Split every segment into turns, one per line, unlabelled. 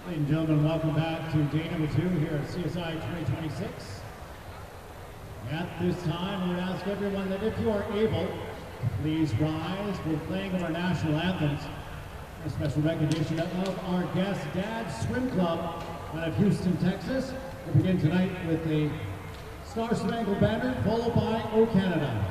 Ladies and gentlemen, welcome back to day number 2 here at CSI 2026. At this time, we would ask everyone that if you are able, please rise. We're playing of our national anthems. A special recognition of our guest, Dad's Swim Club out of Houston, Texas. We begin tonight with the Star Spangled Banner, followed by O Canada.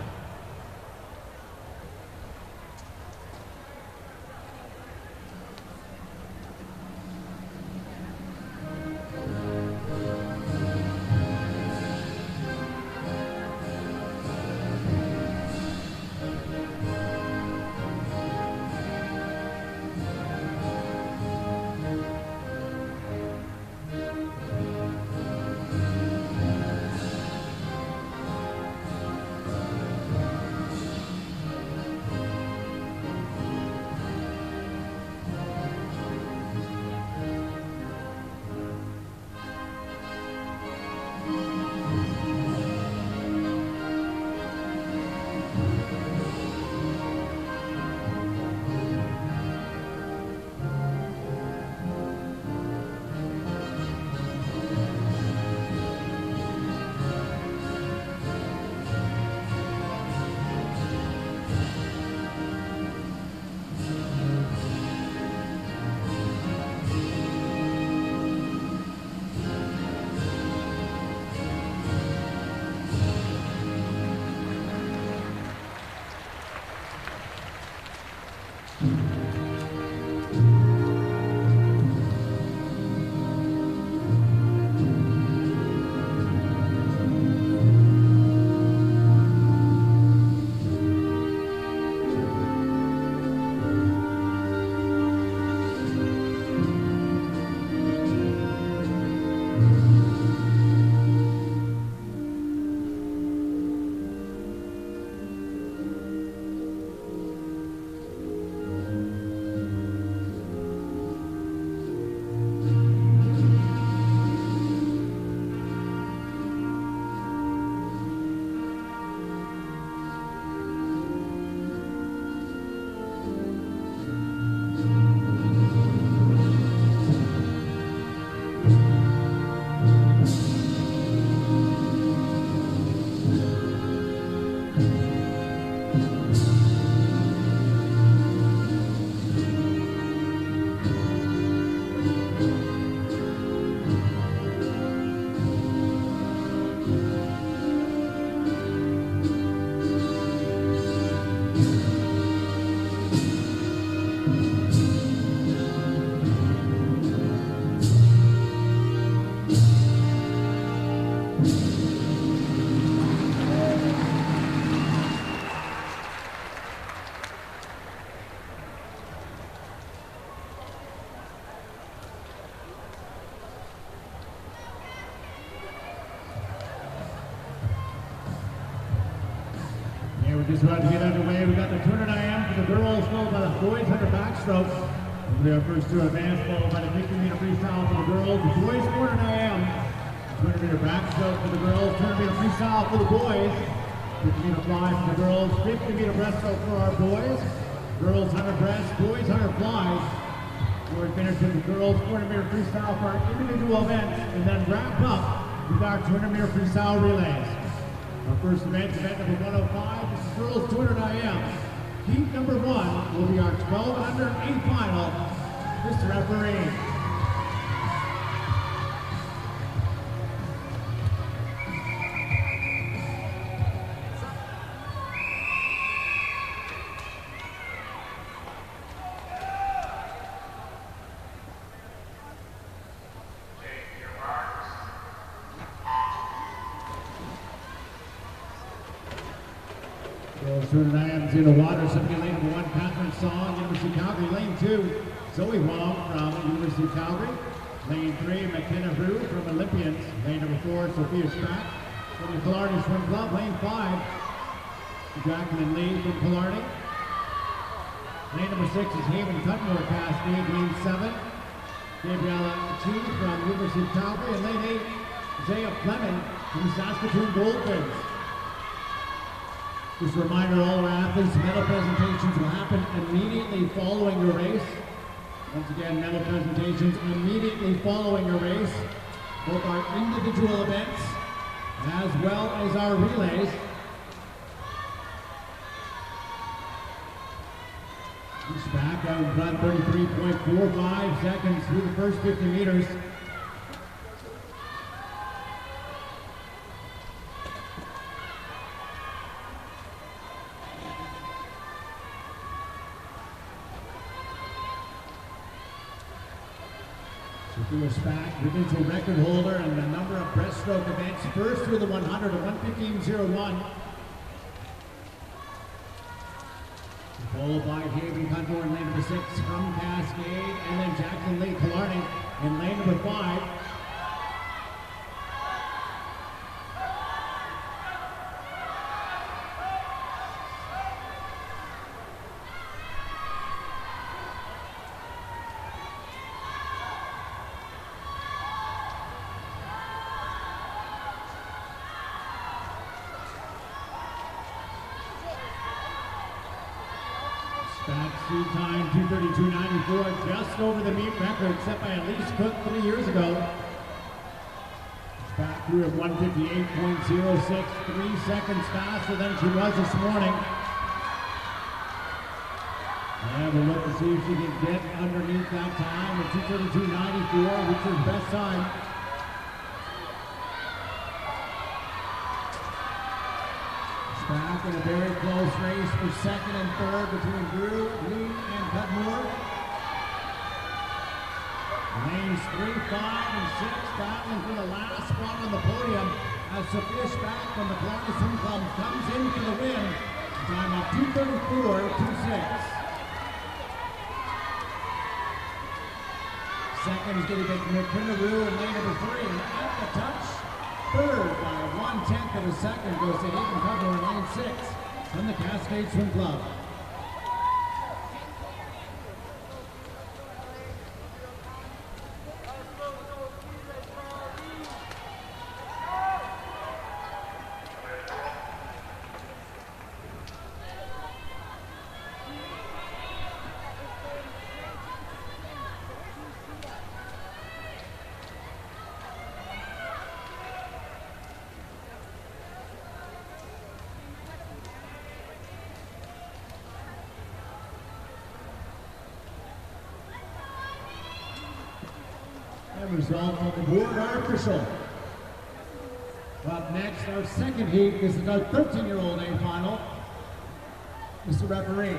Just about to get underway. We got the 200 IM for the girls, followed by the boys 100 backstroke. We'll be our first two advance, followed by the 50-meter freestyle for the girls. The boys 400 IM, 200-meter backstroke for the girls, 200-meter freestyle for the boys, 50-meter fly for the girls, 50-meter breaststroke for our boys. Girls 100 breast, boys 100 flies. We're finished with the girls 400-meter freestyle for our individual events, and then wrap up with our 200-meter freestyle relays. Our first event number 105, this is girls 200 IM. Heat number 1 will be our 12 and under 8 final. Mr. Referee. In the water, something lane number 1, Catherine Song, University of Calgary. Lane 2, Zoe Wong from University of Calgary. Lane 3, McKenna Hu from Olympians. Lane number 4, Sophia Strack from the Killarney Swim Club. Lane 5, Jacqueline Lee from Killarney. Lane number 6 is Haven Cutmore Cascade. Lane 7, Gabriella Chi from University of Calgary. And lane 8, Zaya Fleming from the Saskatoon Goldfinch. Just a reminder, all our athletes, medal presentations will happen immediately following the race. Once again, medal presentations immediately following a race, both our individual events as well as our relays. He's back out in front, 33.45 seconds through the first 50 meters. Back, provincial record holder and the number of breaststroke events, first through the 100 at 1:15.01. Followed by Haven Cuntor in lane number 6 from Cascade, and then Jacqueline Lee Killarney in lane number 5. Seed time 2:32.94, just over the meet record set by Elise Cook 3 years ago. Back through at 1:58.06, 3 seconds faster than she was this morning. And we'll look to see if she can get underneath that time at 2:32.94, which is best time. Back in a very close race for second and third between Drew, Lee, and Cudmore. Lanes 3, 5, and 6 battling for the last spot on the podium as Sophia Spack from the Columbus Swim Club comes in for the win. Time of 2:34.26. Second is going to be McKinaroo in lane number 3, and at the touch. Third by 1/10 of a second goes to Haven Cudmore in lane 6 from the Cascade Swim Club. Result on the board are official. Up next, our second heat. This is our 13-year-old A final. Mr. Referee.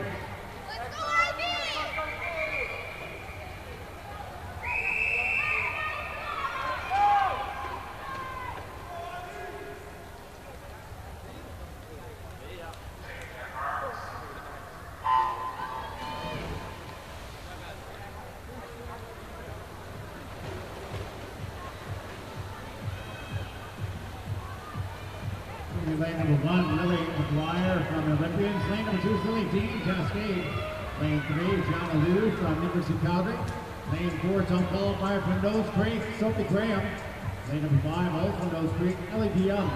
Lane number 1, Lily McGuire from Olympians. Lane number 2 is Lily Dean, Cascade. Lane 3, John Alou from University of Calgary. Lane 4, Tom qualifier from Nose Creek, Sophie Graham. Lane number 5, also Nose Creek, Ellie DeYoung.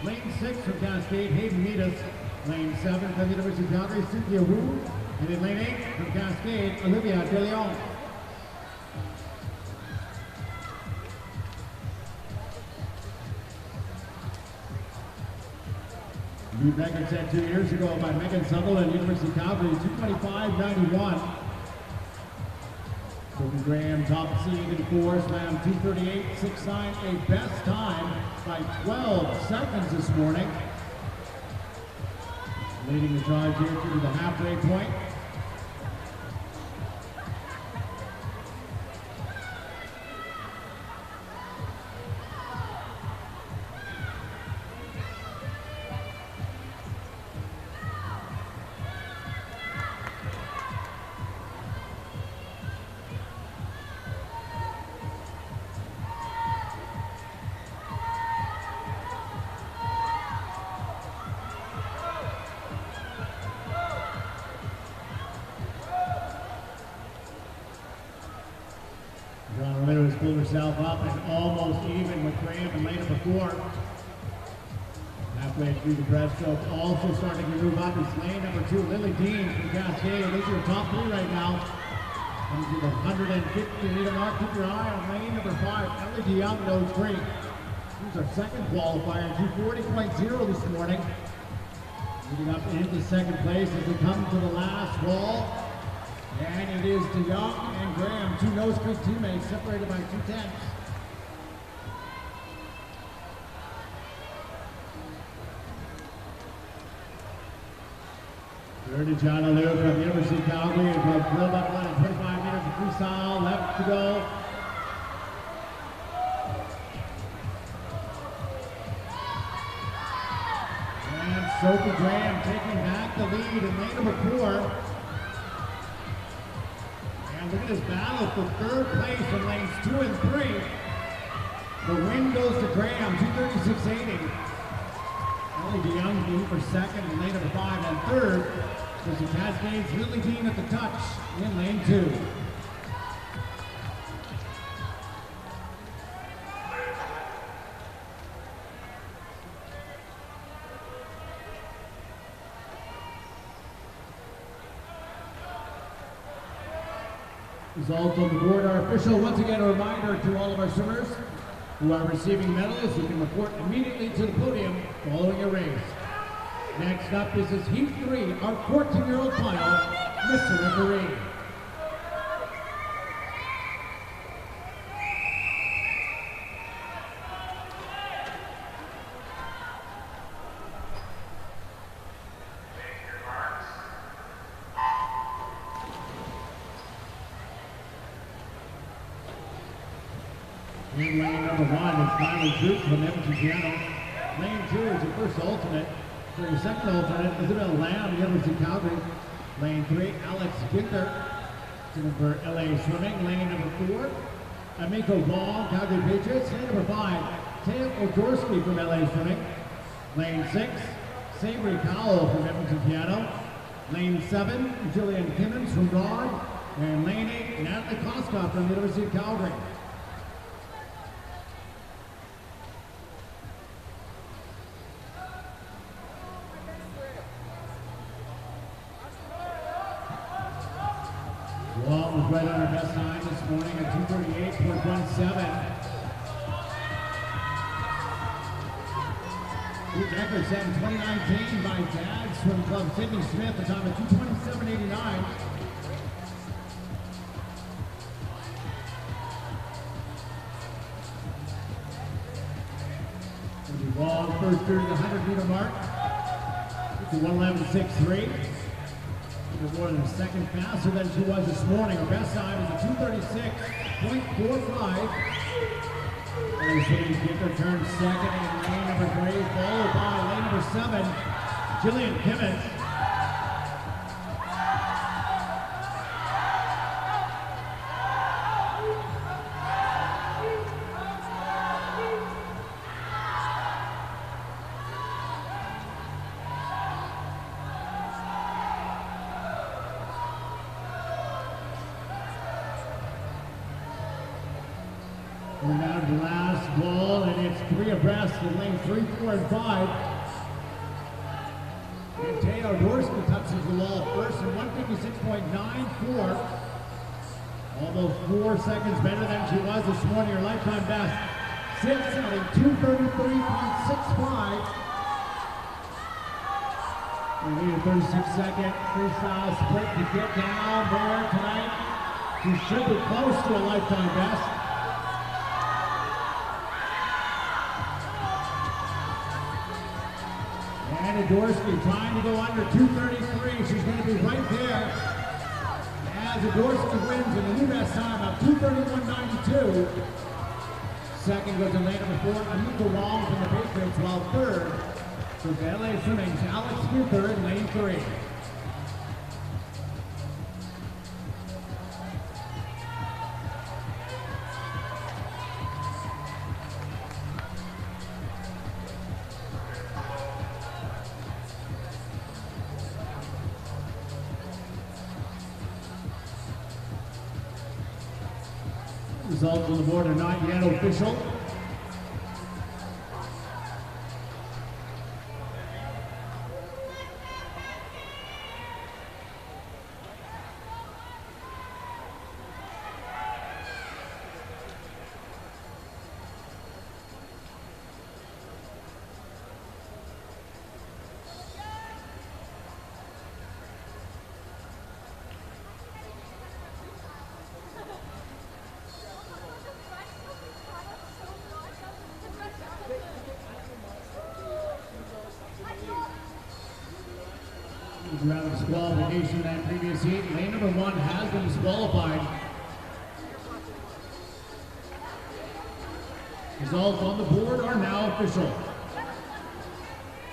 Lane 6 from Cascade, Hayden Meadus. Lane 7 from University of Calgary, Cynthia Wu. And in lane 8 from Cascade, Olivia De Leon. New record set 2 years ago by Megan Sutherland, University of Calgary, 2:25.91. Sophie Graham, top seed in 4, swam 2:38.69, a best time by 12 seconds this morning. Leading the charge here to the halfway point. Pulled herself up and almost even with Graham in lane number 4. Halfway through the breaststroke, also starting to move up is lane number 2, Lily Dean from Cascade. These are your top 3 right now. Comes to the 150-meter mark. Keep your eye on lane number 5, Ellie DeYoung, nose green. She's our second qualifier, 240.0 this morning. Moving up into second place as we come to the last wall. And it is DeYoung and Graham, two Nose Creek teammates, separated by 2/10. Third to John Alou from the University of Calgary. Above Bill Buckland at 25 meters of freestyle. Left to go. And Sophie Graham taking back the lead in lane number 4. And look at this battle for third place in lanes 2 and 3. The win goes to Graham, 236.80. Ellie DeYoung being for second in lane number 5 and third. So the Cascades Lily Dean at the touch in lane 2. Results on the board are official. Once again, a reminder to all of our swimmers who are receiving medals, you can report immediately to the podium following your race. Next up is this Heat 3, our 14-year-old final, Mr. Referee. In lane number 1 is Kylie Troop from Edmonton Piano. Lane 2 is your first alternate. For your second alternate, Isabel Lamb, the University of Calgary. Lane 3, Alex Ginther, for LA Swimming. Lane number 4, Amiko Wong, Calgary Patriots. Lane number 5, Taylor Odorsky from LA Swimming. Lane 6, Savory Powell from Edmonton Piano. Lane 7, Jillian Kimmons from Rod. And lane 8, Natalie Koskov from the University of Calgary. Wong was right on her best time this morning at 2:38.17. Pete Decker set in 2019 by Dad Swim Club Sydney Smith, a time of 2:27.89. Wong first through the 100-meter mark. It's a 1:11.63. More than a second faster than she was this morning. Her best time is a 2:36.45. And Swimming Ginther turns second in lane number 3, followed by lane number 7, Jillian Kimmons. We're down to the last wall, and it's 3 abreast in lane 3, 4, and 5. And Taylor Dorsky touches the wall first in 1:56.94. Almost 4 seconds better than she was this morning. Her lifetime best sits at a 2:33.65. We need a 36-second freestyle sprint to get down there tonight. She should be close to a lifetime best. And Adorsky trying to go under 2:33. She's going to be right there as Adorsky wins in the new best time of 2:31.92. Second goes to lane number 4, Amika Wong from the Patriots, while third goes to LA Swimming's Alex Ginther in lane 3. Results on the board are not yet official. Round of disqualification in that previous heat. Lane number 1 has been disqualified. Results on the board are now official.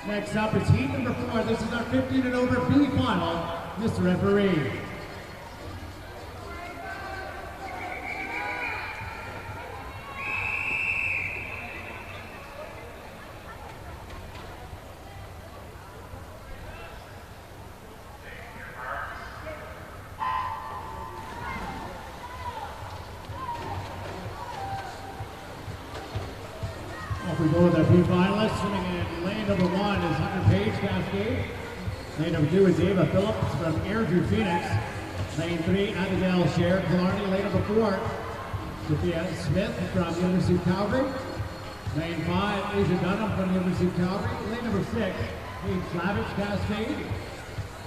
Next up is heat number 4. This is our 15 and over B final. Mr. Referee. Off we go with our B finalists. Swimming in lane number 1 is Hunter Page, Cascade. Lane number 2 is Ava Phillips from Airdrie, Phoenix. Lane 3, Abigail Sher, Killarney. Lane number 4, Sophia Smith from the University of Calgary. Lane 5, Asia Dunham from the University of Calgary. Lane number 6, Kate Slavich, Cascade.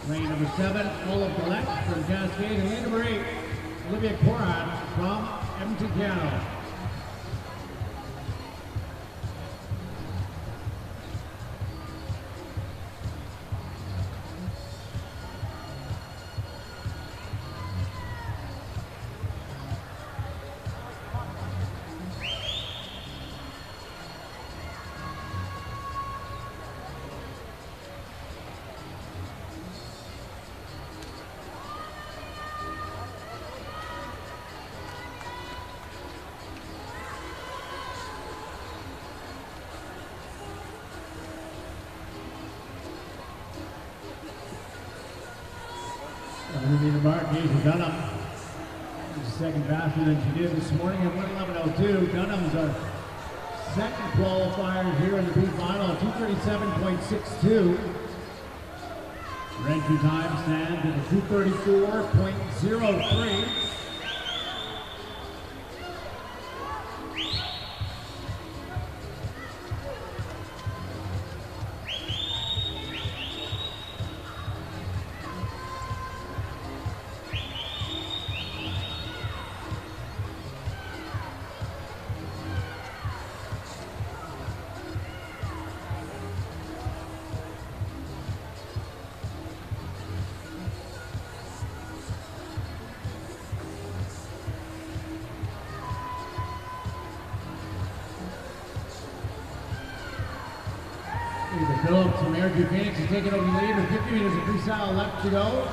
Lane number 7, Olive Gillette from Cascade. And lane number 8, Olivia Corad from Edmonton, Canada. Asia Dunham, second faster than she did this morning at 1:11:02. Dunham's our second qualifier here in the B final at 2:37.62. Her entry time stands at a 2:34.03. Phillips from Airdrie, Phoenix is taking over the lead with 50 meters of freestyle left to go.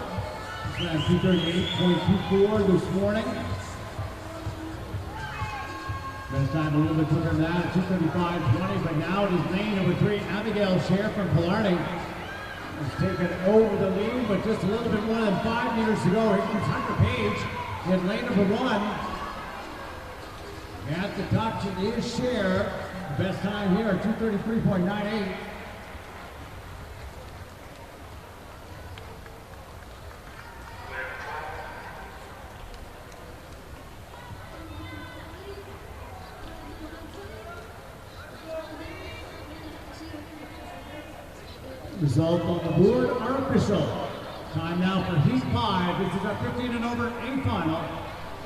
She ran 2:38.24 this morning. Best time a little bit quicker than that at 2:35.20, but now it is lane number 3, Abigail Sher from Killarney. Has taken over the lead, but just a little bit more than 5 meters to go. Here comes Hunter Page in lane number 1. At the top is Sher. Best time here at 2:33.98. Results on the board are official. Time now for Heat 5. This is our 15 and over A final.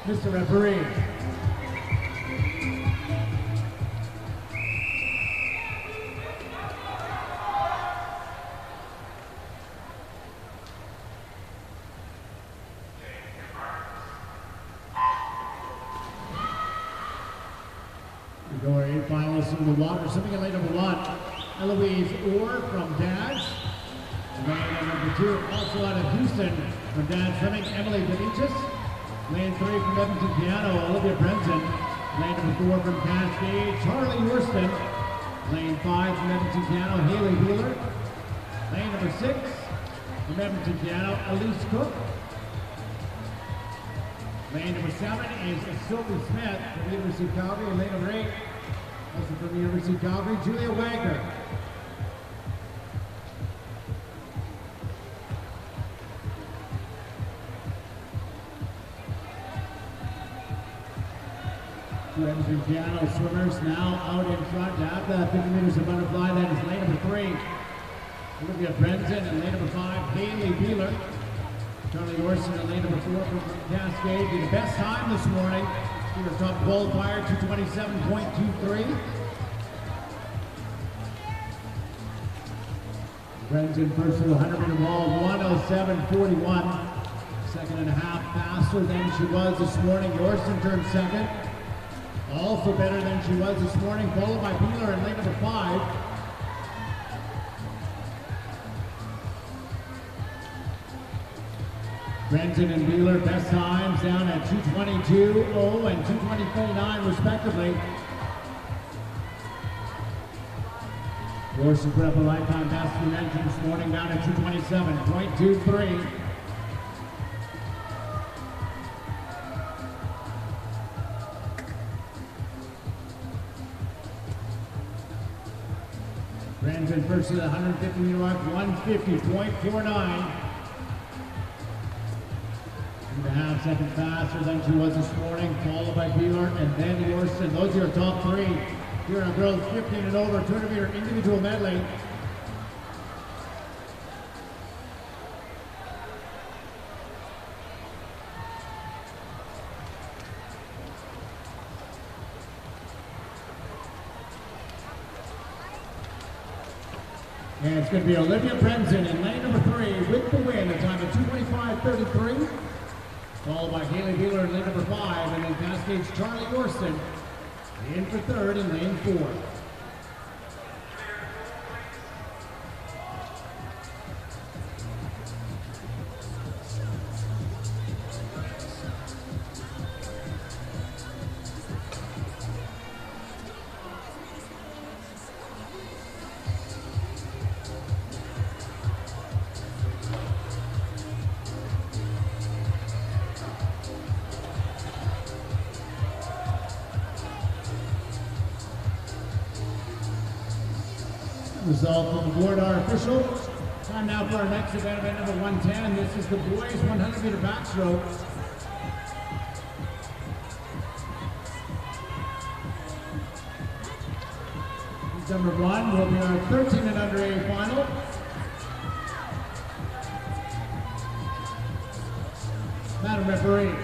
Mr. Referee. We go our 8 finalists in the water. Swimming in lane number 1. Eloise Orr from Dad's. Lane number 2, also out of Houston from Dad's Swimming, Emily Benitez. Lane 3 from Edmonton Piano, Olivia Brenton. Lane number 4 from Cascade, Charlie Worston. Lane 5 from Edmonton Piano, Haley Wheeler. Lane number 6 from Edmonton Piano, Elise Cook. Lane number 7 is Sylvie Smith from the University of Calgary. And lane number 8, also from the University of Calgary, Julia Wagner. Edmonton Piano swimmers now out in front after 50 meters of butterfly. That is lane number 3, Olivia Brenton, and lane number 5, Haley Wheeler. Charlie Orson and lane number 4 from Cascade. The best time this morning. Your top qualifier, 2:27.23. Brenton first to the 100-meter wall, 1:07.41. Second and a half faster than she was this morning. Yorston turned second. Also better than she was this morning, followed by Beeler in lane number 5. Brenton and Beeler, best times down at 2:22.0 and 2:20.09 respectively. Yorston put up a lifetime best we mentioned this morning down at 2:27.23. Brenton first to the 150-meter mark, 1:50.49. 2.5 seconds faster than she was this morning, followed by Beeler and then Yorston. Those are your top three. Here on girls 15 and over, 200-meter individual medley. And it's going to be Olivia Brenton in lane number 3 with the win, a time of 2:25.33. Followed by Haley Beeler in lane number 5, and then Cascade's Charlie Yorston in for third in lane 4. Results on the board are official. Time now for our next event number 110. This is the boys 100-meter backstroke. Number 1 will be our 13 and under A final. Madam Referee.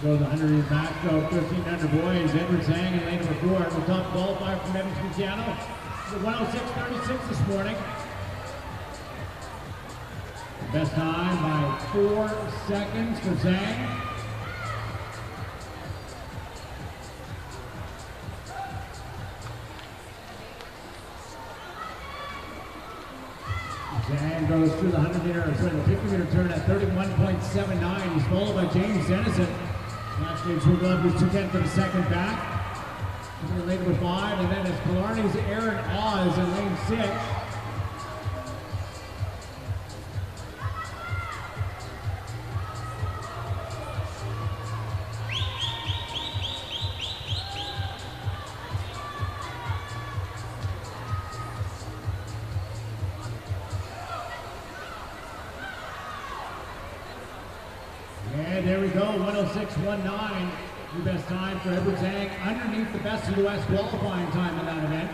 Go the 100-meter backstroke, 13 under boys. Edward Zhang in lane number 4. The top qualifier from Evans Luciano. 1:06.36 this morning. Best time by 4 seconds for Zhang. Zhang goes through the 100-meter, the 50-meter turn at 31.79. He's followed by James Dennison. Actually, True Glove was 2/10 for the second back. In lane number 5, and then it's Killarney's Aaron Oz in lane 6. And there we go, 1:06.19. The best time for Edward Zhang, underneath the best U.S. qualifying time in that event.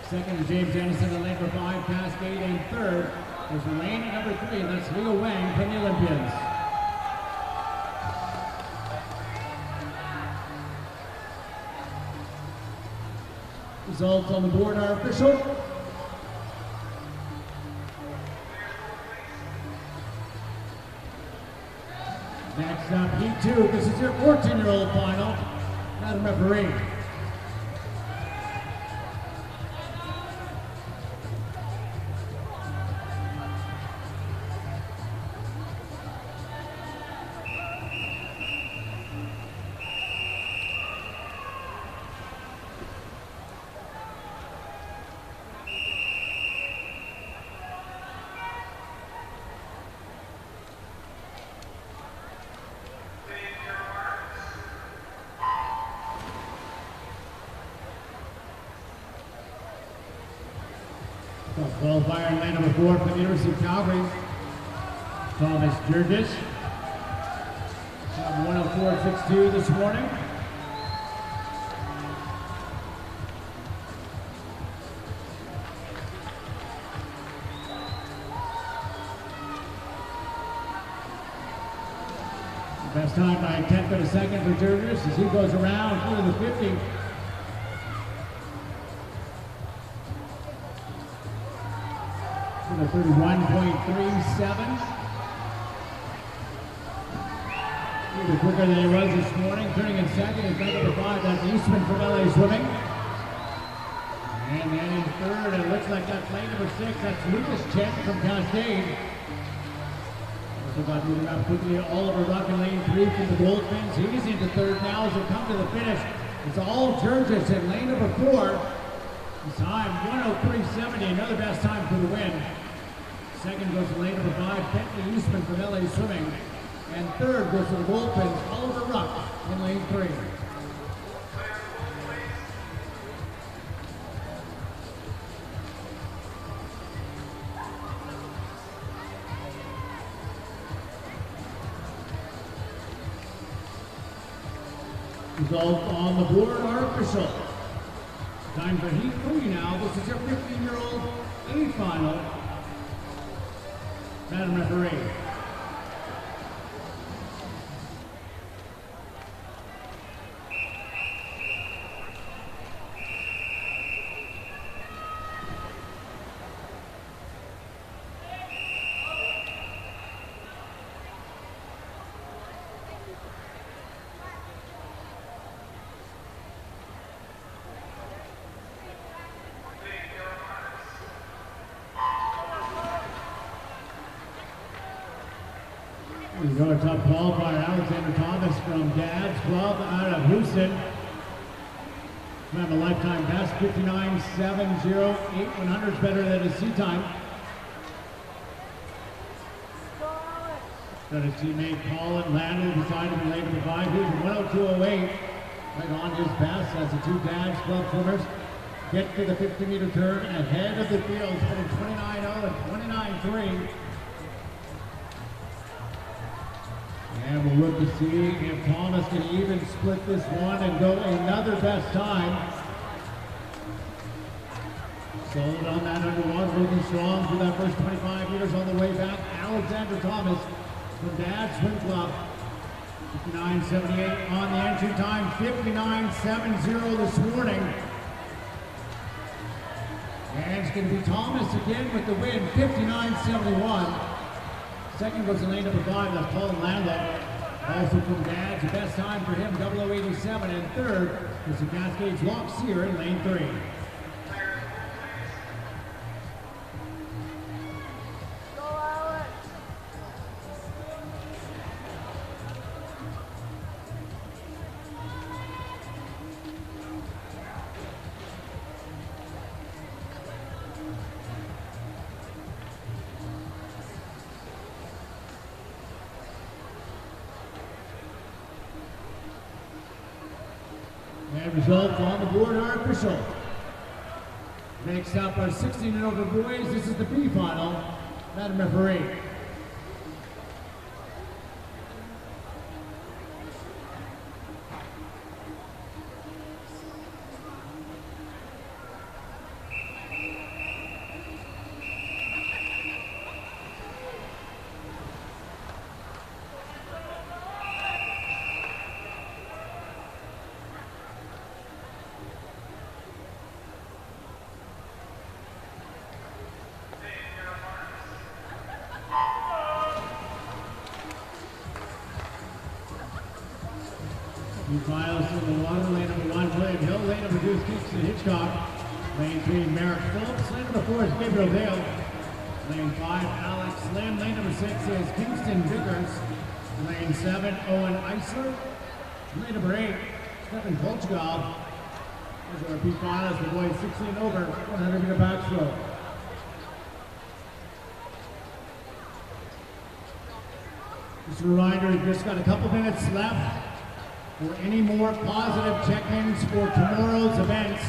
Second is James Anderson in lane number 5, Cascade, and third is lane number 3, that's Leo Wang from the Olympians. Results on the board are official. Next up, Heat 2. This is your 14-year-old final. Madam Referee. Qualifier in lane number 4 from the University of Calgary, Thomas Jurgis. 104.62 this morning. Best time by 1/10 of a second for Jurgis as he goes around through the 50. To the 31.37. Even quicker than he was this morning. Turning in second is lane number 5. That's Eastman from LA Swimming. And then in third, it looks like that's lane number 6. That's Lucas Chen from Cascade. About moving up quickly. Oliver Ruck in lane 3 from the Goldfinch. He's into third now as they come to the finish. It's all Jurgis in lane number 4. His time 103.70, another best time for the win. Second goes to lane number 5, Bentley Eastman from LA Swimming. And third goes to the Goldfinch, Oliver Ruck in lane 3. Results on the board are official. Time for heat 3 now. This is your 15-year-old A final. Madam Referee. We go to top qualifier, Alexander Thomas from Dad's Club out of Houston. We have a lifetime best, 59.70, 8/100 better than his sea time. Got his teammate Colin Landell beside him in lane number 5. He's 102.08, right on his best as the two Dad's Club swimmers get to the 50-meter turn ahead of the field, spinning 29.0 and 29.3. And we'll look to see if Thomas can even split this one and go another best time. Solid on that underwater, looking strong for that first 25 meters on the way back. Alexander Thomas from Dad's Swim Club. 59.78 on the entry time, 59.70 this morning. And it's going to be Thomas again with the win, 59.71. Second goes to lane number 5, that's Colin Landell. Also from Dad's, the best time for him, 00.87. And third is the Cascades Lock Sear in lane 3. And results on the board are official. Next up are 16 and over boys. This is the B final. Madam Referee. New files in the water, lane number 1, William Hill, lane number 2 is Kingston Hitchcock, lane 3, Merrick Phillips, lane number 4 is Gabriel Dale, lane 5, Alex Lim, lane number 6 is Kingston Vickers, lane 7, Owen Eisler, lane number 8, Stephen Kolchgov. Those are our P finals, the boys 16 over, 100 meter backstroke. Just a reminder, we've just got a couple minutes left for any more positive check-ins for tomorrow's events.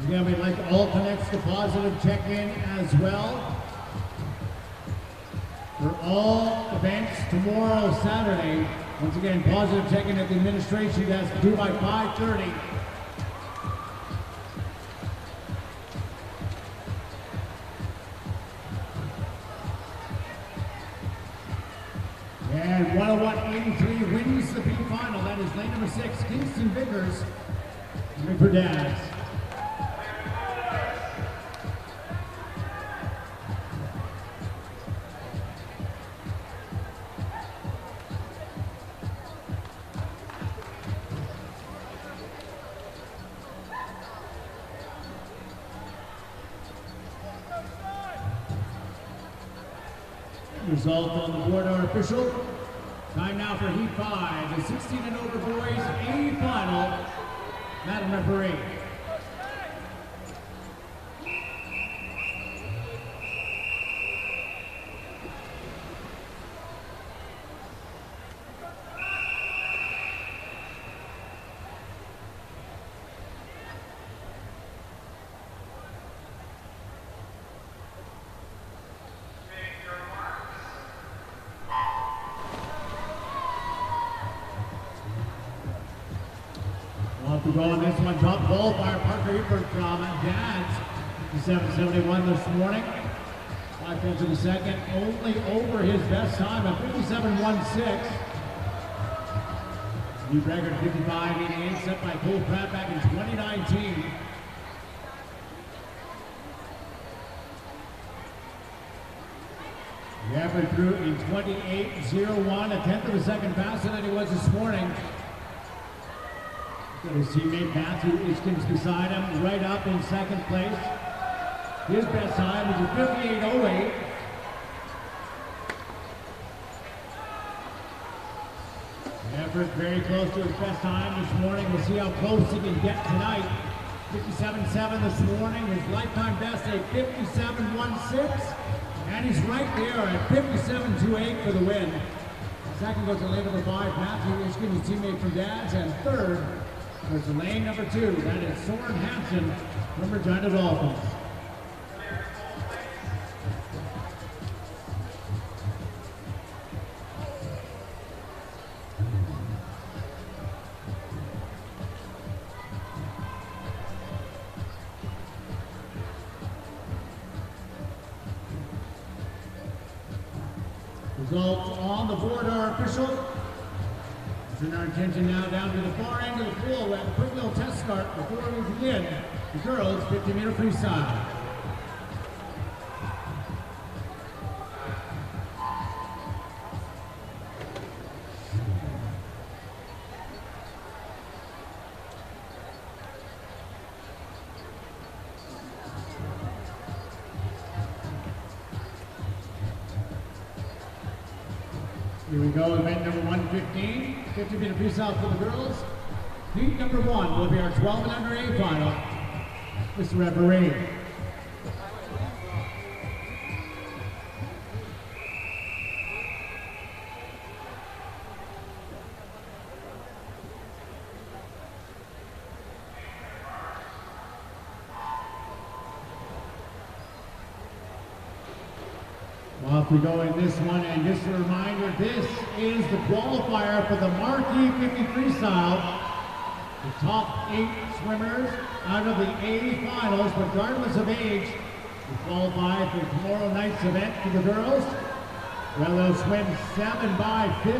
Again, we'd like to alternates to positive check-in as well. For all events tomorrow, Saturday. Once again, positive check-in at the administration desk due by 5:30. And 101.83 wins the P final. That is lane number 6, Kingston Vickers, coming for dads. Result on the board, our official. Time now for Heat 5, the 16 and over boys A final. Madam Referee. To go on this one, top ball by Parker Ebert from Dads, 57.71 this morning. 5 tenths of a second, only over his best time at 57.16. New record 55.88 set by Cole Pratt back in 2019. The average through in 28.01, a tenth of a second faster than he was this morning. Got his teammate Matthew Iskins beside him, right up in second place. His best time is a 58.08. Everett very close to his best time this morning. We'll see how close he can get tonight. 57.7 this morning, his lifetime best at 57.16. And he's right there at 57.28 for the win. Second goes to lane number 5, Matthew Iskins, his teammate from Dads, and third goes to lane number 2, that is Soren Hansen from Regina Dolphins. Results on the board are official. Turn our attention now down to the far end of the pool at the quick little test start before we begin the girls' 50-meter freestyle. Here we go, event number 115, 50-meter freestyle for the girls. Heat number 1 will be our 12 and under A final. Mr. Referee. Off we go in this one, and just a reminder, this is the qualifier for the Marquee 50 Freestyle. The top 8 swimmers out of the A finals, regardless of age, will qualify for tomorrow night's event for the girls. Well, they'll swim 7 by 50.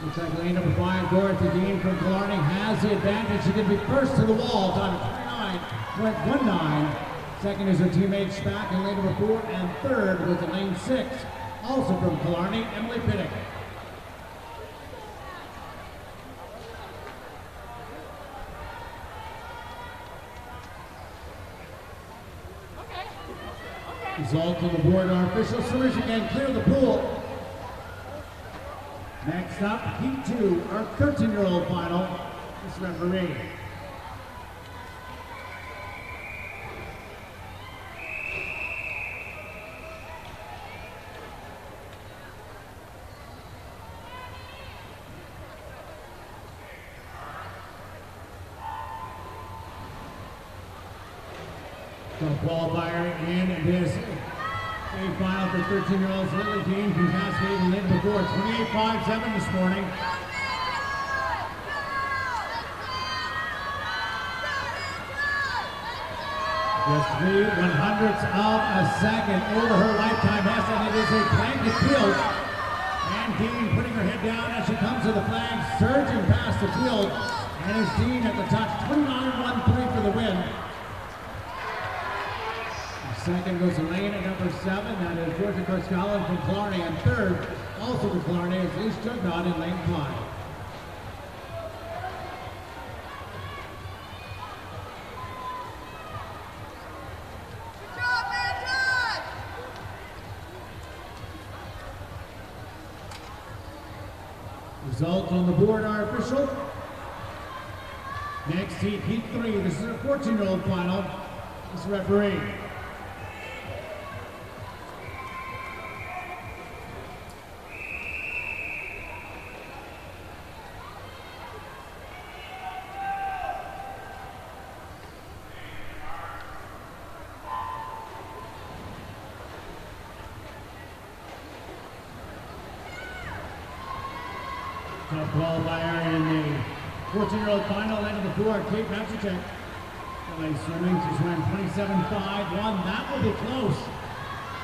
Looks like lane number 5, Dorothy Dean from Killarney has the advantage. She can be first to the wall, time of 29.19. Second is her teammate Spack in lane number 4, and third was in lane 6, also from Killarney, Emily Pittick. Results on the board are official. Swimmers again clear the pool. Next up, Heat 2, our 13-year-old final. This referee. So qualifier in this A final for 13-year-olds. Lily Dean from Cascade and Lynn before 28.57 this morning. Just 3/100ths of a second over her lifetime best, and it is a blanket field. And Dean putting her head down as she comes to the flag, surging past the field. And it's Dean at the touch, 29.13 for the win. Second goes Elaine at number 7. That is Georgia Korskallen from Clarny. And third, also from Clarny, is Lise Jugnot in lane 5. Results on the board are official. Next heat, heat 3. This is a 14-year-old final. This referee. Top qualifier in the 14-year-old final, end of the floor, Kate Matzicek. LA Swimming, she swam 27.51. That will be close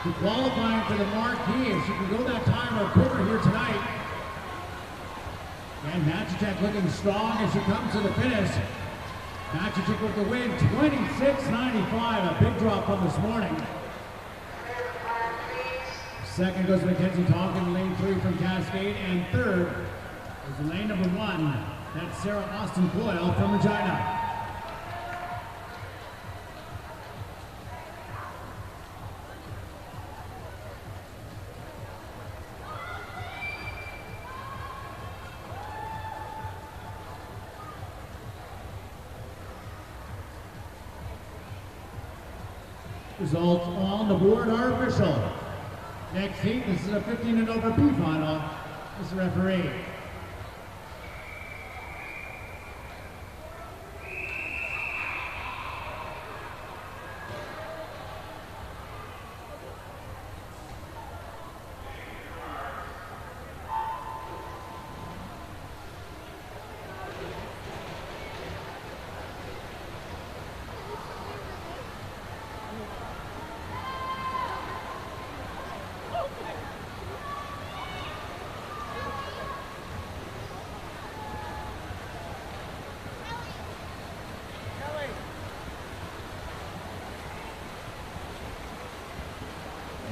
to qualifying for the marquee. If she can go that time or quicker here tonight. And Matzicek looking strong as she comes to the finish. Matzicek with the win, 26.95, a big drop from this morning. Second goes Mackenzie Tonkin, lane 3 from Cascade, and third is lane number 1. That's Sarah Austin Coyle from Regina. Results on the board are official. Next heat, this is a 15 and over B final. This is the referee.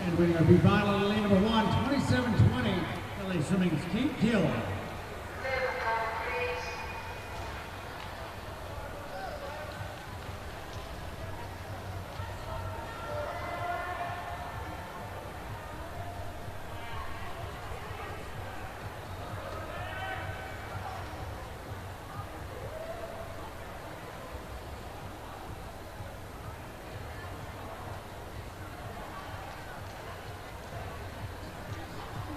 And winning our B final in lane number 1, 27-20, LA Swimming's Kate Gill.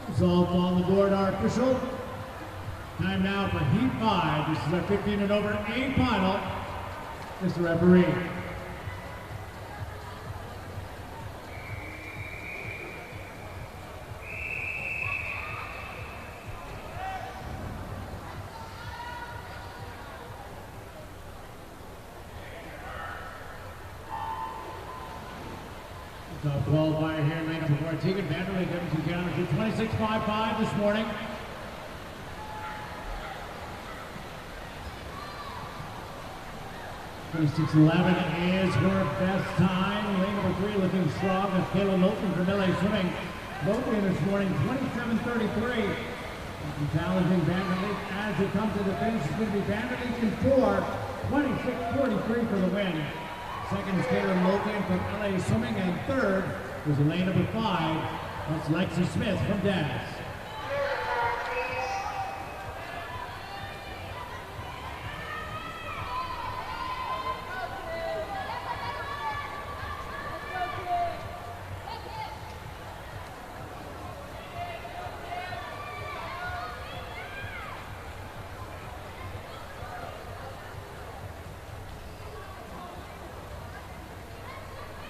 Results on the board are official. Time now for Heat 5. This is our 15 and over A final. This is the referee. Top qualifier here in lane number 4. Tegan Vanderleek, Edmonton County, 26.55 this morning. .26.11 is her best time. Lane number 3 looking strong. That's Kayla Moulton from LA Swimming. Moulton this morning, 27.33. Challenging Vanderleek as it comes to the finish. It's going to be Vanderleek in 4. 26.43 for the win. Second is Taylor Moulton from LA Swimming, and third was the lane number 5. That's Lexi Smith from Dallas.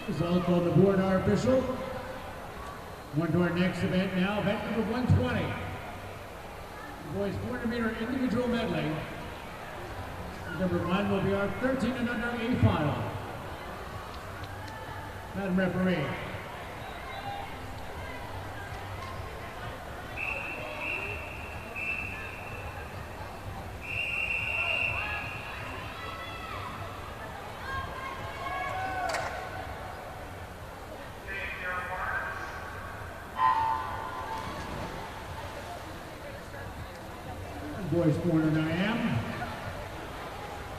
Result on the board, our official. On to our next event now, event number 120. The boys 400-meter individual medley. Number 1 will be our 13 and under A final. Madam Referee. Boys 400 IM.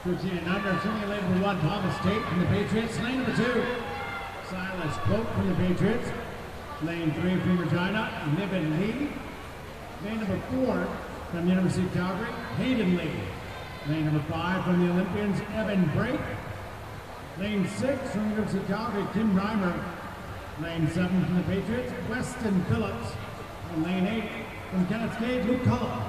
13 and under, swimming lane number 1, Thomas Tate from the Patriots. Lane number 2, Silas Pope from the Patriots. Lane 3 from Regina, Niven Lee. Lane number 4 from the University of Calgary, Hayden Lee. Lane number 5 from the Olympians, Evan Brake. Lane 6 from the University of Calgary, Tim Reimer. Lane 7 from the Patriots, Weston Phillips. And lane 8 from Kenneth Cage, Luke Cullen.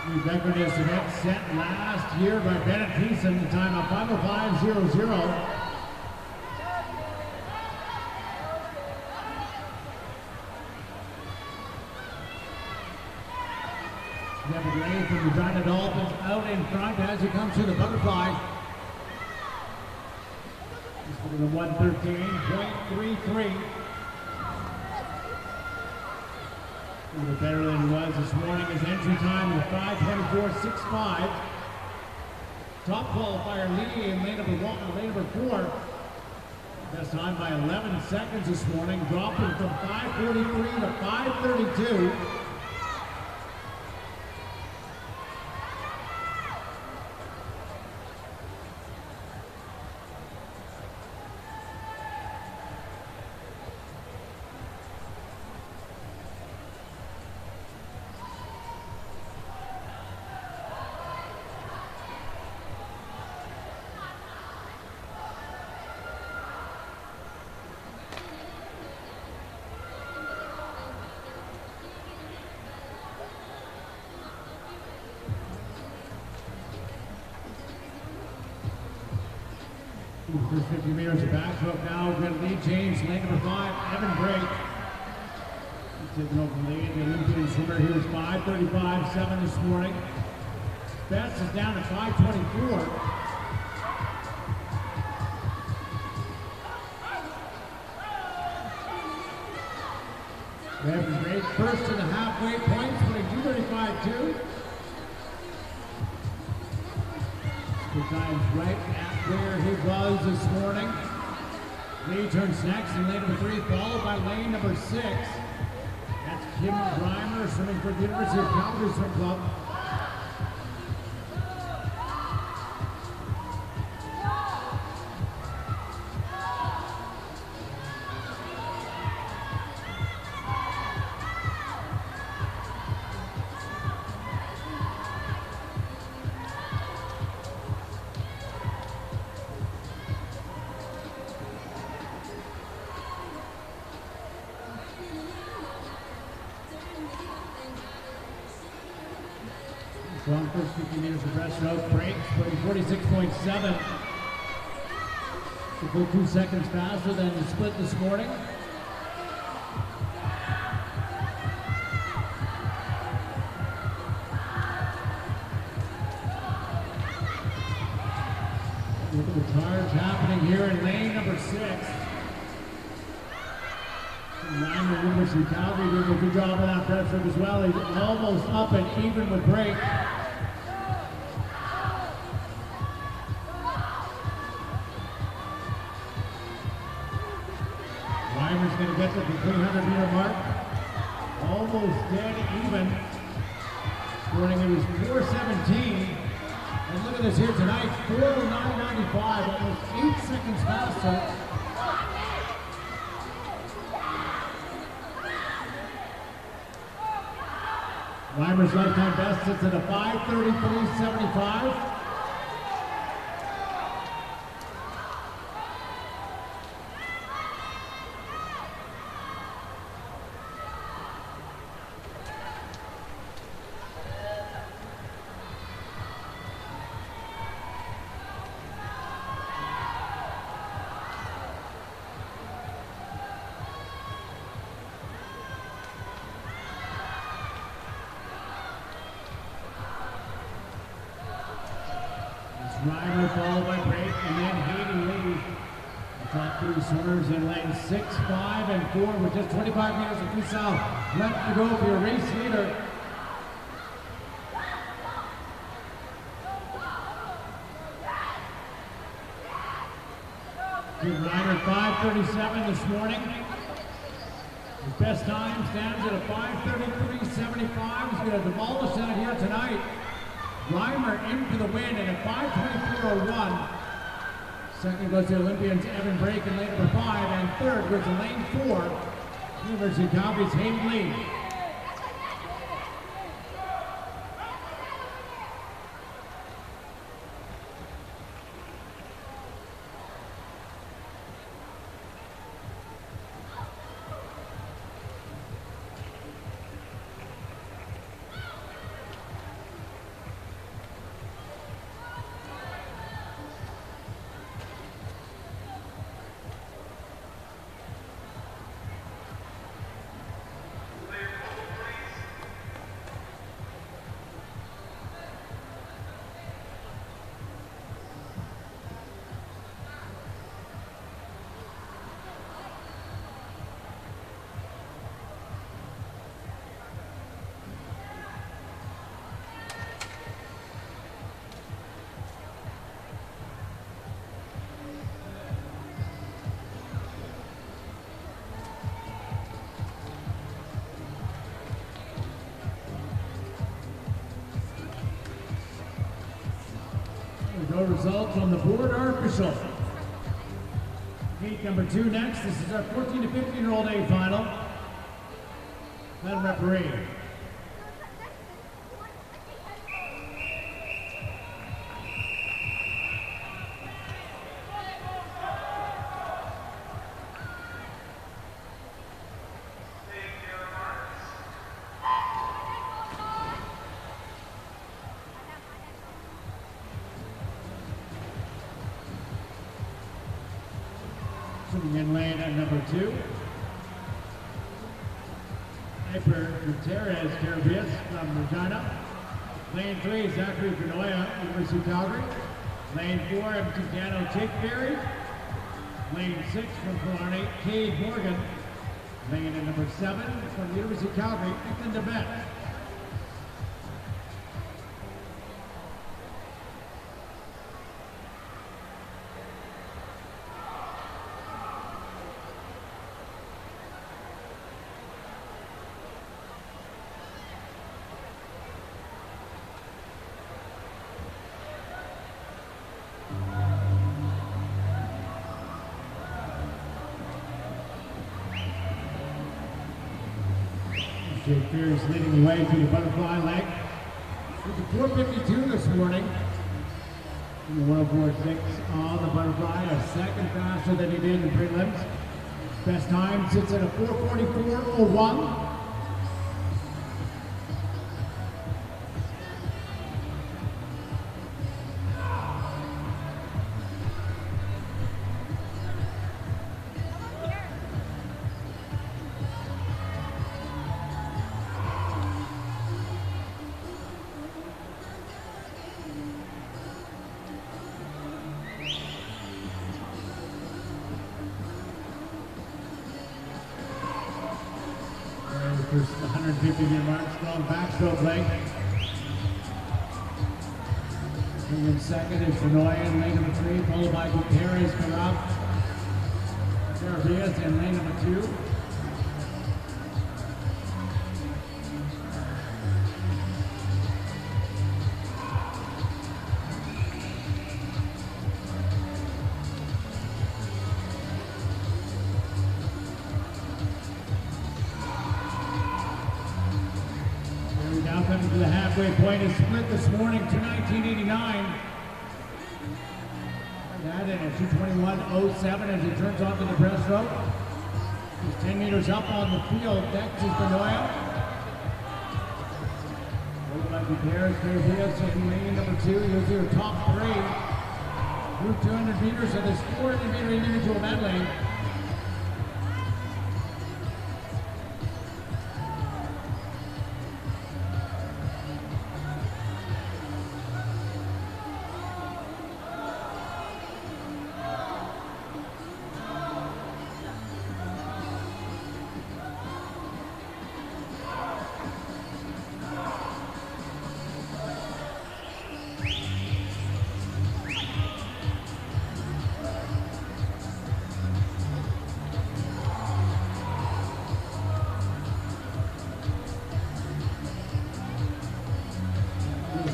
The Ubiquitous event set last year by Bennett Thiessen, the time of 5:05.00. Devin Ray from the Regina Dolphins out in front as he comes to the butterfly. He's for the 113.33. A little better than he was this morning. His entry time was 5:24.65. Top qualifier Lee in lane number 4. Best time by 11 seconds this morning, dropping from 5:43 to 5:32. First 50 meters of backstroke now. We're going to lead James, lane number 5, Evan Brake. He's taking over the lead. The Olympian swimmer here is 5:35.7 this morning. Best is down at 5:24. Evan Brake first in the halfway points, putting 2:35.2. Good times right at where he was this morning. Lee turns next in lane number 3, followed by lane number 6. That's Kim Reimer, swimming for the University of Calgary Swim Club. Strong first 50 meters of breaststroke, breaks, putting 46.7. A full 2 seconds faster than the split this morning. Look at the charge happening here in lane number 6. Reimer, University of Calgary, doing a good job on that breaststroke as well. He's almost up and even with Brake. Reimer's going to get to the 300-meter mark. Almost dead even. Scoring it was 4:17. And look at this here tonight, 4:09.95, almost 8 seconds faster. Reimer's lifetime best sits at a 5:33.75. Driver followed by Brake, and then Hayden Lee. The top three swimmers in lanes 6, 5, and 4 with just 25 meters of freestyle left to go for your race leader. Good rider, 5:37 this morning. His best time stands at a 5:33.75. He's going to demolish that here tonight. Reimer in for the win at a 5:24.01. Second goes to Olympians Evan Brake in lane number 5, and third goes to lane 4, University of Calgary's Hayden Lee. No results on the board are official. Heat number 2 next. This is our 14 to 15-year-old A final. Madam Referee. Sitting in lane at number 2. Hyper Gutierrez Carabias from Regina. Lane 3, Zachary Granoya, University of Calgary. Lane 4, Mtutano Takeberry. Lane 6 from Killarney, Cade Morgan. Lane at number 7 from University of Calgary, Ethan DeBet. Jake Fears leading the way to the butterfly leg. It's a 4:52 this morning. 104.6 on the butterfly, a second faster than he did in prelims. Best time sits at a 4:44.01. First 150-meter mark, strong backstroke leg. In second is Shanoya in lane number 3, followed by Gutierrez, Carab, Carabias in lane number 2. Coming to the halfway point is split this morning to 1989. That in a 2:21.07 as he turns onto the breaststroke. He's 10 meters up on the field. Next is Benoya. Followed by Gutierrez, Carabias in lane number 2. Here's your top 3. Through 200 meters of this 400-meter individual medley.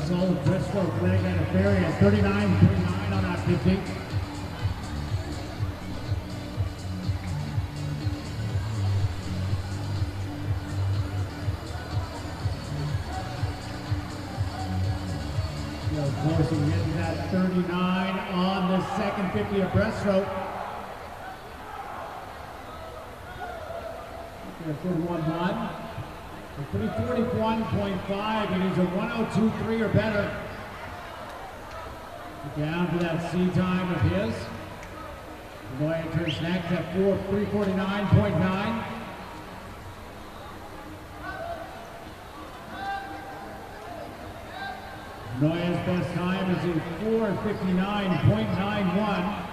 solid breaststroke leg and a ferry at 39.9 on that 50. Forcing into that 39 on the second 50 of breaststroke. There's 41.1. For 41.5, it is a 102.3 or better. Down to that C time of his. Boy enters next at 349.9. Noya's best time is a 4:59.91.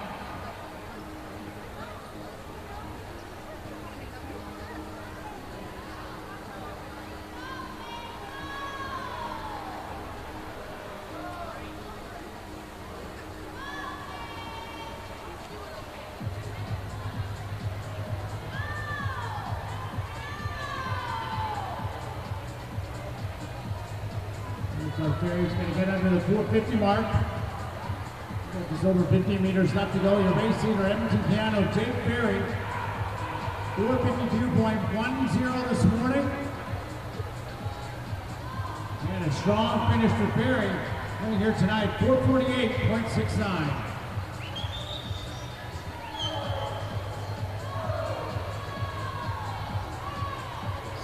So Ferry's going to get under the 450 mark. Just over 15 meters left to go. Your race leader, Edmonton Piano, Jake Ferry. 452.10 this morning. And a strong finish for Ferry. Coming here tonight, 448.69.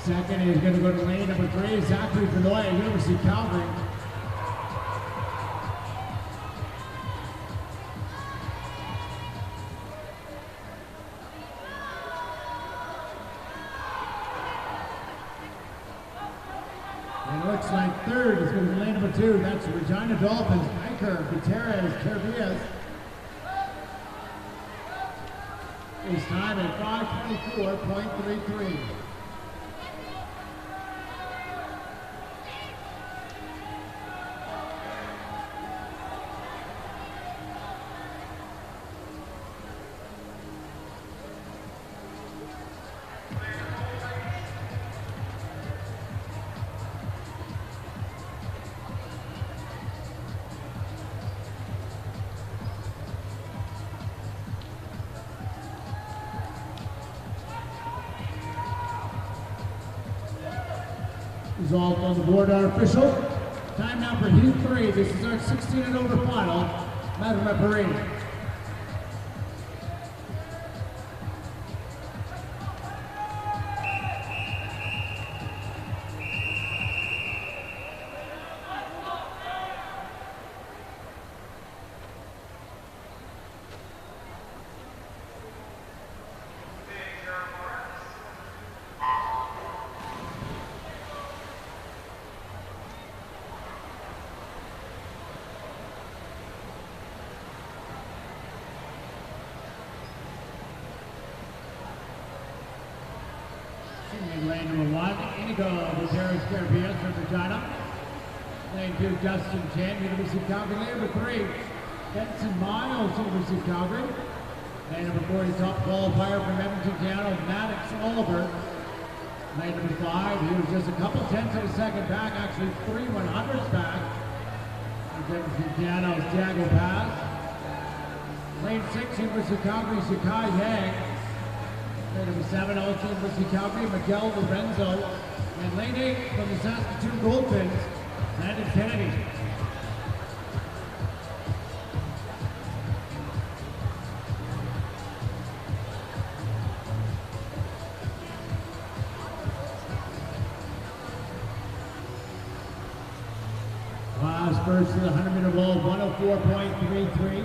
Second is going to go to lane number 3, Zachary Benoit, University of Calgary. And it looks like third is going to be lane number 2. That's Regina Dolphins, Iker Gutierrez, Carvillas. His time at 5:24.33. Result on the board, our official. Time now for Heat 3. This is our 16 and over final. Madam Referee. In lane number 1, Inigo Gutierrez Carvillas from Regina. Lane 2, Justin Chen, University of Calgary. Lane number 3, Benson Miles, University of Calgary. Lane number 4, the top qualifier from Edmonton Piano, Maddox Oliver. Lane number 5, he was just a couple tenths of a second back, actually 3/100ths back. Edmonton Piano's Diego Paz. Lane 6, University of Calgary, Sakai Yang. Lane number 7, also University of Calgary, Miguel Lorenzo. And lane 8 from the Saskatoon Goldfinch, Landon Kennedy. Miles first to the 100-meter wall, 104.33.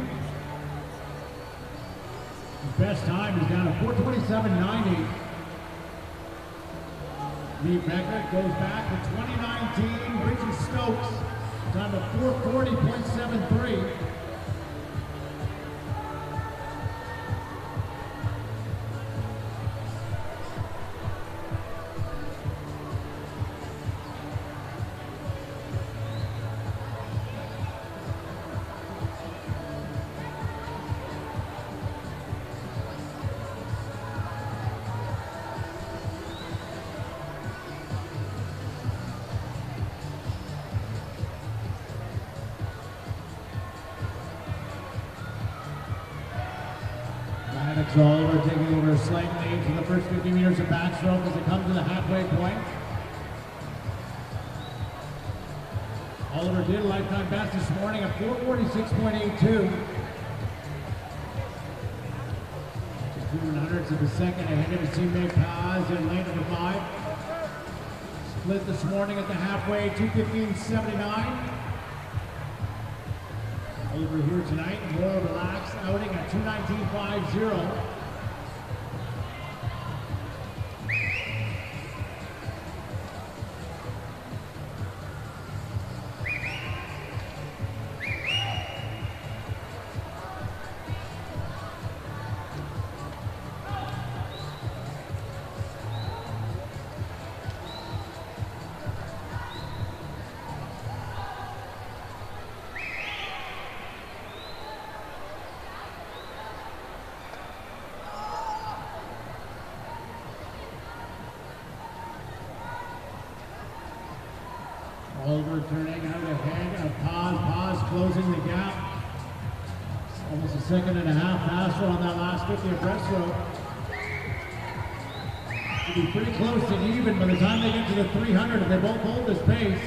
His best time is down to 4:27.90. Lee Becker goes back to 2019. Richard Stokes, time of 4:40.73. Maddox Oliver taking over a slight lead to the first 50 meters of backstroke as it comes to the halfway point. Oliver did a lifetime best this morning at 4:46.82. 2/100ths of a second ahead of his teammate Paz in lane number 5. Split this morning at the halfway, 2:15.79. Oliver here tonight, more relaxed outing at 2:19.50. Oliver turning out ahead of Paz. Paz closing the gap. Almost a second and a half faster on that last 50 of breaststroke. It'll be pretty close and even by the time they get to the 300 if they both hold this pace.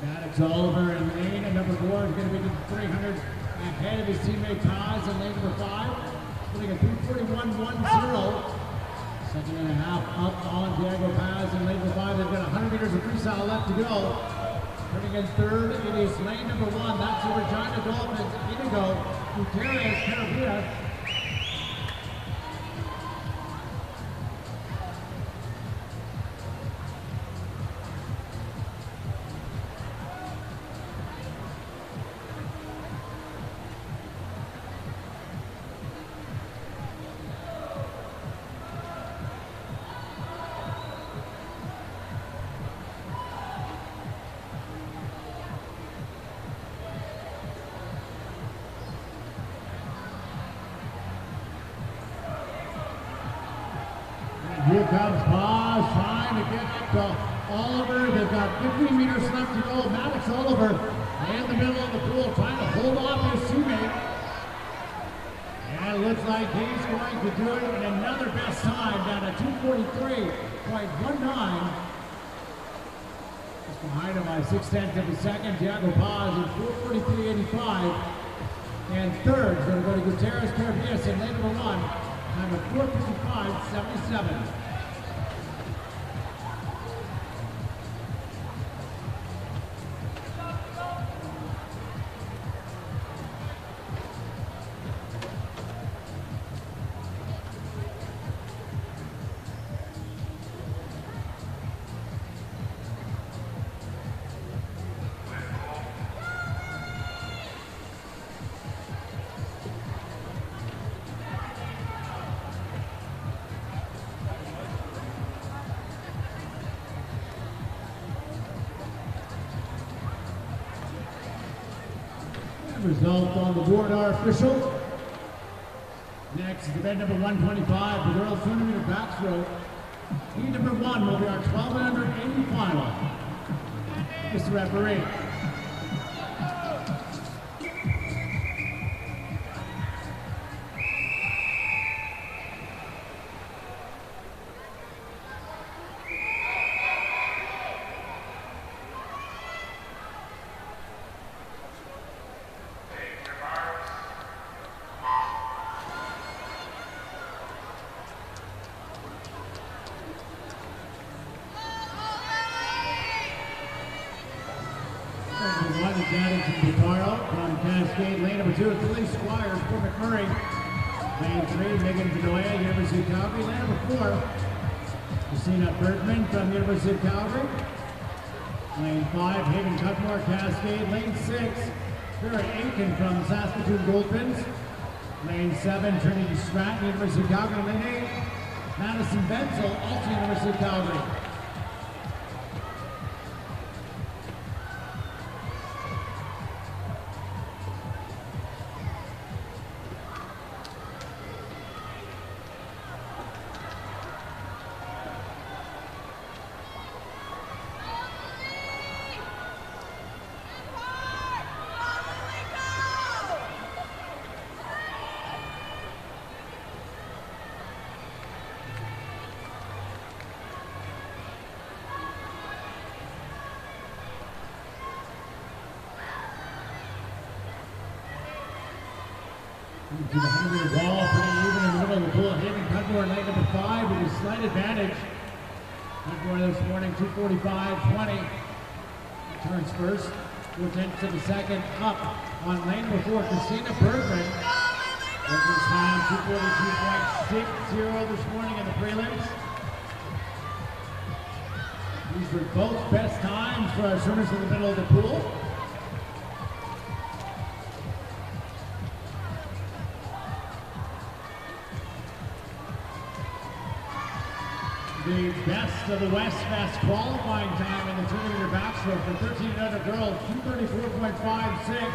Maddox Oliver in lane, and number 4 is going to be to the 300 ahead of his teammate Paz in lane number 5. Putting a 3:41.10. Second and a half up on Diego Paz in lane number 5. They've got 100 meters of freestyle left to go. Turning in third, it is lane number 1. That's the Regina Dolphins. Inigo Gutierrez Carabia. Here comes Paz trying to get to Oliver. They've got 15 meters left to go. Maddox Oliver in the middle of the pool trying to hold off his teammate. And it looks like he's going to do it in another best time down to 2:43.19. Just behind him by 6/10 of a second. Diego Paz in 4:43.85. And third is going to go to Gutierrez Carabias in lane number 1. Time of 4:55.77. Results on the board are official. Next is event number 125, the World 200-meter backstroke. Heat number 1 will be our 1280 final. Mr. Referee. From Cascade, lane number 2 is Lee Squires, Fort McMurray. Lane 3, Megan Benoya, University of Calgary. Lane number 4, Christina Bergman from University of Calgary. Lane 5, Hayden Cutmore, Cascade. Lane 6, Vera Aiken from Saskatoon Goldfinch. Lane 7, Trinity Stratton, University of Calgary. Lane 8, Madison Benzel, also University of Calgary. To the 100-meter wall, pretty even in the middle of the pool. Hayden Cudmore, lane number 5 with a slight advantage. Cudmore this morning, 2:45.20. Turns first, 4/10 to the second. Up on lane number 4, Christina Bergman. Bergman's time, 2:42.60 this morning in the prelims. These were both best times for our swimmers in the middle of the pool. The best of the West Fest qualifying time in the 200-meter backstroke for 13 and under girls, 2:34.56.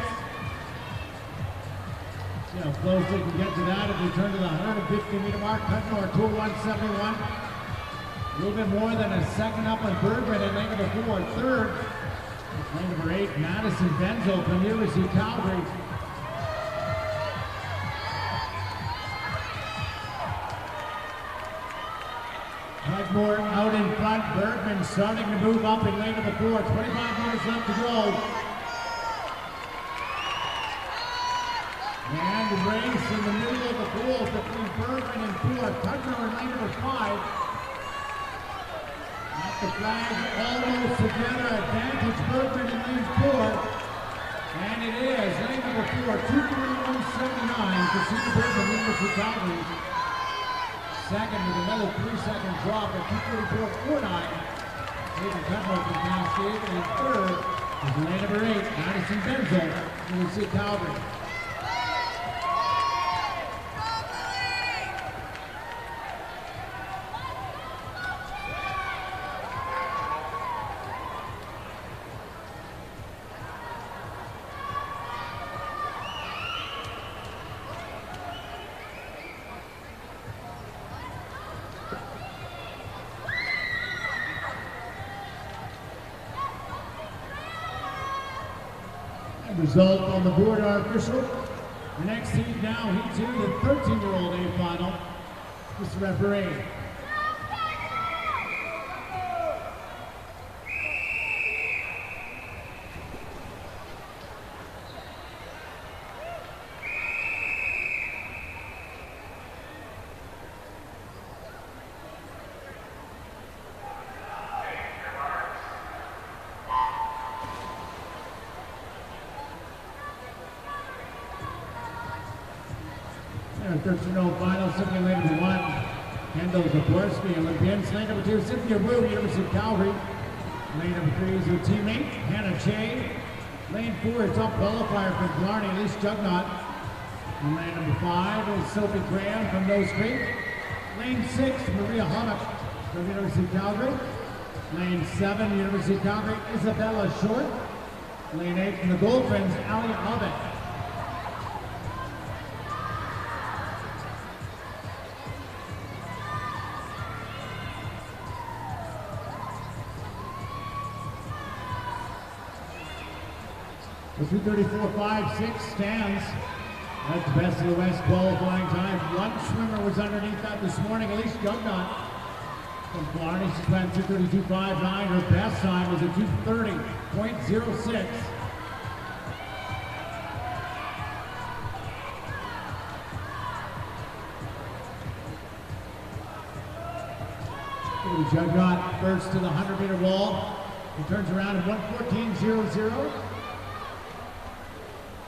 See how close they can get to that if they turn to the 150-meter mark. Cudmore, 2:01.71. A little bit more than a second up on Bergman in lane number 4. Third, lane number 8, Madison Benzel from University of Calgary. Cudmore out in front. Bergman starting to move up in lane number 4. 25 meters left to go. And the race in the middle of the pool between Bergman and 4. Cudmore in lane number 5. At the flag almost together. Advantage Bergman in lane 4. And it is lane number 4. 2:41.79. Christina Bergman, University of Calgary. Second with another 3-second drop at 2:44.49. Hayden Cudmore from Cascade. And third is lane number 8, Madison Benzel, University of Calgary. Result on the board are official. The next heat now, heat 2, the 13-year-old A final. Mr. Referee. Our 13-year-old final, Cynthia lane number 1, Kendall Zaborski, Olympians. Lane number 2, Cynthia Wu, University of Calgary. Lane number 3 is her teammate, Hannah Che. Lane 4 is top qualifier from Blarney, Elise Jugnot. And lane number 5 is Sophie Graham from Nose Creek. Lane 6, Maria Hummock from University of Calgary. Lane 7, University of Calgary, Isabella Short. Lane 8 from the Goldfinns, Ali Abed. The 2:34.56 stands. That's the best of the West qualifying time. One swimmer was underneath that this morning, Elise Jugnot from Blarney. She swam 2:32.59. Her best time was a 2:30.06. Jugnot first to the 100-meter wall. He turns around at 1:14.00.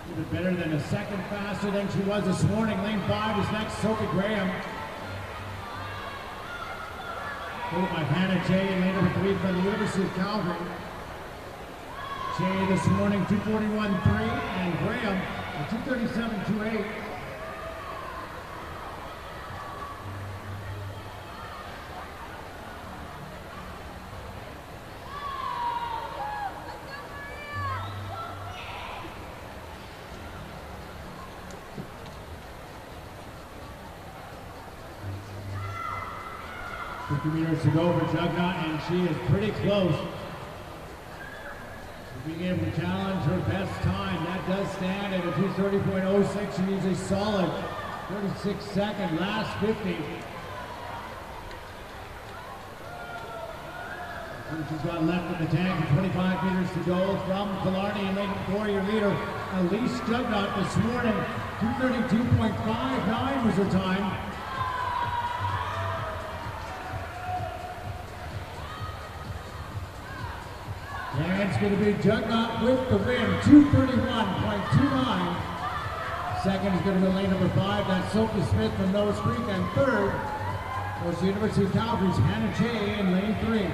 A little bit better than a second faster than she was this morning. Lane 5 is next, Sophie Graham. Followed by Hannah Che in lane number 3 from the University of Calgary. Che this morning 2:41.3 and Graham at 2:37.28. Meters to go for Jugnot, and she is pretty close to being able to challenge her best time. That does stand at a 2:30.06. She needs a solid 36-second last 50. She's got left in the tank and 25 meters to go from Killarney and Lane 4, your leader, Elise Jugnaut this morning. 2:32.59 was her time. And it's going to be Jugnaut with the win, 2:31.29. Second is going to be lane number 5, that's Sophie Smith from Nose Creek. And third was the University of Calgary's Hannah Jay in lane 3.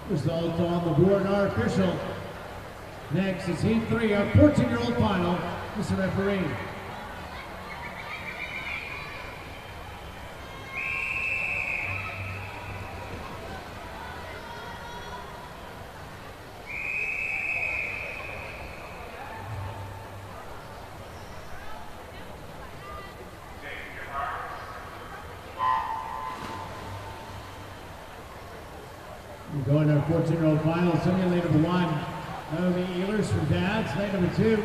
Results on the board are official. Next is Heat 3, our 14-year-old final. Mr. Referee. We're going to our 14-year-old final. Swimming lane number 1, Naomi Ehlers from Dads. Lane number 2,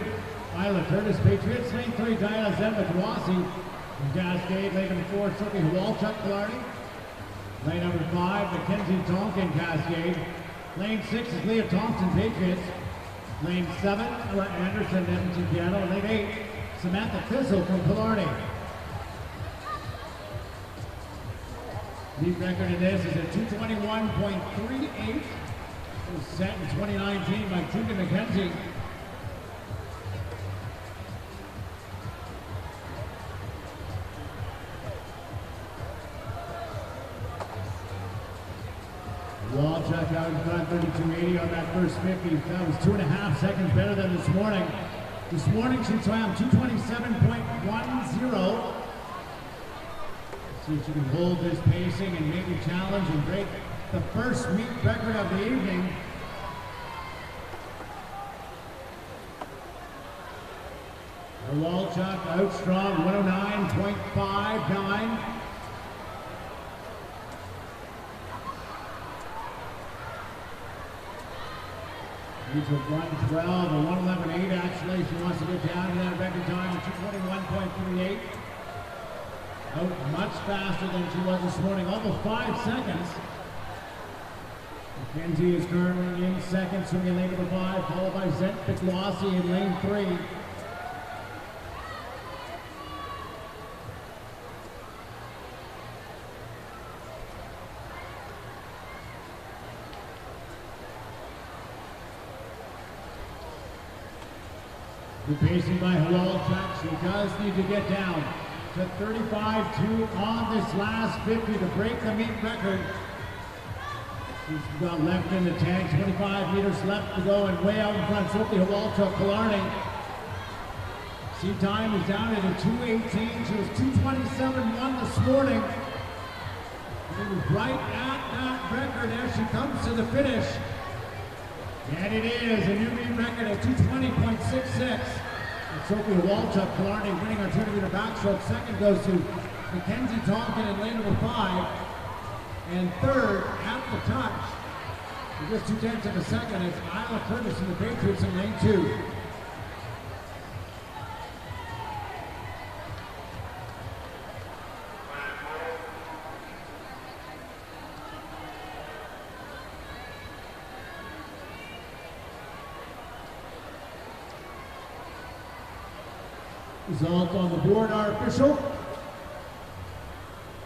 Isla Curtis, Patriots. Lane 3, Diana Zenba-Dwasi from Cascade. Lane number 4, Sophie Walchuk, Killarney. Lane number 5, Mackenzie Tonkin, Cascade. Lane 6 is Leah Thompson, Patriots. Lane 7, Ella Anderson, Edmonton Piano. Lane 8, Samantha Thistle from Killarney. Lead record in this is a 2:21.38. It was set in 2019 by Tegan McKenzie. Walchuk out in front, 32.80 on that first 50. That was 2.5 seconds better than this morning. This morning she swam 2:27.10. See if she can hold this pacing and maybe challenge and break the first meet record of the evening. Walchuk out strong, 109.59. These are 112 or 111.8 actually. She wants to get down to that record time of 221.38. Out much faster than she was this morning, almost 5 seconds. McKenzie is currently in second, swimming in lane number 5, followed by Zenba-Dwasi in lane 3. Good pacing by Walchuk. She does need to get down to 35.2 on this last 50 to break the meet record. She's got left in the tank, 25 meters left to go, and way out in front, Sophie Walchuk, Killarney. Seat time is down at a 2:18. She was 2:27.1 this morning. She was right at that record as she comes to the finish. And it is a new meet record of 2:20.66. Sophie Walchuk, Killarney winning our 200-meter backstroke. Second goes to Mackenzie Tonkin in lane number 5. And third, at the touch, for just 0.2 of a second, it's Isla Curtis and the Patriots in lane 2. Results on the board are official.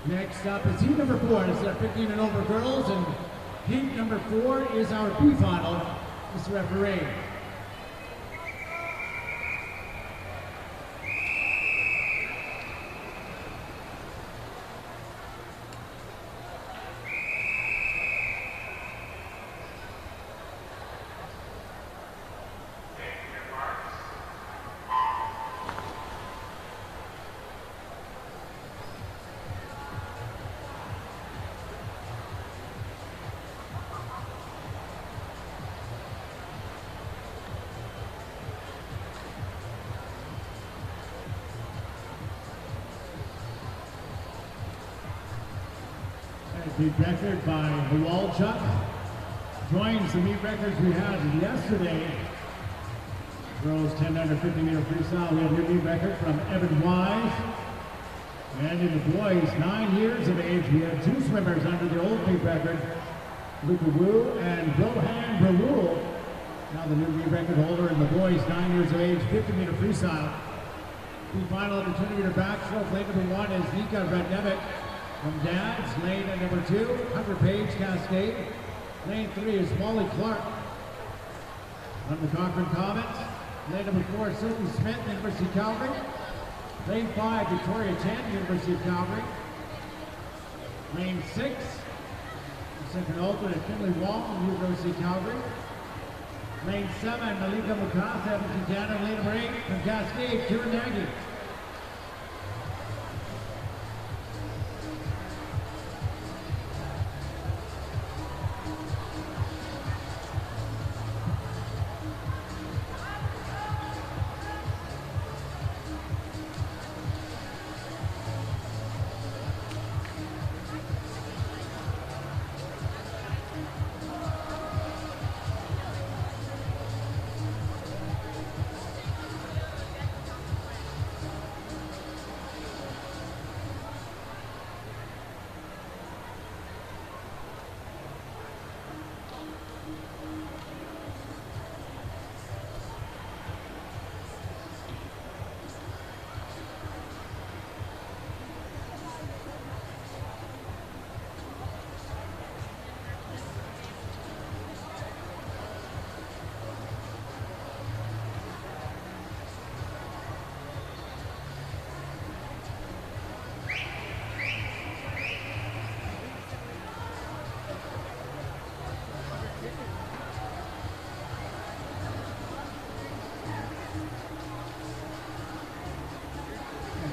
Next up is heat number 4. This is our 15 and over girls, and heat number 4 is our B final. Mr. Referee. Meet record by Walchuk. Joins the meet records we had yesterday. Girls 10 under 50 meter freestyle. We have a new meet record from Evan Wise. And in the boys, 9 years of age, we have 2 swimmers under the old meet record. Luca Wu and Rohan Brahul. Now the new meet record holder in the boys, 9 years of age, 50 meter freestyle. The final of the 20 meter backstroke. Lane number 1 is Nika Radnevic from Dads. Lane at number 2, Hunter Page, Cascade. Lane 3 is Wally Clark from the Cochrane Comets. Lane number 4, Sophie Smith, University of Calgary. Lane 5, Victoria Chen, University of Calgary. Lane 6, the second alternate, Finley Wong, University of Calgary. Lane 7, Malika Mukasa, Edmonton, Canada. Lane number 8, from Cascade, Kieran Nagy.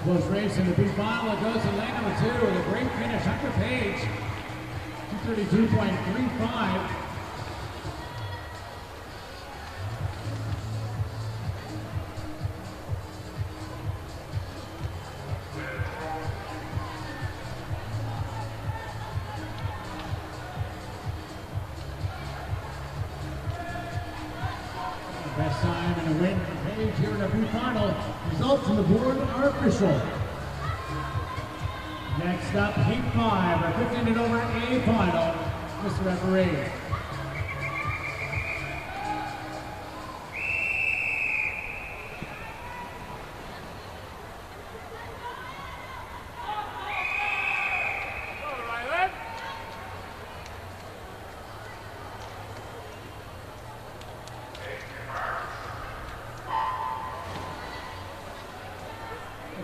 Close race in the big final. It goes to lane number 2 with a great finish. Hunter Page, 232.35. Best time and a win for Page here in the big final. Results from the board are official. Next up, Heat 5, our 15 and over A final. Mr. Referee.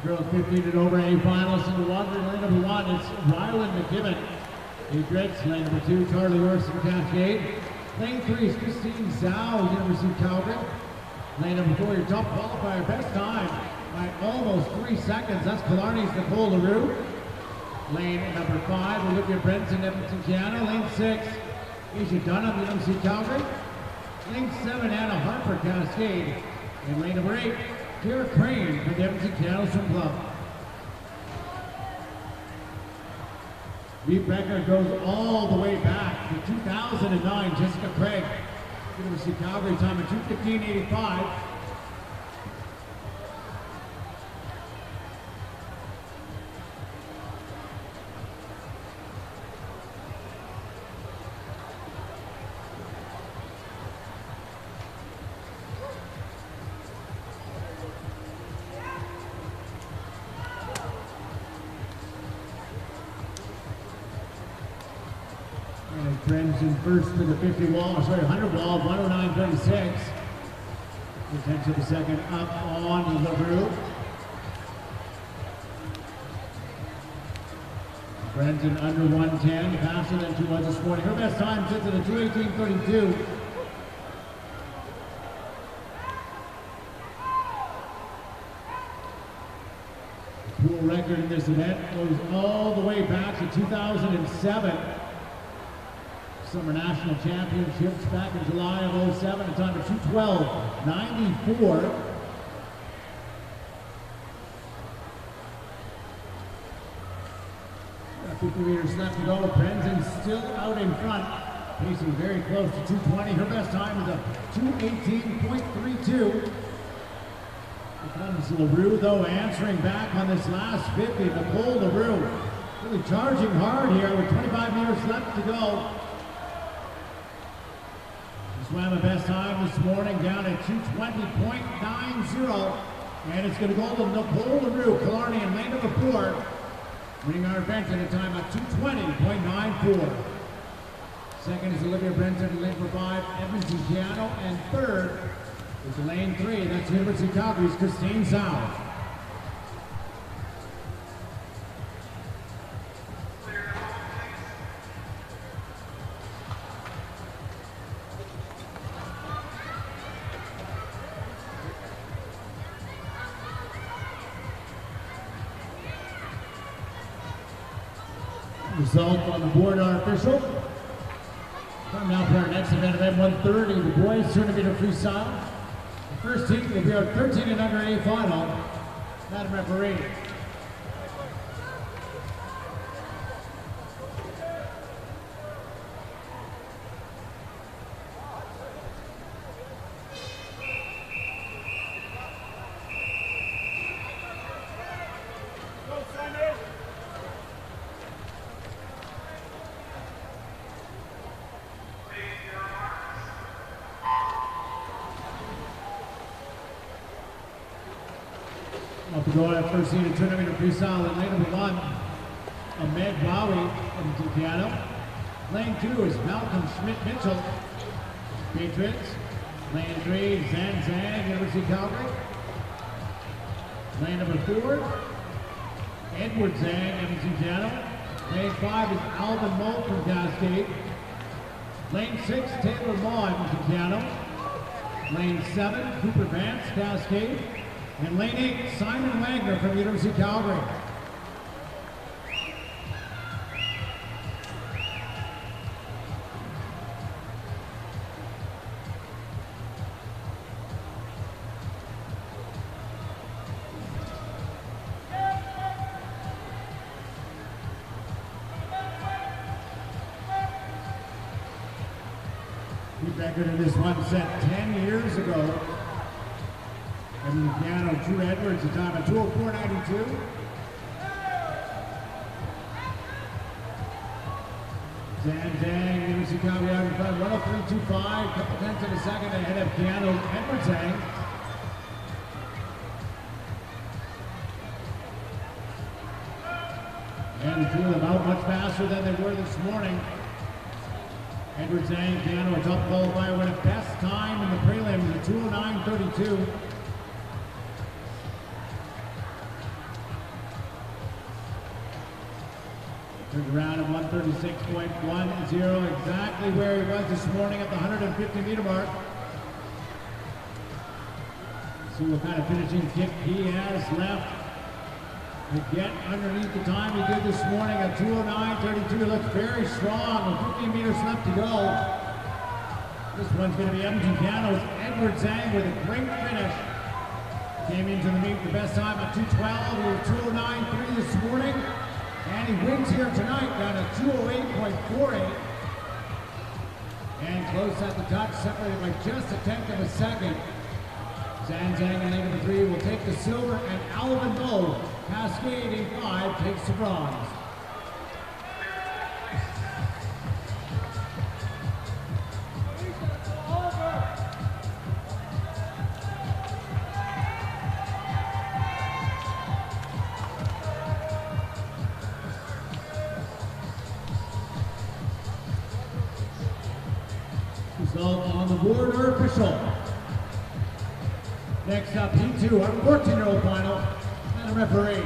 Girls 15 and over A finals in the water. Lane number 1 is Rylan McKibben. Adrix. Lane number 2, Charlie Orson, Cascade. Lane 3 is Christine Zhao, University of Calgary. Lane number 4, your top qualifier, best time by almost 3 seconds. That's Killarney's Nicole LaRue. Lane number 5, Olivia Brenton, Edmonton, Canada. Lane 6, Asia Dunham, University of Calgary. Lane 7, Anna Harper, Cascade. And lane number 8, Kira Crane for the Edmonton Canada Swim Club. Meet record goes all the way back to 2009. Jessica Craig, University of Calgary, time of 2:15.85. Trends in first to the 50 wall, 100 wall, 109.36. Potential the second up on LaRue. Brenton under 110, faster than 2 was a Her best time sits at a 2:18.32. Pool record in this event goes all the way back to 2007. Summer National Championships back in July of 07, a time of 2:12.94. 50 meters left to go. Brenzen still out in front, pacing very close to 2:20. Her best time is a 2:18.32. Here comes LaRue, though, answering back on this last 50. Nicole LaRue really charging hard here with 25 meters left to go. She swam the best time this morning down at 2:20.90. And it's going to go to Nicole LaRue, Killarney in lane number 4. Winning our event at a time of 2:20.94. Second is Olivia Brenton in lane number 5, Edmonton Piano. And third is lane 3, that's University of Calgary's Christine South. Result on the board are official. Time now for our next event, event 130, the boys tournament of freestyle. The first team will be our 13 and under A final. Madam Referee. Off the goal at first seeded tournament of freestyle in lane number 1, Ahmed Wowie from Piano. Lane 2 is Malcolm Schmidt-Mitchell, Patriots. Lane 3, Zan Zhang, University of Calgary. Lane number 4, Edward Zhang, Edmonton Piano. Lane 5 is Alvin Moe from Cascade. Lane 6, Taylor Maw, Edmonton Piano. Lane 7, Cooper Vance, Cascade. And lane 8, Simon Wagner from University of Calgary. Pete Becker in this one set 10 years ago. And Piano, Drew Edwards, a time of 2:04.92. Zan Zhang, University of Calgary out in front, 1:03.25, couple tenths in a second ahead of Piano, Edwards Zhang. And the two of them out much faster than they were this morning. Edwards Zhang, Piano, a top qualifier, with a best time in the prelims at 2:09.32. Turned around at 136.10, exactly where he was this morning at the 150-meter mark. See what kind of finishing kick he has left to get underneath the time he did this morning at 2:09.32. He looks very strong with 15 meters left to go. This one's going to be Edmonton Piano's Edward Zhang with a great finish. Came into the meet the best time at 2:12 with 2:09.3 this morning. And he wins here tonight down at 2:08.48. And close at the touch, separated by just a tenth of a second. Zan Zhang in lane number 3 will take the silver, and Alvin Moe, Cascade in 5, takes the bronze. Result on the board are official. Next up, P2, our 14-year-old final, and a referee.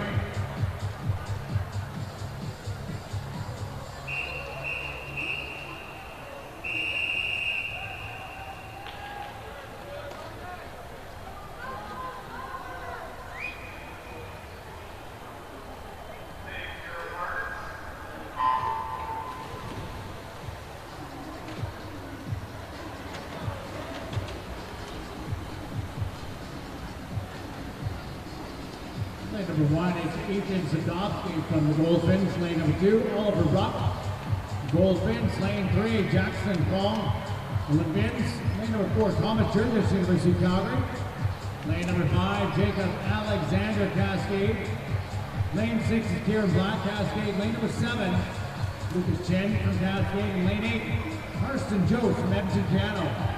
Number number 1 is Ethan Sadowski from the Goldfinch. Lane number 2, Oliver Rupp. Goldfinch. Lane 3, Jackson Paul. Olympians. Lane number 4, Thomas Churches, University of Calgary. Lane number 5, Jacob Alexander, Cascade. Lane 6 is Kieran Black, Cascade. Lane number 7, Lucas Chen from Cascade. And lane 8, Karsten Joe from Edmonton Piano.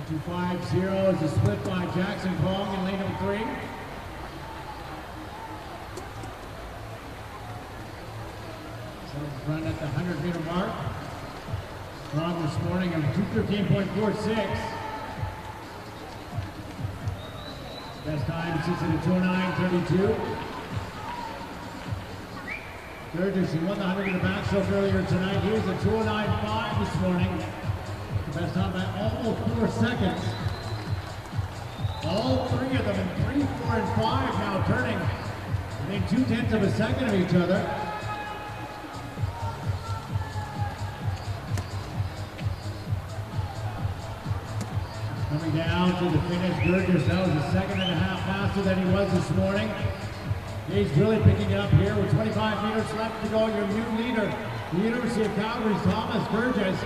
To 5-0 is a split by Jackson Pong in lane number 3. So run at the 100-meter mark. Pong this morning of 2:13.46. Best time 6 at 2:09.32. Burgess, he won the 100-meter backstroke earlier tonight. He was at 2:09.5 this morning. Best time by almost 4 seconds. All 3 of them in 3, 4, and 5 now turning within 0.2 of a second of each other. Coming down to the finish, Burgess, that was a second and a half faster than he was this morning. He's really picking it up here with 25 meters left to go. Your new leader, the University of Calgary's Thomas Burgess,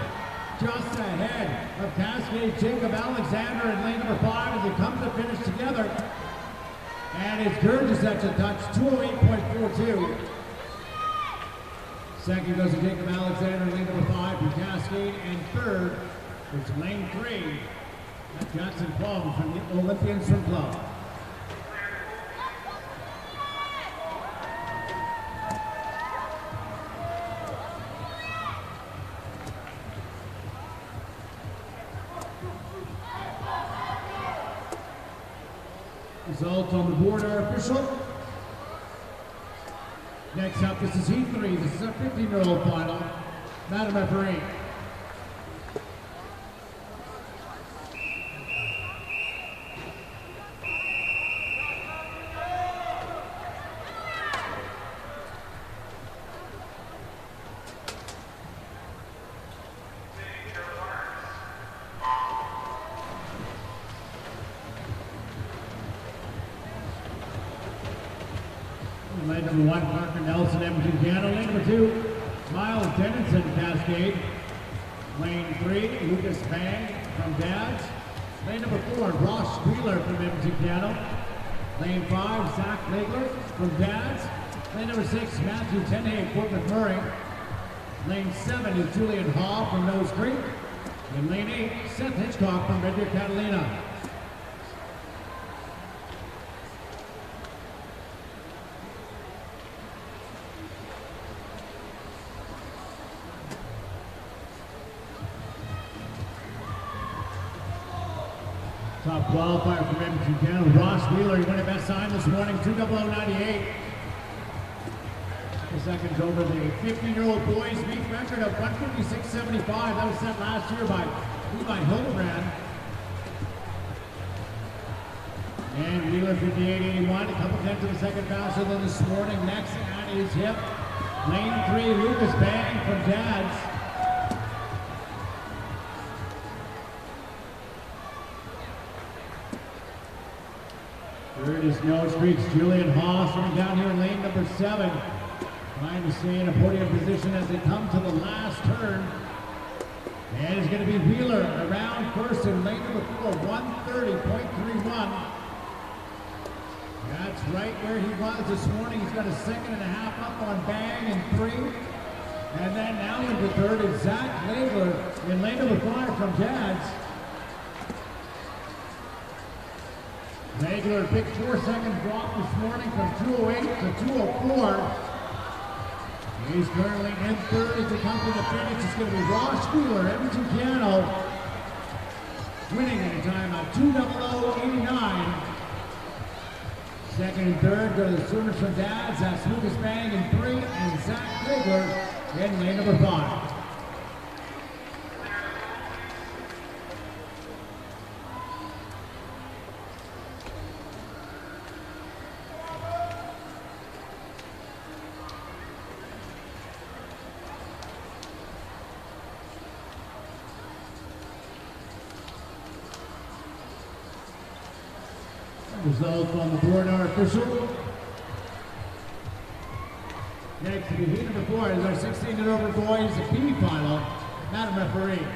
just ahead of Cascade Jacob Alexander in lane number 5 as they come to finish together. And it's Burgess that's a touch, 2:08.42. Second goes to Jacob Alexander in lane number 5 from Cascade. And third is lane 3, that's Jackson Plum from the Olympian Swim Club. Results on the board are official. Next up, this is Heat 3. This is a 15-year-old final. Madam Referee. Lane number 1, Parker Nelson, Edmonton Piano. Lane number 2, Miles Dennison, Cascade. Lane 3, Lucas Bang from Dads. Lane number 4, Ross Wheeler from Edmonton Piano. Lane 5, Zach Legler from Dads. Lane number 6, Matthew Tenhay, Fort McMurray. Lane 7 is Julian Hall from Nose Creek. And lane 8, Seth Hitchcock from Red Deer, Catalina. Top qualifier from Edmonton Piano, Ross Wheeler. He won a best time this morning, 2:00.98. The second's over the 15-year-old boys meet record of 1:56.75. That was set last year by Levi Hildebrand. And Wheeler 58.81, a couple tenths of a second faster than this morning. Next at his hip, lane 3, Lucas Bang from Dads. Third is No Streaks, Julian Haas coming down here in lane number 7. Trying to stay in a podium position as they come to the last turn. And it's going to be Wheeler around first in lane number 4, 1:30.31. That's right where he was this morning. He's got a second and a half up on Bang in 3. And then now into third is Zach Legler in lane number 5 from Dads. Legler, big 4-second drop this morning from 2:08 to 2:04. He's currently in third as they come to the finish. It's going to be Ross Wheeler, Edmonton Piano, winning at a time of 2:00.89. Second and third go to the swimmers from Dads. That's Lucas Bang in 3 and Zach Krigler in lane number 5. Results on the board are official. Next to be heat number 4 is our 16 and over boys P final. Madam referee.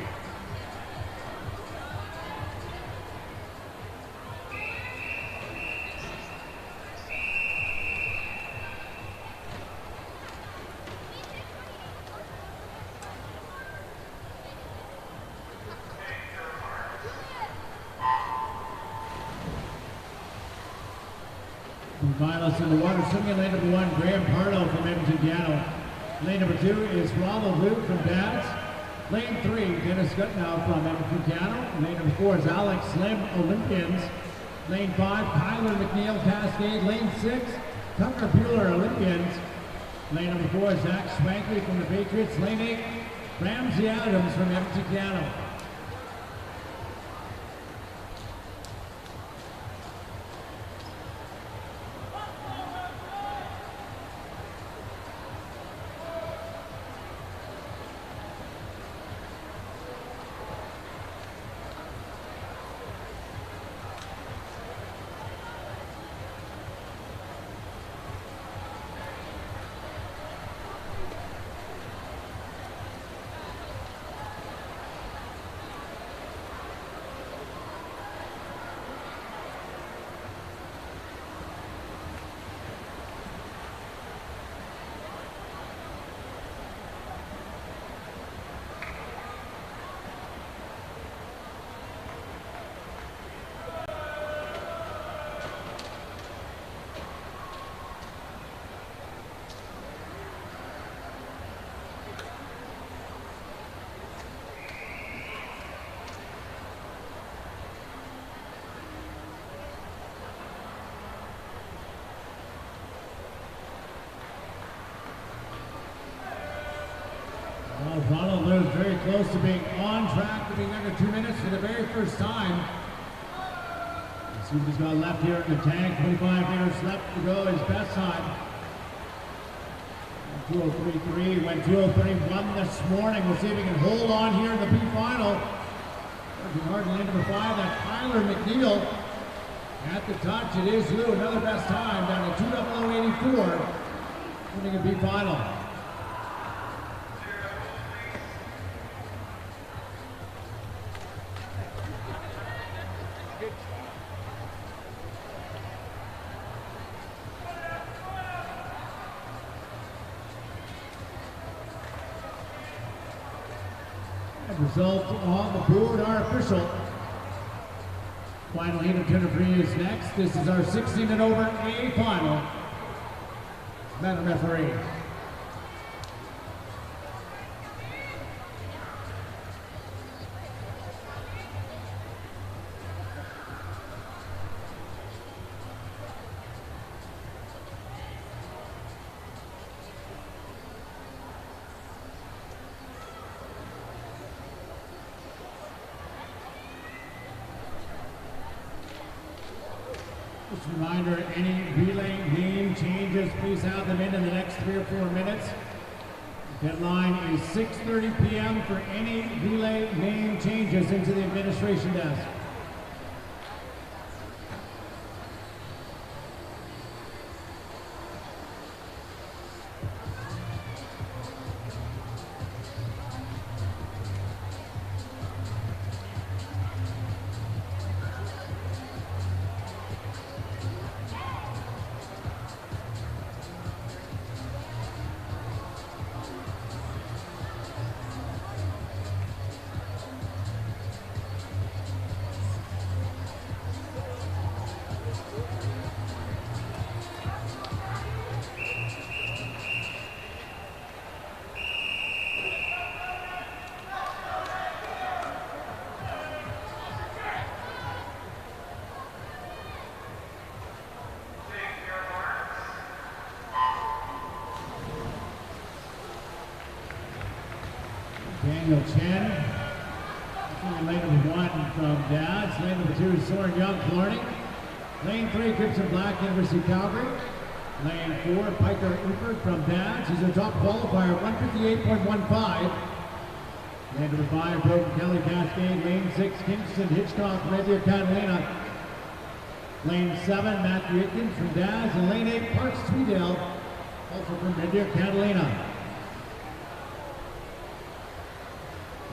Finalists in the water swimming, lane number 1, Graham Pardo from Edmonton Piano. Lane number 2 is Ronald Luke from Dads. Lane 3, Dennis Gutnow from Edmonton Piano. Lane number 4 is Alex Slim Olympians. Lane 5, Kyler McNeil Cascade. Lane 6, Tucker Bueller Olympians. Lane number 4 is Zach Swankley from the Patriots. Lane 8, Ramsey Adams from Edmonton Piano. Ronald Luke very close to being on track to being under 2 minutes for the very first time. Let's see what he's got left here in the tank. 25 meters left to go, his best time. 2:03.3, went 2:03.1 this morning. We'll see if he can hold on here in the P final. Working hard in lane number 5, that's Tyler McNeil. At the touch, it is Lou, another best time, down to 2:00.84, winning a P final. Results on the board are official. Final heat of 10 3 is next. This is our 16 and over A final. Madam referee. Just a reminder, any relay name changes, please have them in the next 3 or 4 minutes. Deadline is 6:30 p.m. for any relay name changes into the administration desk. Neil Chen. Lane number 1 from Dads. Lane number 2 is Soren Young, Florida. Lane 3, Crimson Black, University of Calgary. Lane 4, Piker Uford from Dads. He's a top qualifier, 158.15. Lane number 5, Broken Kelly Cascade. Lane 6, Kingston Hitchcock, Red Deer Catalina. Lane 7, Matthew Atkins from Dads. And lane 8, Parks Tweedale, also from Red Deer Catalina.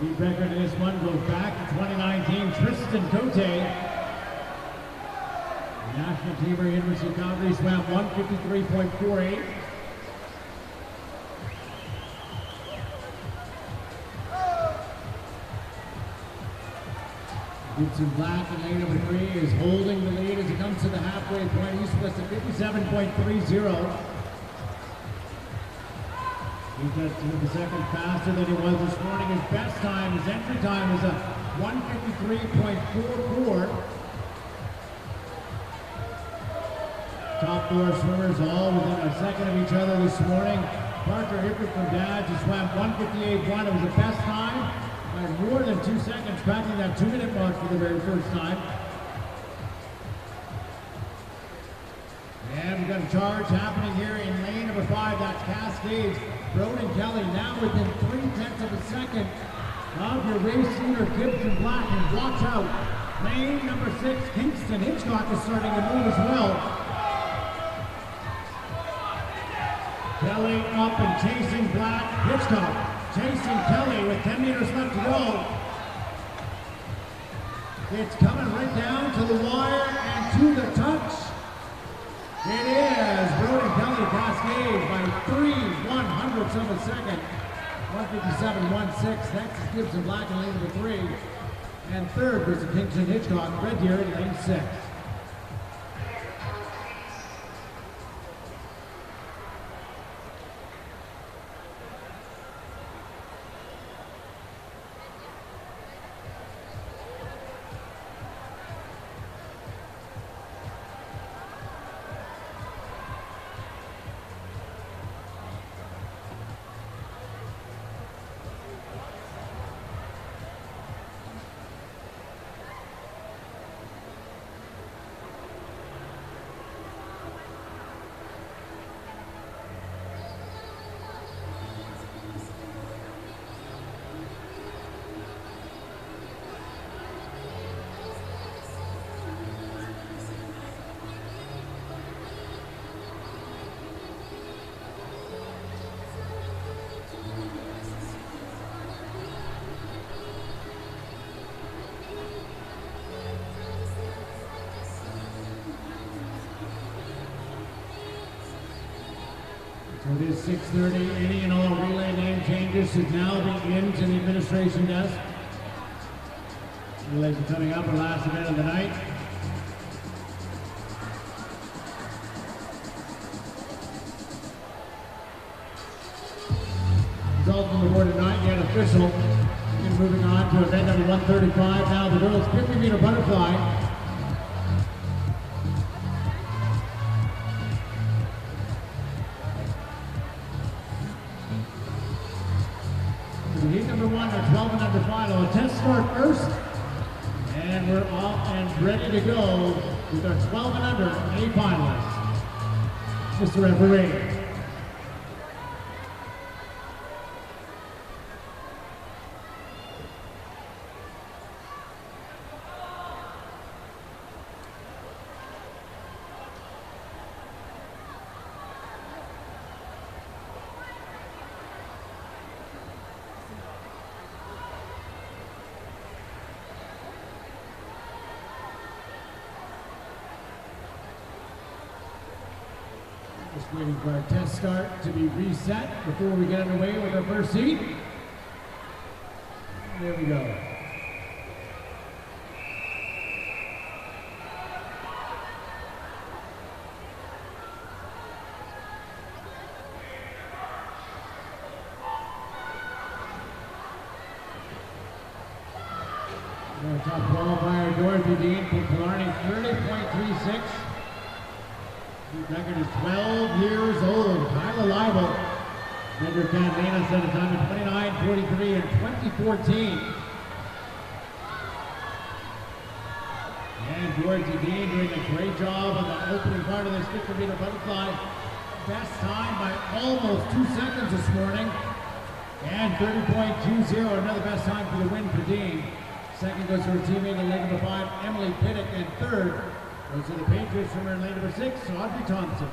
Lead record in this one goes back to 2019. Tristan Cote, national teamer, University of Calgary, swam 153.48. Gibson Black in lane number 3 is holding the lead as he comes to the halfway point. He's supposed to 57.30. He gets to the second faster than he was this morning. His best time, his entry time is a 153.44. Top 4 swimmers all within a second of each other this morning. Parker Hickert from Dads, he swam 158.1. It was the best time by more than 2 seconds, cracking that 2-minute mark for the very first time. And we've got a charge happening here in lane number 5. That's Cascades. Broden Kelly now within 0.3 of a second of your race leader, Gibson Black. And watch out, lane number 6, Kingston Hitchcock is starting to move as well. Kelly up and chasing Black. Hitchcock chasing Kelly with 10 meters left to go. It's coming right down to the wire and to the touch. It is Broden Kelly Cascade by 3/100ths of a second. 157.16. Next is Gibson Black in lane number 3. And third was the Kingston Hitchcock, Red Deer in lane 6. So it is 6:30. Any and all relay name changes should now be into the administration desk. Relays are coming up, our last event of the night. Results on the board are not yet official. And moving on to event number 135. Now the girls 50-meter butterfly. Heat number 1, our 12 and under final. A test start first. And we're off and ready to go with our 12 and under A finalists. Mr. Referee. Just waiting for our test start to be reset before we get underway with our first heat. There we go. Our top qualifier, Dorothy Dean from Killarney, 30.36. The record is 12 years old. Kyla Leibel Andrew Catalina set a time of 29:43 in 2014. And George Dean doing a great job on the opening part of this 50-meter butterfly. Best time by almost 2 seconds this morning. And 30.20, another best time for the win for Dean. Second goes to her teammate in lane number 5, Emily Pittick. And third goes to the Patriots from her in lane number 6, Audrey Thompson.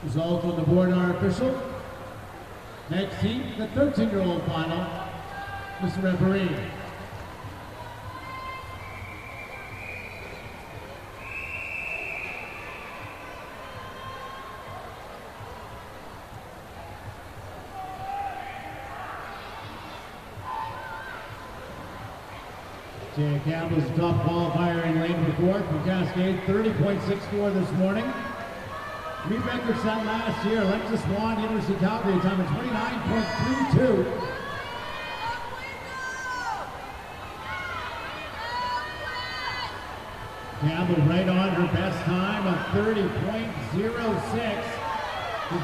Results on the board are official. Next heat, the 13-year-old final. Mr. Referee. Jay Campbell's the top qualifier in lane number 4 from Cascade, 30.64 this morning. Meet record set last year, Alexis Swan, University of Calgary, time of 29.32. Campbell right on her best time of 30.06. She's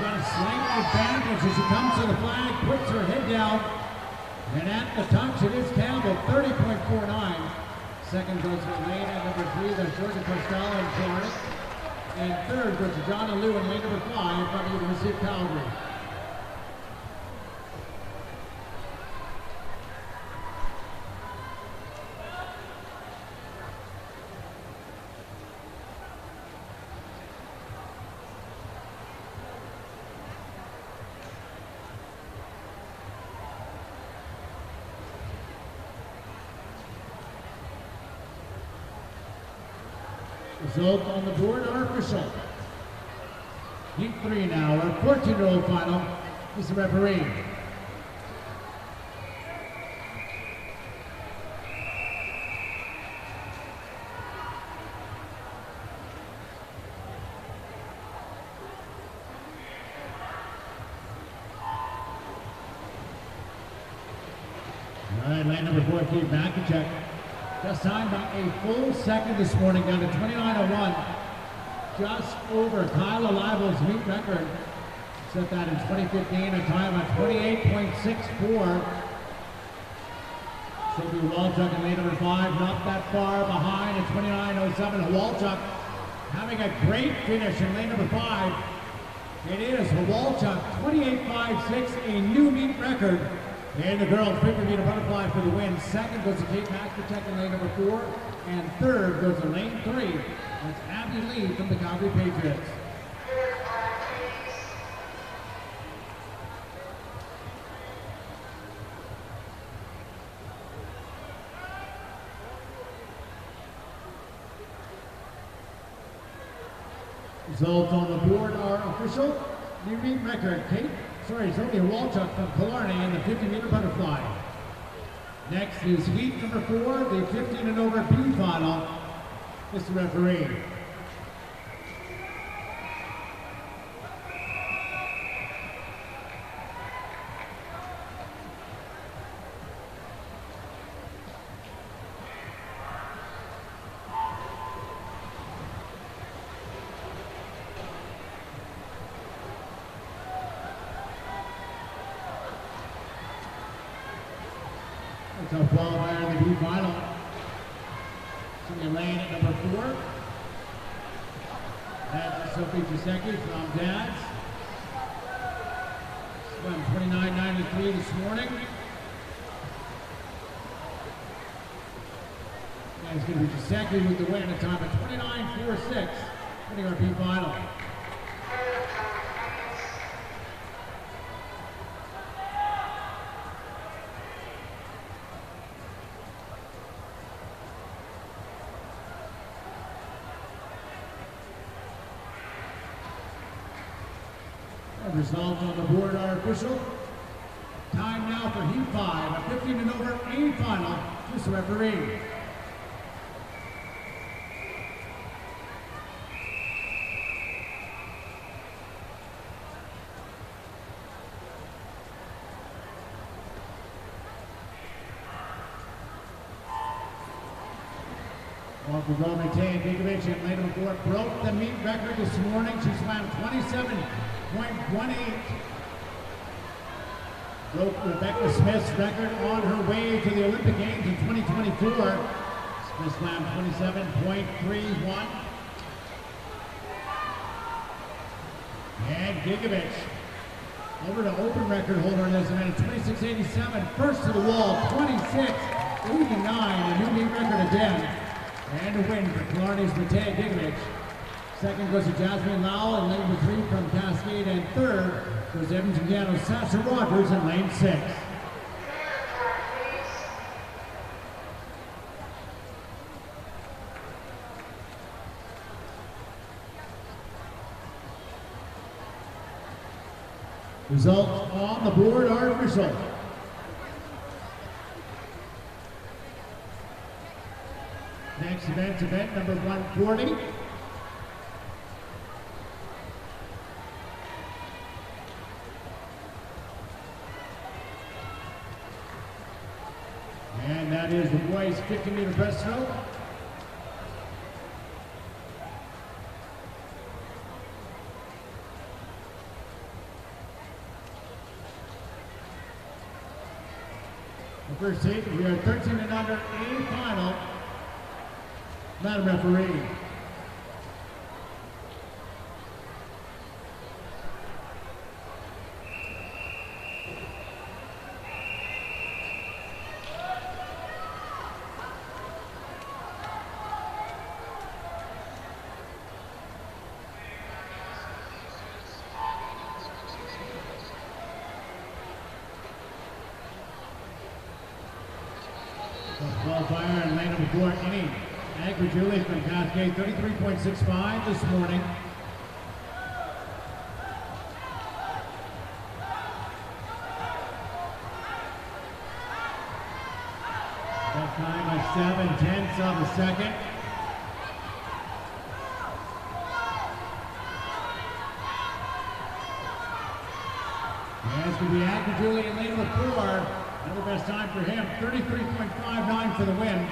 got a slight advantage as she comes to the flag, puts her head down, and at the touch it is Campbell, 30.49. Second goes to lane at number 3, that's Georgia Costello and Florida. And third goes to Donna Liu in lane number 5 from the University of Calgary. Results on the board are official. Heat 3 now, our 14-year-old final. Mr. Referee. All right, lane number 14, back to check. Just time by a full second this morning, down to 29:01. Just over Kyla Libel's meet record. Set that in 2015, a time of 28.64. Sophie Walchuk in lane number 5, not that far behind at 29:07. Walchuk having a great finish in lane number 5. It is Walchuk, 28.56, a new meet record. And the girls 50-meter butterfly for the win. Second goes to Kate Maxtertek in lane number 4. And third goes to lane 3. That's Abby Lee from the Calgary Patriots. Results on the board are official. New meet record, Sophie Walchuk from Killarney in the 50-meter butterfly. Next is heat number 4, the 15 and over B final. Mr. Referee. Top qualifier in the B final. Senior lane at number 4. That's Sophie Giuseppe from Dads. Swam 29.93 this morning. And it's going to be Giuseppe with the win, a time of 29.46, winning our B final. Results on the board are official. Time now for Heat 5, a 15 and over A final. Mr. Referee. Off the goal, Matej Gigovic in lane number 4 broke the meet record this morning. She swam 27.18. Broke Rebecca Smith's record on her way to the Olympic Games in 2024. Smith swam 27.31. And Gigovic over to open record holder in this event, 26.87. First to the wall, 26.89. A new meet record again. And a win for Killarney's Matej Gigovic. Second goes to Jasmine Lowell in lane number 3 from Cascade. And third goes Edmonton Gano's Sasha Rogers in lane 6. Results on the board are official. Next event number 140. And that is the boys 50-meter breaststroke. The first heat, we are 13 and under, A final. Madam Referee. Qualifier in lane number 4, inning. Agri Julie from Cascade, 33.65 this morning. That time by 7/10 of a second. And it's going to be Agri Julie in lane number 4. Another best time for him, 33.59 for the win.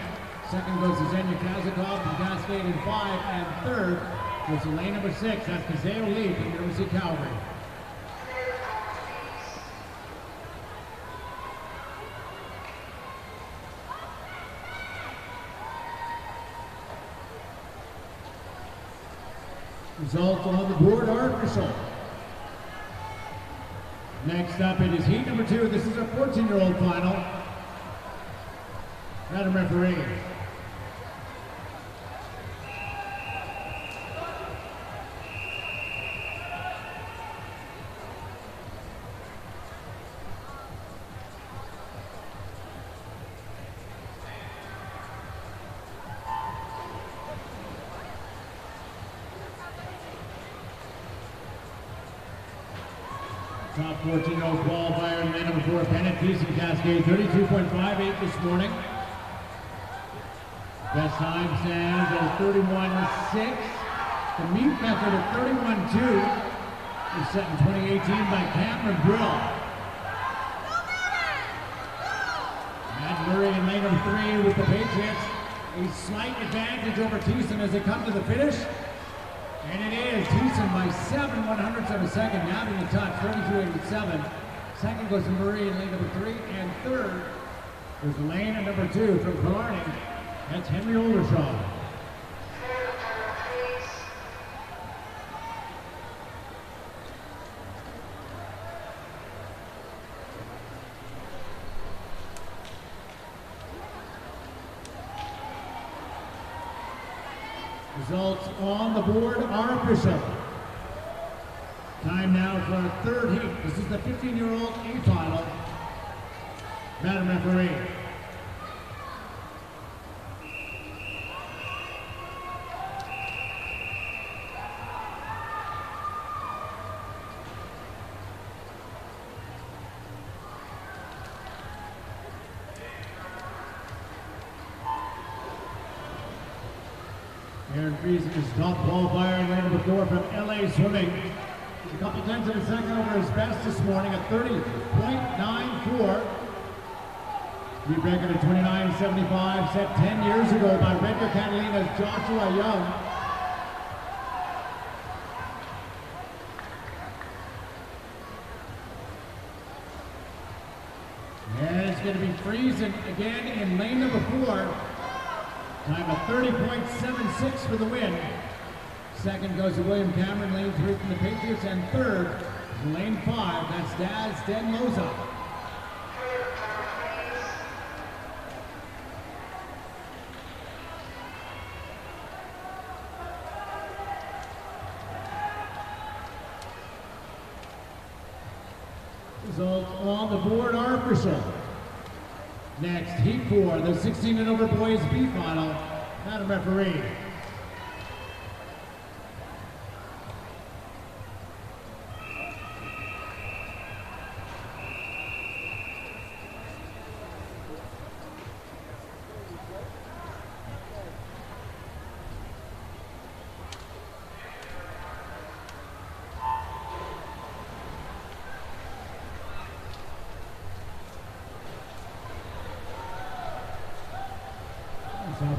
Second goes to Xenia Kazakov from Cascade in 5, and third goes to lane number 6. That's Kazeo Lee from University of Calgary. Results on the board are official. Next up, it is heat number 2. This is a 14-year-old final. Madam Referee. Top 14-year-old qualifier in lane number 4, Bennett Peace in Cascade, 32.58 this morning. Best time stands at 31.6. The meet record of 31.2 is set in 2018 by Cameron Brill. Matt Murray in lane number 3 with the Patriots. A slight advantage over Thiessen as they come to the finish. And it is Thiessen by 7/100ths of a second, nabbing the touch, 32.87. Second goes to Murray in lane number 3, and third goes to lane at number 2 from Killarney. That's Henry Oldershaw. Results on the board are official. Time now for our third heat. This is the 15-year-old A final. Madam Referee. Aaron Friesen is top qualifier in lane number 4 from LA Swimming. He's a couple tenths of a second over his best this morning at 30.94. Beat record of 29.75 set 10 years ago by Red Deer Catalina's Joshua Young. And it's going to be freezing again in lane number 4. Time of 30.76 for the win. Second goes to William Cameron, lane 3 from the Patriots, and third, lane 5, that's Daz Den Loza. Results on the board are official. Next, Heat 4, the 16 and over boys B final. Madam Referee.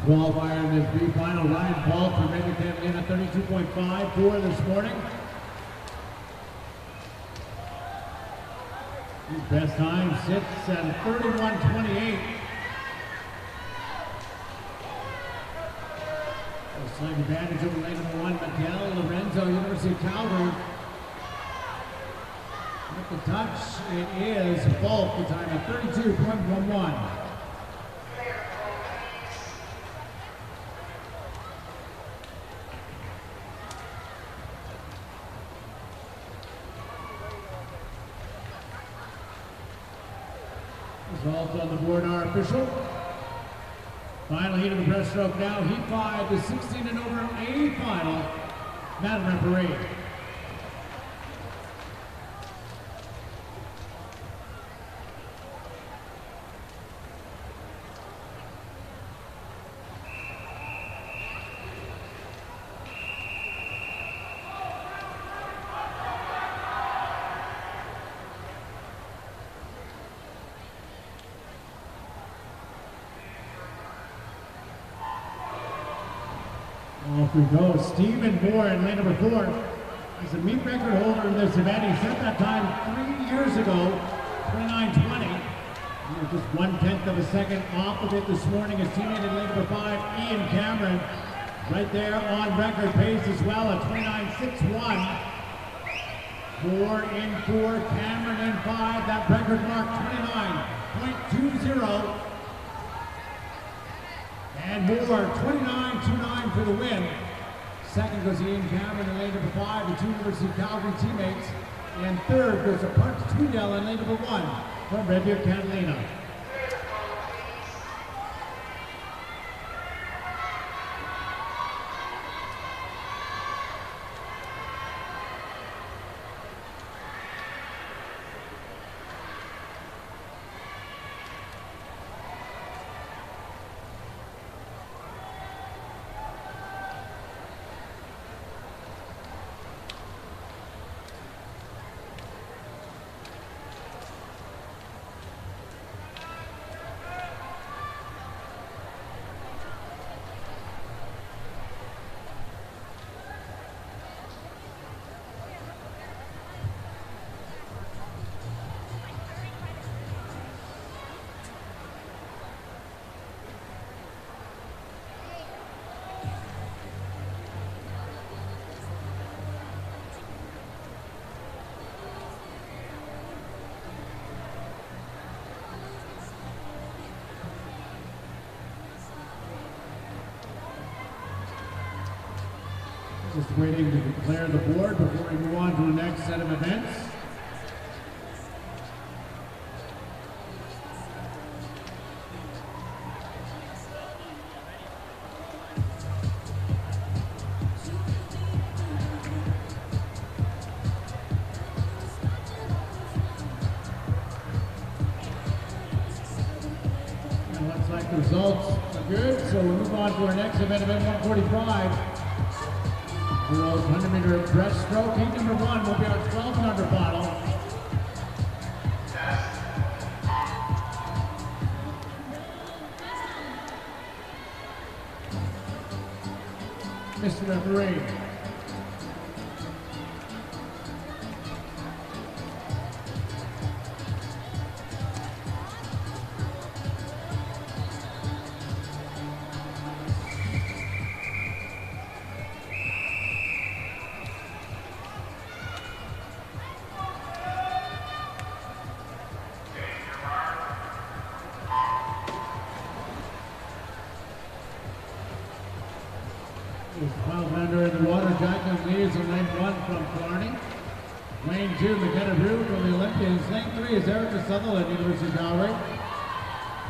Qualifier in this B final, Ryan Paul from Red Deer Catalina, 32.54 this morning. His best time sits at 31.28. A slight advantage over lane number 1, Miguel Lorenzo, University of Calgary. With the touch, it is Falk, the time of 32.11. Results on the board are official. Final heat of the breaststroke now. Heat 5, the 16 and over A final. Madam Referee. Off we go. Stephen Moore in lane number 4. He's a meet record holder in this event. He set that time 3 years ago, 29.20. He was just 1/10 of a second off of it this morning. His teammate in lane number 5, Ian Cameron, right there on record pace as well at 29.61. 4 in 4, Cameron in 5. That record mark 29.20. And Moore, 29.29 for the win. Second goes Ian Cameron in lane number 5, the 2 University of Calgary teammates. And third goes to Park Tweedale in lane number 1 from Red Deer Catalina. Just waiting to declare the board before we move on to the next set of events. And looks like the results are good, so we'll move on to our next event, event 145. Girls 100-meter breaststroke. Heat number 1 will be our 12 and under final. Mr. Referee. Under in the water, Jacqueline leads in lane 1 from Clarny. Lane 2, McKenna Drew from the Olympians. Lane 3 is Erica Sutherland, University of Galway.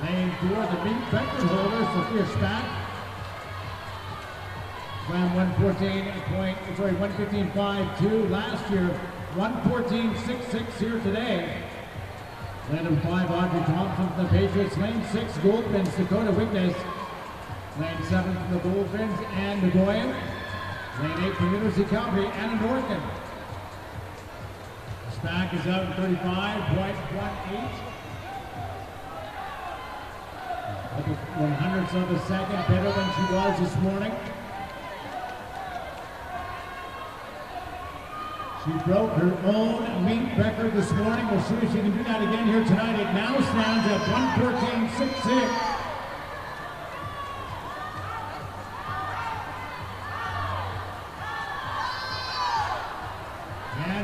Lane 4, the meat record holder, Sophia Spack. Swam 115.52 last year, 114.66 here today. Lane number 5, Audrey Thompson from the Patriots. Lane 6, Goldfinch, Dakota Witness. Lane 7 from the Goldfinch, Anne Nagoyan. Lane 8 from University of Calgary, Anna Norton. Spack is out in 35.18. Up to 100ths of a second, better than she was this morning. She broke her own meet record this morning. We'll see if she can do that again here tonight. It now stands at 114.66.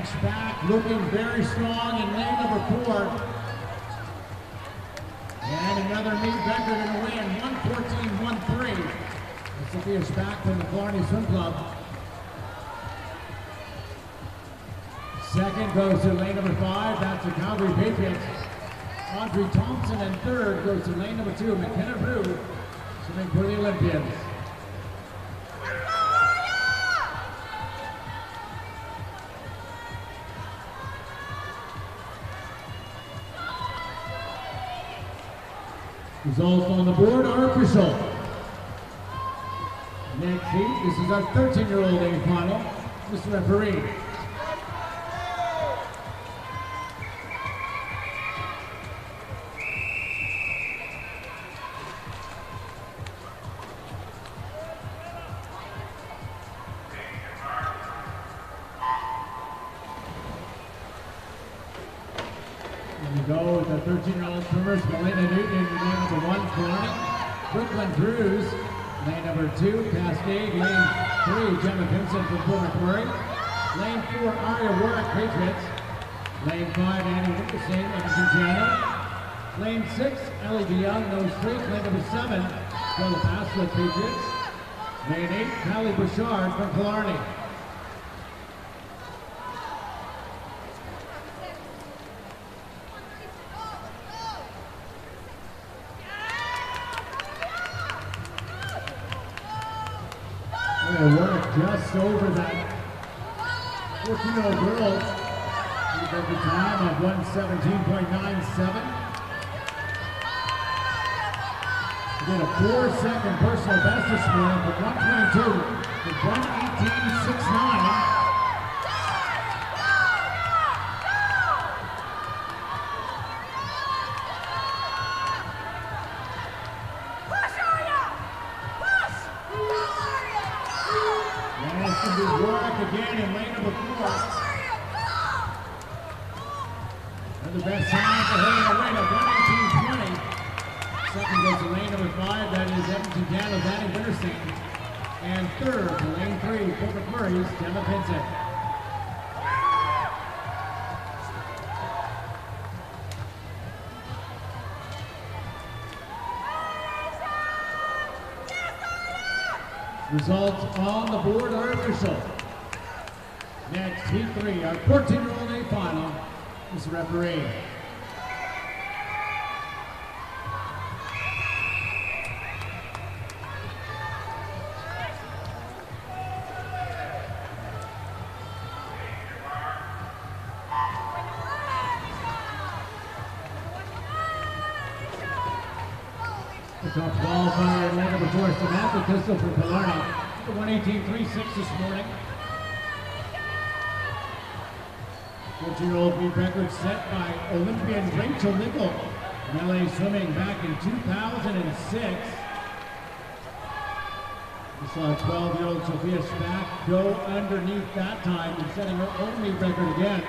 Spack looking very strong in lane number 4. And another meet record in a win, 114.13. This will be a Spack from the Clarny Swim Club. Second goes to lane number 5, that's the Calgary Patriots. Audrey Thompson, and third goes to lane number 2, McKenna Brew, swimming for the Olympians. Results on the board are official. Next heat, this is our 13-year-old A final. Mr. Referee. Go with the 13-year-old swimmers, Melina Newton in lane number 1, Clarny. Brooklyn Drews, lane number 2, Cascade. Lane 3, Gemma Vincent from Fort McMurray. Lane 4, Aria Warwick, Patriots. Lane 5, Annie Nicholson, Edmonton Piano. Lane 6, Ellie DeYoung, no streak. Lane number 7, Stella Passwood, Patriots. Lane 8, Callie Bouchard from Killarney. Work just over that 14-year-old girls. She's at the time of 117.97. She did a 4-second personal best this morning from 122 to 118.69. Again in lane number 4. And the best time for her in the win of 118.20. Second goes to lane number 5, that is Edmonton Piano's Annie Winterstein. And third to lane 3, Fort McMurray's Gemma Vincent. Results on the board are official. Next, heat 3, our 14-year-old A final, Mr. Referee. The top qualifier in lane number 4, Samantha Pistol from Killarney. The 118.36 this morning. 14-year-old meet record set by Olympian Rachel Nickel from LA Swimming back in 2006. We saw 12-year-old Sophia Spack go underneath that time and setting her own meet record again.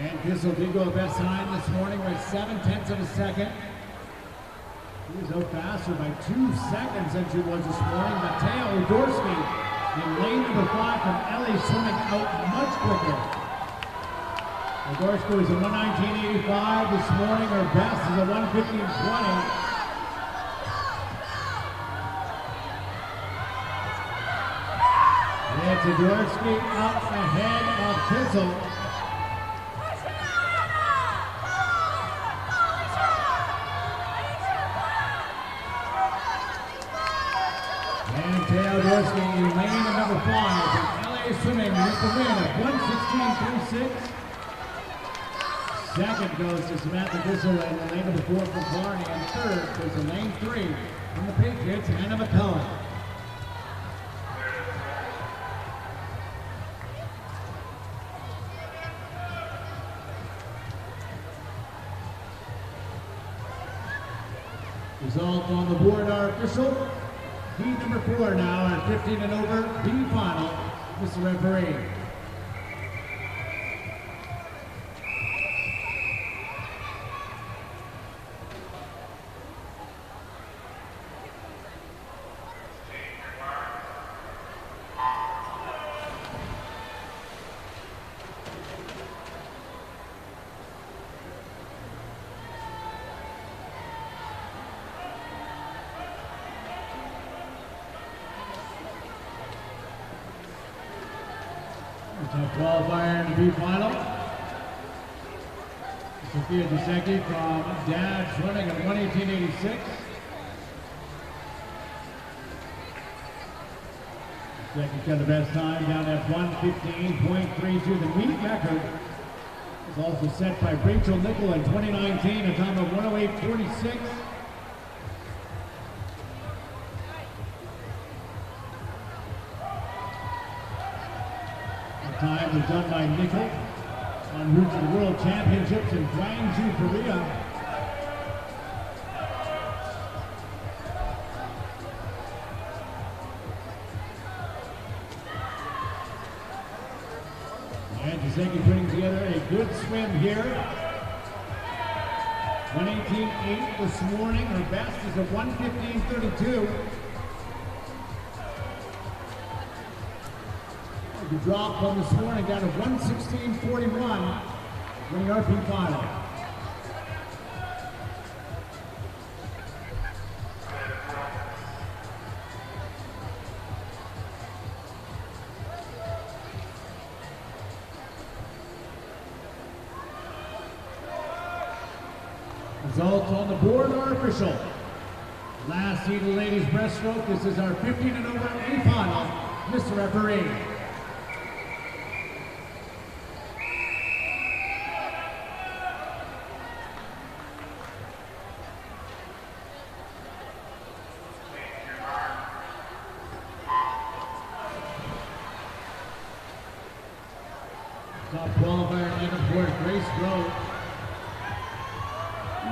And Kissel did go best time this morning with 7/10 of a second. She was out faster by 2 seconds than she was this morning. Mateo Udorsky in lane number 5 from LA swimming out much quicker. Udorsky was a 1:19.85 this morning. Her best is a 1:15.20. It's Udorsky up ahead of Kissel. Udorsky in lane number 5 from LA Swimming with the win of 1:16.36. Second goes to Samantha Kissel in lane number 4 from Barney, and third goes to lane 3 from the Patriots, Hannah McCullough. Results on the board are official. Heat number 4 now at 15 and over, B final, Mr. Referee. Top qualifier in the B final. Sophia Giuseppe from Dad's running at 1:18.86. Second got the best time down at 1:15.32. The meet record was also set by Rachel Nickel in 2019, a time of 1:08.46. Time was done by Nickel en route to the World Championships in Gwangju, Korea. And Giuseppe putting together a good swim here. 1:18.8 this morning. Her best is a 1:15.32. The drop from this morning down to 1:16.41, winning our P final. Results on the board are official. Last heat of ladies breaststroke. This is our 15 and over A final. Mr. Referee. Top qualifier in for Grace Rowe.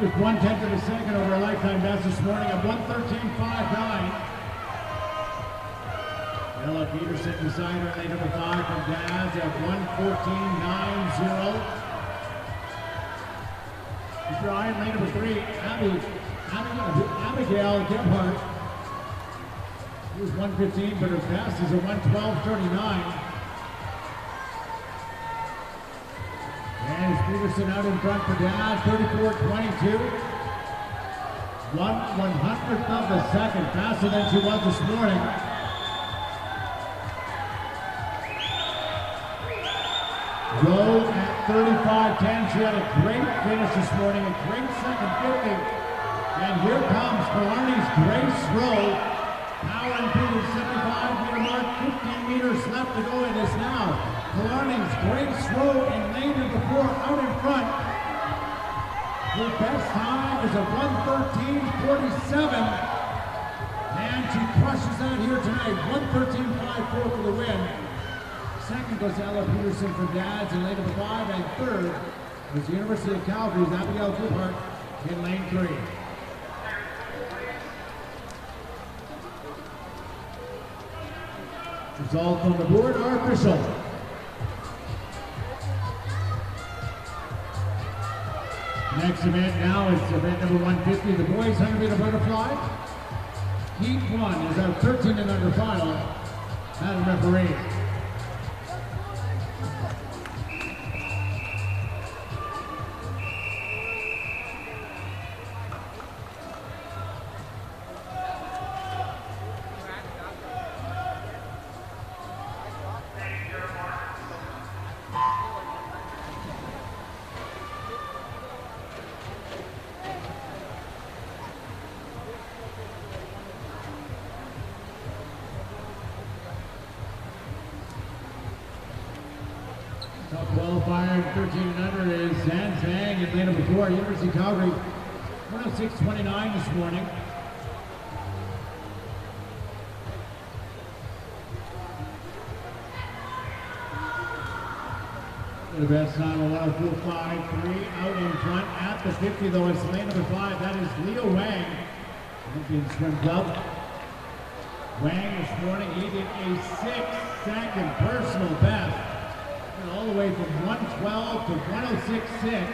With 1/10 of a second over a lifetime best this morning at 1:13.59. Ella Peterson beside her, lane number 5 from Dad's at 1:14.90. Mr. Iron, lane number 3, Abigail Gebhardt. She was 1:15, but her best is a 1:12.39. And Peterson out in front for Dad, 34.22. 1/100th of a second, faster than she was this morning. Rowe at 35.10. She had a great finish this morning, a great second 50. And here comes Killarney's Grace Rowe. Powering through the 75-meter mark, 15 meters left to go. It is now Killarney's Grace Rowe in lane number 4 out in front. Her best time is a 1:13.47. And she crushes that here tonight. 1:13.54 for the win. Second goes to Ella Peterson from Dad's in lane number 5. And third was the University of Calgary's Abigail Gebhardt in lane 3. Results on the board are official. Next event now is event number 150, the boys 100-meter butterfly. Heat 1 is our 13 and under final. Madam referee. Top qualifier 13 and under is Zhang in lane number 4, University of Calgary, 106.29 this morning. The best time of 104.53 out in front at the 50 though. It's lane number 5. That is Leo Wang, Olympian Swim Club. Wang this morning, he did a 6-second personal best. All the way from 112 to 106.6.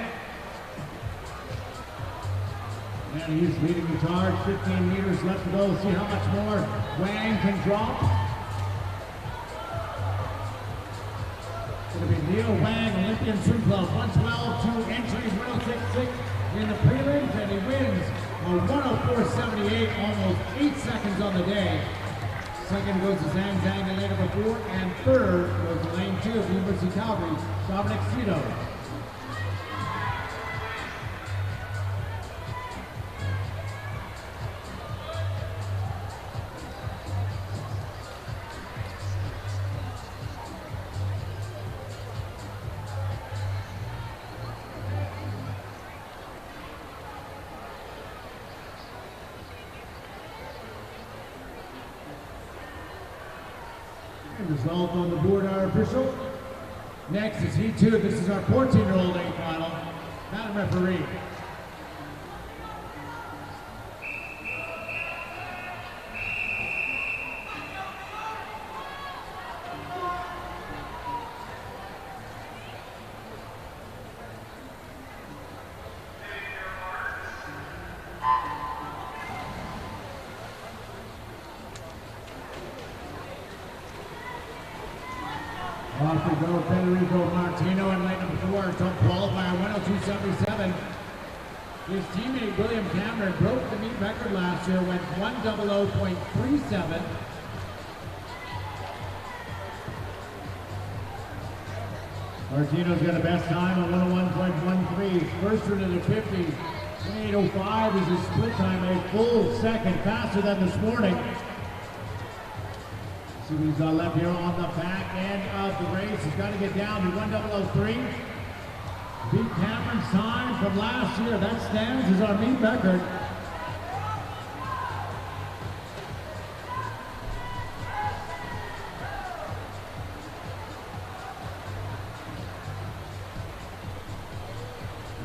And he's leading the charge. 15 meters left to go. See how much more Wang can drop. It's going to be Leo Wang, Olympian Swim Club, 112, 2 entries, 106.6 in the prelims, and he wins a 104.78, almost 8 seconds on the day. Second goes to Zhang in lane number 4, and third goes to lane 2 of the University of Calgary, Dominic Cito. Result on the board are official. Next is Heat 2. This is our 14-year-old A final. Madam referee. Off we go, Federico Martino in lane number 4, top qualifier 102.77. His teammate William Cameron broke the meet record last year, went 100.37. Martino's got a best time of 101.13. First run to the 50. 28.05 is his split time, a full second faster than this morning. See what he's got left here on the back end of the race. He's got to get down to 1:003. Beat Cameron's time from last year. That stands as our meet record.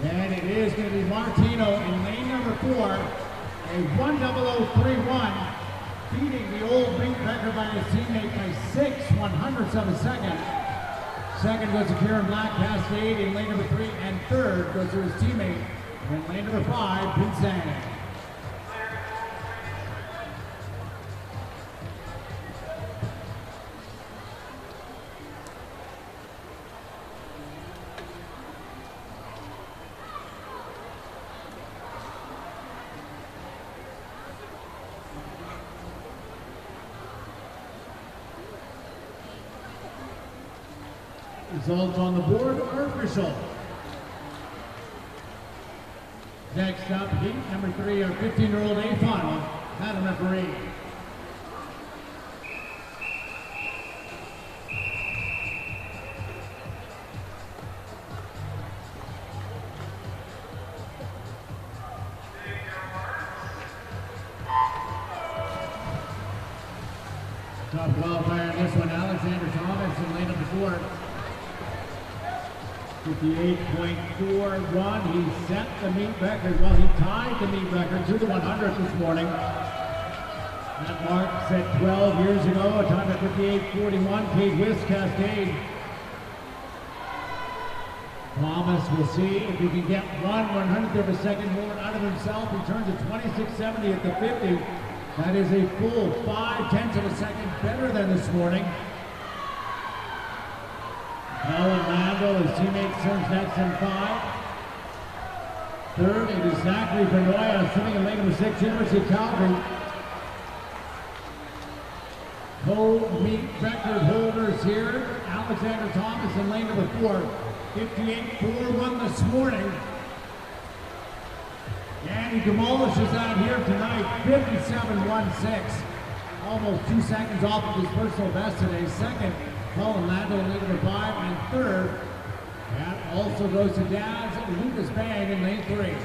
And it is going to be Martino in lane number 4, a 1:0031. Beating the old meet record by his teammate by 6/100ths of a second. Second goes to Kieran Black, Cascade in lane number 3, and third goes to his teammate in lane number 5, Pete Zhang. Results on the board are official. Next up, heat number 3, our 15-year-old A final. Madam referee. Top qualifier in this one, Alexander Thomas in lane number 4. 58.41. He set the meet record. Well, he tied the meet record to the 100th this morning. That mark set 12 years ago, a time of 58:41. Kate Wiss, Cascade. Thomas will see if he can get 1/100th of a second more out of himself. He turns at 26.70 at the 50. That is a full 0.5 of a second better than this morning. Alan Randall, his teammate, turns next in 5. Third, it is Zachary Benoit, sitting in lane number 6, University of Calgary. Co-meet record holders here, Alexander Thomas in lane number 4, 58.41 this morning. And he demolishes that here tonight, 57.16. Almost 2 seconds off of his personal best today. Second, Colin Lando in lane number 5, and third, that also goes to Dad's Lucas Bang in lane 3.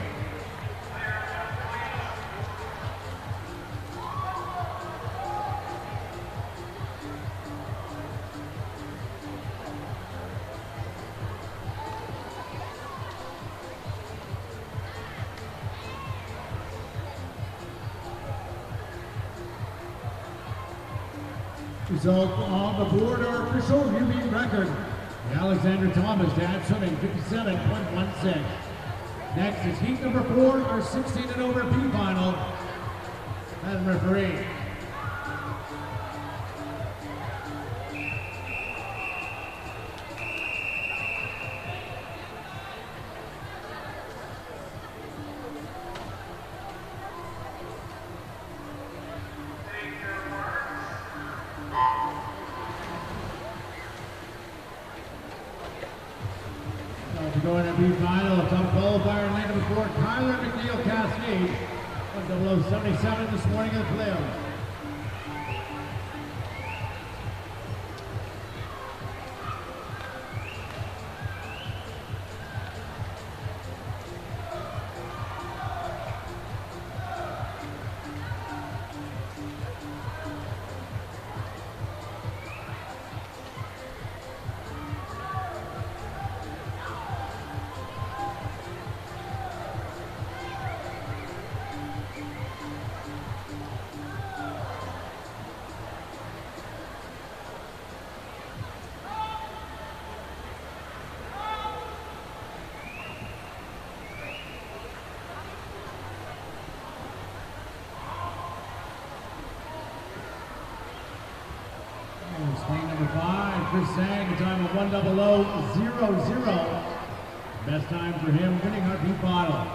Result on the board, our official UB record. Alexander Thomas, Dad swimming 57.16. Next is heat number 4, our 16 and over P final. And referee. Going to be final, top qualifier in lane number 4, Tyler McNeil Cascade, 1:00:77 this morning in the playoffs. Lane number 5, Chris Sang, a time of 1:00:00. Best time for him, winning our P final.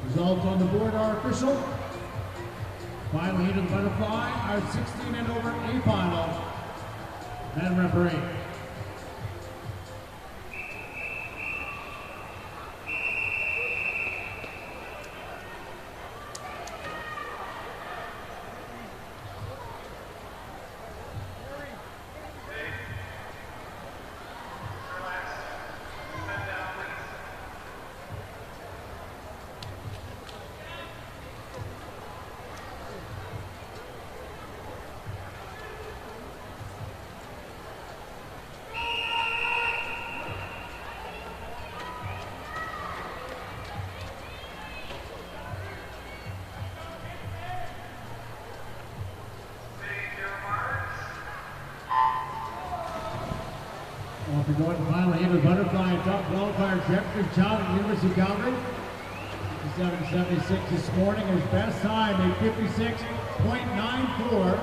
Results on the board are official. Final heat of the butterfly, our 16 and over A final. And referee. Off we go in the final heat of the butterfly and top qualifier, Jeffrey Chow at University of Calgary. 57.76 this morning. His best time, a 56.94.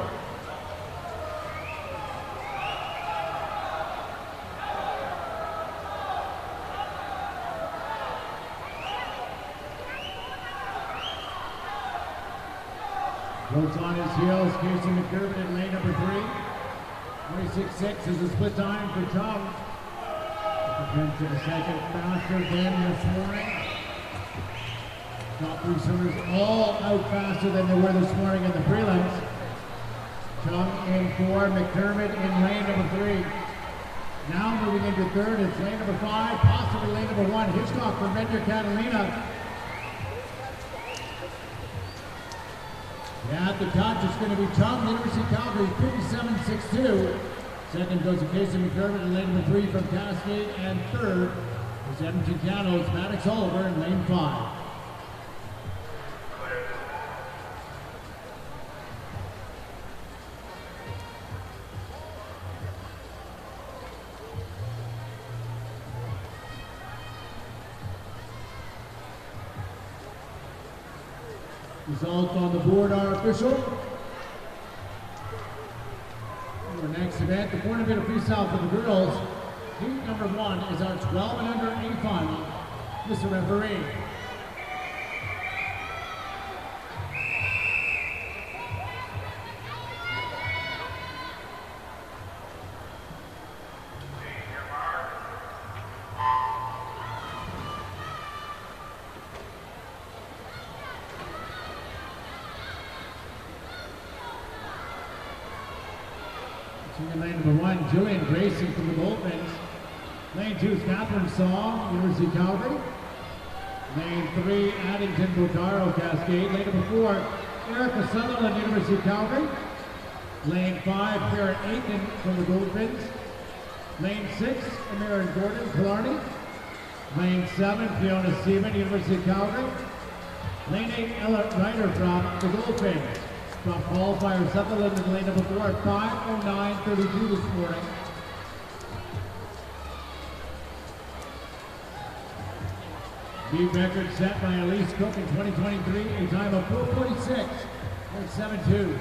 Goes on his heels, Casey McDermott in lane number 3. 26.6 is the split time for Chum. Defense in a second faster than this morning. Top 3 swimmers all out faster than they were this morning in the prelims. Chum in 4, McDermott in lane number 3. Now moving into third, it's lane number 5, possibly lane number 1, Hitchcock from Redner Catalina. At the touch, it's going to be Tom, University of Calgary, 57.62. Second goes to Casey McDermott in lane number 3 from Cascade, and third is Edmonton Cano's Maddox Oliver in lane 5. Results on the board are official. Our next event, the 400-meter freestyle for the girls. Heat number 1 is our 12 and under A final. Mr. Referee. Lane number 1, Julian Grayson from the Goldfinch. Lane 2 is Catherine Song, University of Calgary. Lane 3, Addington Botaro, Cascade. Lane number 4, Erica Sutherland, University of Calgary. Lane 5, Barrett Aiken from the Goldfinch. Lane 6, Amiran Gordon, Killarney. Lane 7, Fiona Seaman, University of Calgary. Lane 8, Ella Ryder from the Goldfinch. Top qualifier Sutherland in lane number 4 at 5:09:32 this morning. Beat record set by Elise Cook in 2023, a time of 4:46.72.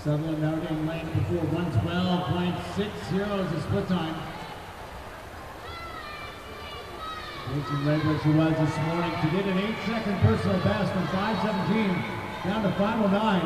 Sutherland out in lane before 112.60 is the split time. Jason led where she was this morning. She did an 8-second personal best from 5:17 down to 5:09.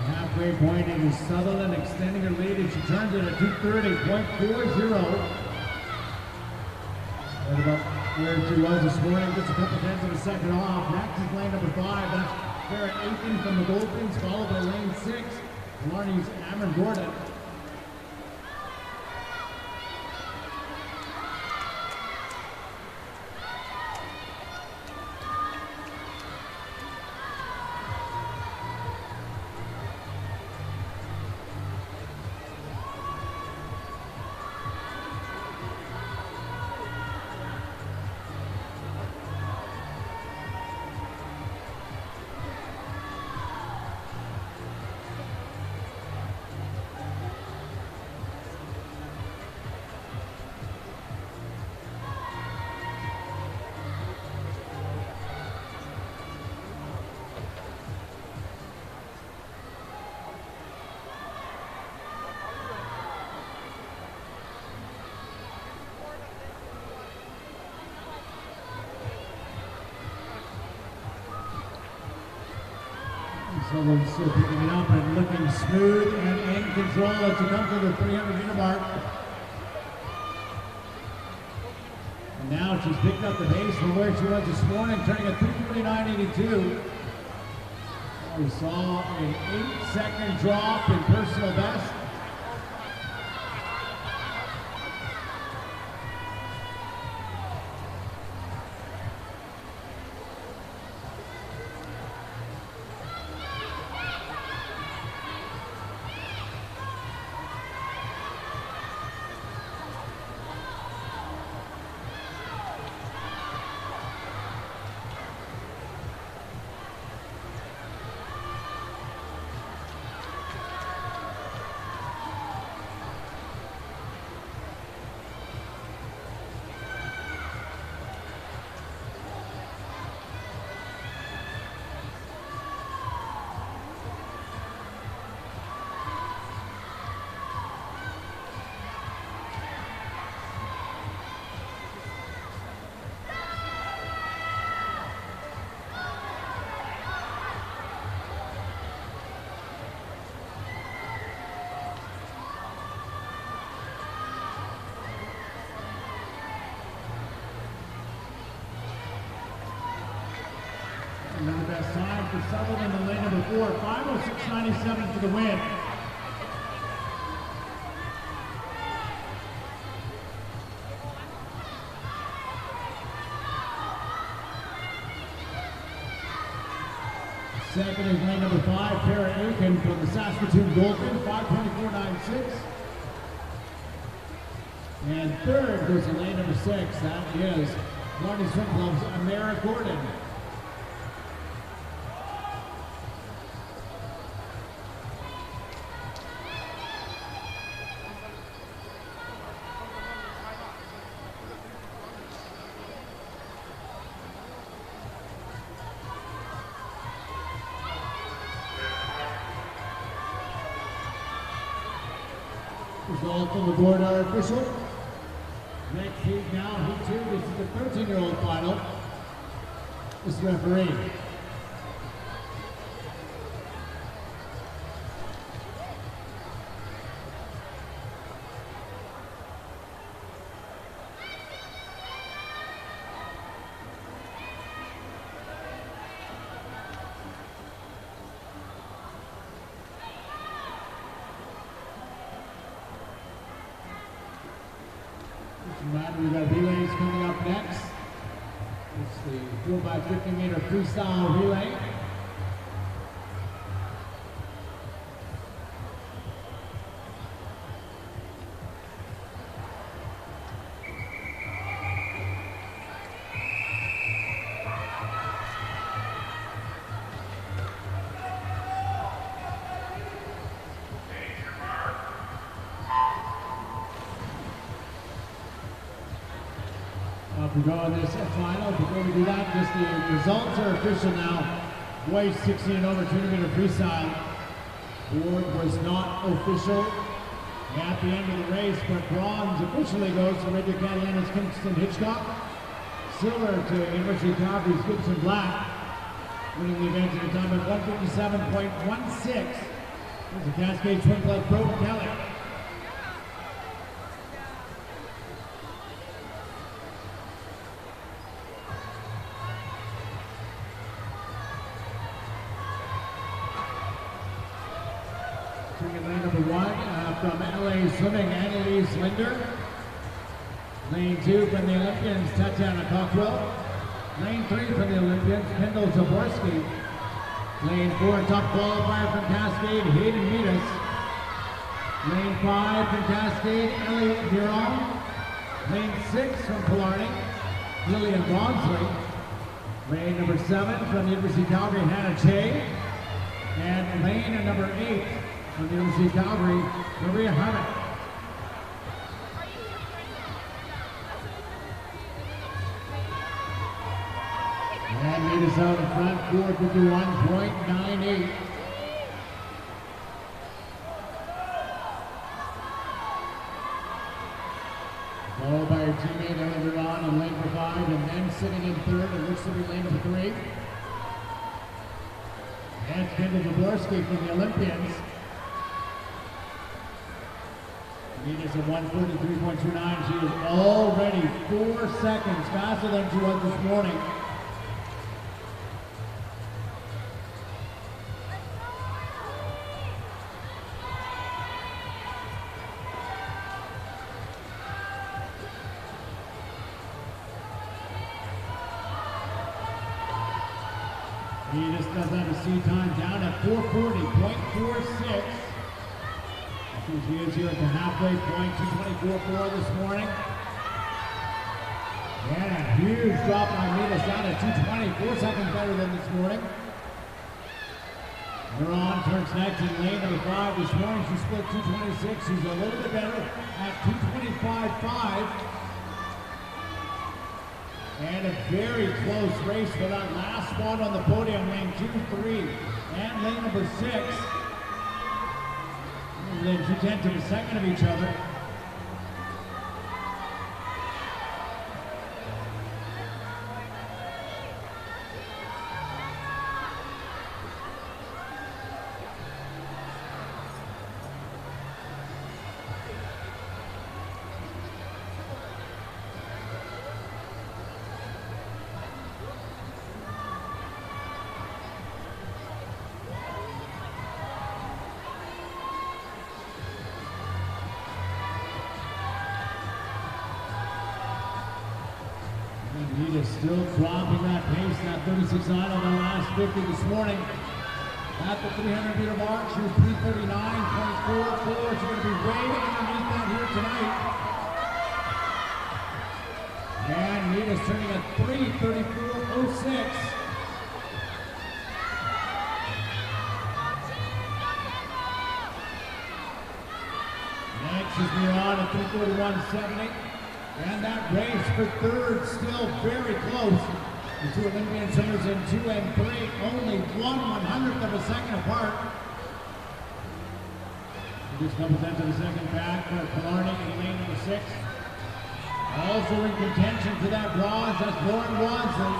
Halfway point is Sutherland extending her lead as she turns it at 2:30.40. Right about where she was this morning, just a couple tenths of a second off. Next is lane number 5. That's Barrett Aiken from the Goldfinch, followed by lane 6, Marnie's Amiran Gordon. Sutherland still picking it up and looking smooth and in control as she comes to the 300-meter mark. And now she's picked up the pace from where she was this morning, turning at 2:49.82. We saw an 8-second drop in personal best. Another best time for Sutherland in lane number 4, 5:06.97 for the win. Second is lane number 5, Tara Aiken from the Saskatoon Dolphin, 5:24.96. And third goes to lane number 6, that is Marty Swim Club's Amara Gordon. Results on the board are official. Next heat now, heat 2. This is the 13-year-old final. This is referee. We've got relays coming up next. It's the 4x50-meter freestyle relay. We go on this final. Before we do that, just the results are official now. Boys 16 and over 200-meter freestyle. Board was not official at the end of the race, but bronze officially goes to Radio Catalana's Kingston Hitchcock. Silver to University of Calgary's Gibson Black, winning the event at a time of 157.16. There's a Cascade Swim Club Pro Kelly. Lane number 1 from LA Swimming, Annalise Linder. Lane 2 from the Olympians, Tatiana Cockrell. Lane 3 from the Olympians, Kendall Zaborski. Lane 4, top qualifier from Cascade, Hayden Meadus. Lane 5 from Cascade, Ellie Giron. Lane 6 from Killarney, Lillian Bonsley. Lane number 7 from the University of Calgary, Hannah Che. And lane number 8 from the University of Calgary, Maria Harmon. And Meadus out in front, 4:51.98. Followed by her teammate Ellen Duran in lane number 5, and then sitting in third, and looks to be lane number 3. And Kendall Zaborski from the Olympians. Meadus at 1:43.29. She is already 4 seconds faster than she was this morning. He just does have a seat time down at 440.46. She is here at the halfway point, 224.4 this morning. And a huge drop by Mitas down at 220, 4 seconds better than this morning. We're on, turns next in lane number 5 this morning. She split 226. She's a little bit better at 225.5. And a very close race for that last spot on the podium, lane 2, 3, and lane number 6. Within 2/10 of a second of each other. He is still dropping that pace, that 36.9 on the last 50 this morning. At the 300-meter mark, she was 339.44. She's going to be way underneath that here tonight. And Nita's turning at 3:34.06. Next is Miran at 3:41.70. And that race for third still very close. The two Olympian swimmers in 2 and 3, only 1/100th of a second apart. Just a couple tenths of a second back for Killarney in lane number 6. Also in contention for that bronze, that's Lauren Wadsley.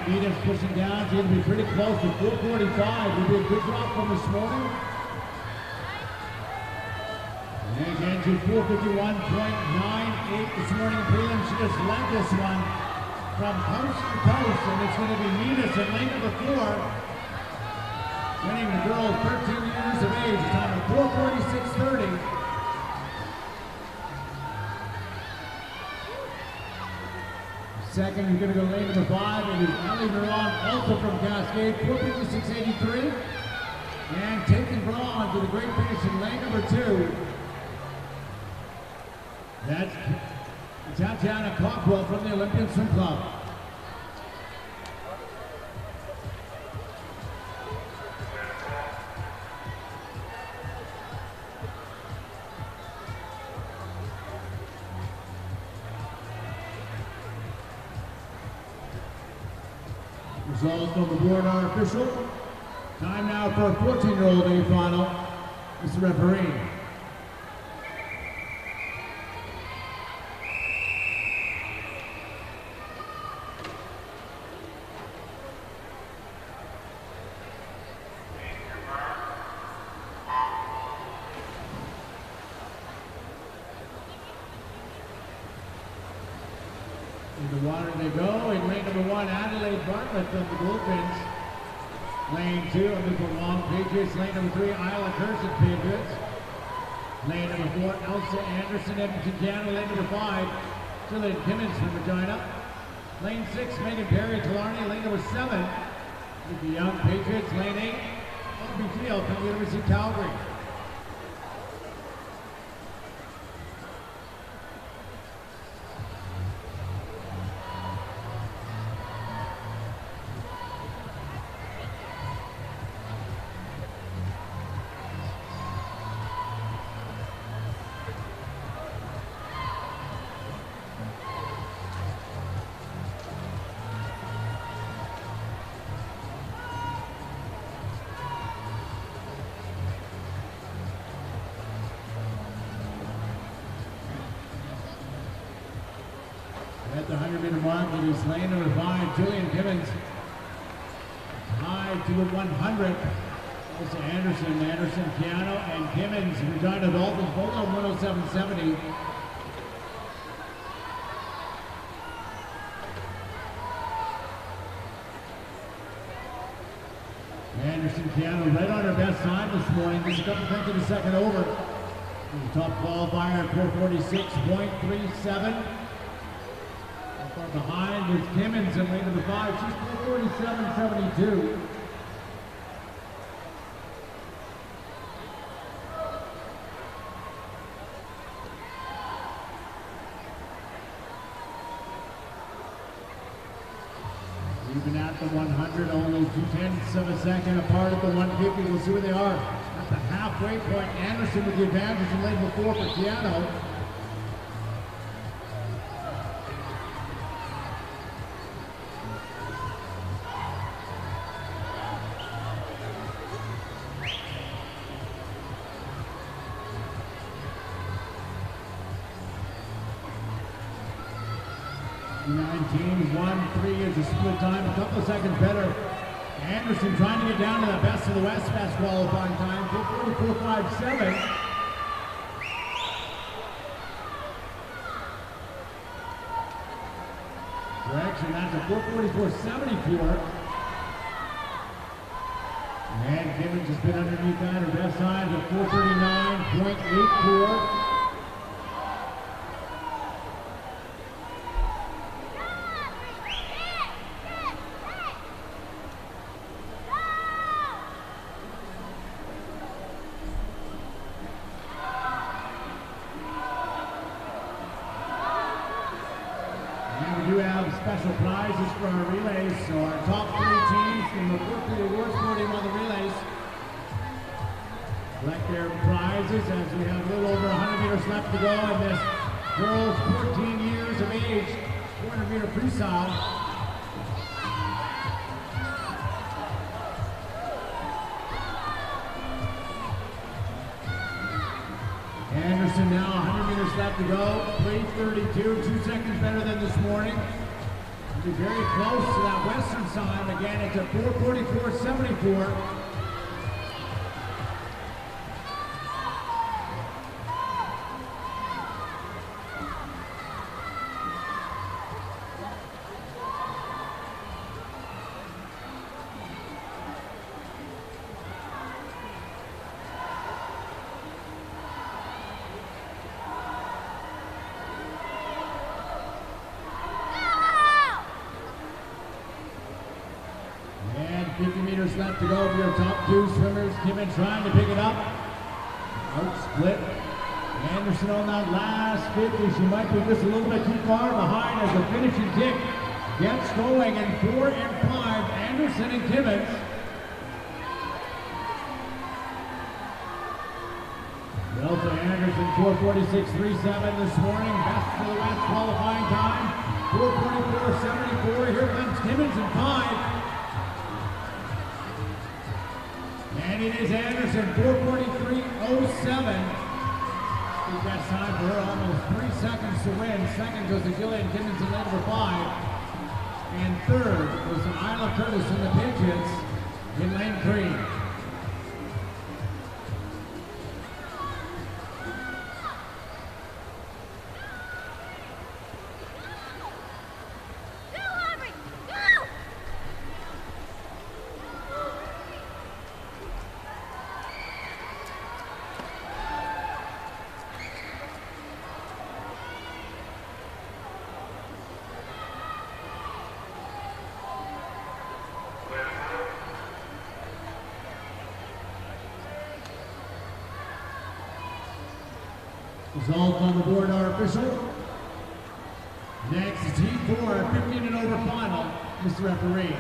Nita's pushing down. She's going to be pretty close to 4:45. Will be a good drop from this morning. And again to 4:51.98 this morning in prelim. She just led this one from coast to coast, and it's going to be Mitas in lane number 4. Winning the girls 13 years of age, time of 4:46.30. Second, you're going to go lane number 5. It is Ellie Miran, also from Cascade, 4:56.83. And taking bronze with a great finish in lane number 2. That's Tatiana Cockwell from the Olympian Swim Club. Results on the board are official. Time now for a 14-year-old A final. Mr. Referee. In the water they go. In lane number 1, Adelaide Bartlett from the Dolphins. Lane 2, Olympic Long Patriots. Lane number 3, Isla Kirsten Patriots. Lane number 4, Elsa Anderson, Edmonton, Canada. Lane number 5, Jillian Timmons from Regina. Lane 6, Megan Perry, Killarney. Lane number 7, with the Young Patriots. Lane 8, Aubrey Field from the University of Calgary. At the 100-meter mark, it is lane number 5, Jillian Timmons. Tied to the 100. Also Anderson, Piano, and Timmons, Regina Dolphins, both on 107.70. Anderson Keanu right on her best side this morning. Just a couple tenths of a second over. The top qualifier, 446.37. Far behind is Timmons in lane number 5. She's 447.72. Even at the 100, only 2/10 of a second apart at the 150. We'll see where they are at the halfway point. Anderson with the advantage in lane number 4 for Keanu. Is a split time, a couple of seconds better. Anderson trying to get down to the best of the West best qualifying time, 4:44.57. Correction, that's a 4:44.74. And Gibbons has been underneath that. Her best time is 4:39.84. Special prizes for our relays, so our top 3 teams from the Berkeley Awards podium on the relays collect their prizes as we have a little over 100 meters left to go in this girls 14 years of age 400 meter freestyle. Anderson now 100 meters left to go, 3:32, 2 seconds better than this morning. Be very close to that western side. Again, it's a 4:44.74. Left to go for your top 2 swimmers. Kimmon trying to pick it up. Out split. Anderson on that last 50. She might be just a little bit too far behind as the finishing kick gets going in 4 and 5. Anderson and Timmons. Delta Anderson 4:46.37 this morning. Best for the West qualifying time. 4:44.74. Here comes Timmons in 5. And it is Anderson, 4:43.07. The best time for her, almost 3 seconds to win. Second goes to Jillian Timmons in lane number 5. And third was Isla Curtis in the Patriots in lane 3. Results on the board are official. Next, Team 4, 15 and over final, Mr. Referee.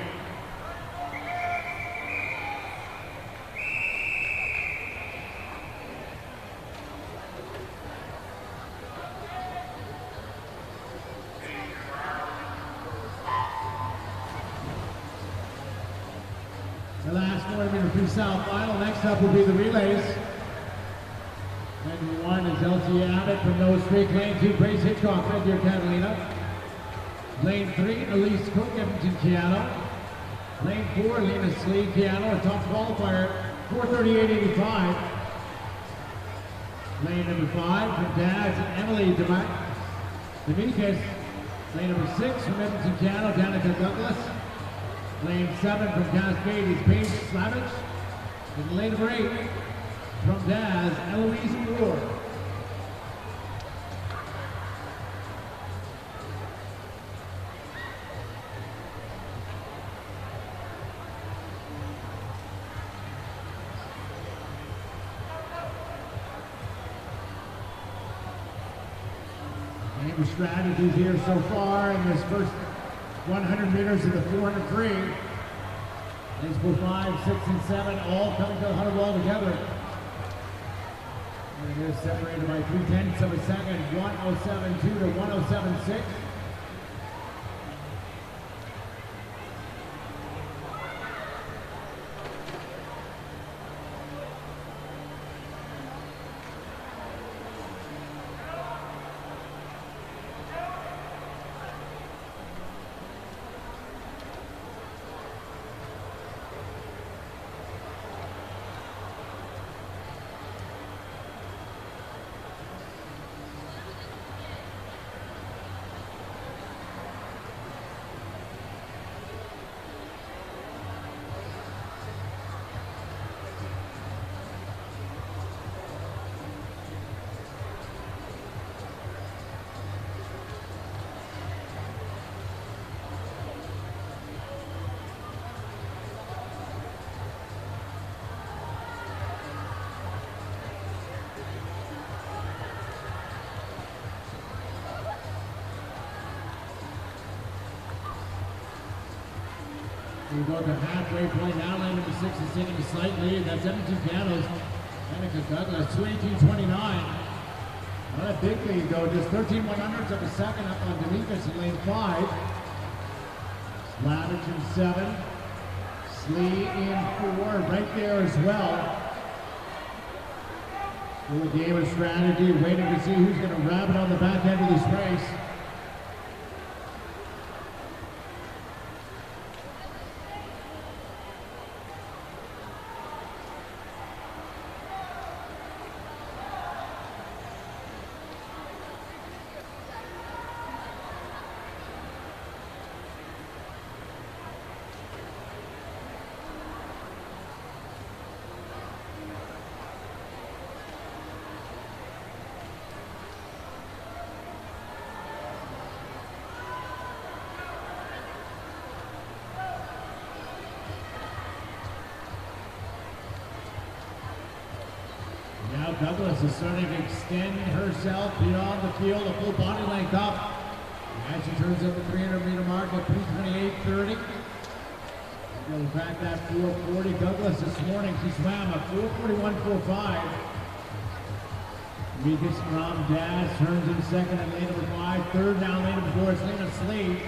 The last 400-meter freestyle final. Next up will be the relays. Lane 1 is Elsie Abbott from Nose Creek. Lane 2, Grace Hitchcock, Red Deer, Catalina. Lane 3, Elise Cook, Edmonton, Keanu. Lane 4, Lena Slee, Keanu, a top qualifier, 4:38.85. Lane number 5 from Daz and Emily Dominguez. Lane number 6 from Edmonton, Keanu, Danica Douglas. Lane 7 from Cascade is Paige Slavich. In lane number 8, from Daz, Eloise Moore. Game strategies here so far in this first 100 meters of the 400 free. Lanes 4, 5, 6, and 7 all coming to the 100 wall together. And they're separated by 3/10 of a second, 1:07.2 to 1:07.6. We go to halfway point now, lane number 6 is taking a slight lead. That's 17 Pianos. Annika Douglas, 2:18.29. Not a big lead though, just 13 100ths of a second up on Demetrius in lane 5. Slavich in 7. Slee in 4, right there as well. Still a game of strategy, waiting to see who's going to wrap it on the back end of this race. Now Douglas is starting to extend herself beyond the field, a full body length up. As she turns up the 300-meter mark at 3:28.30. Goes back that 4:40. Douglas this morning, she swam a 4:41.45. Weakest from Daz turns in second in lane number 5. Third down lane number 4 is Lena Slee.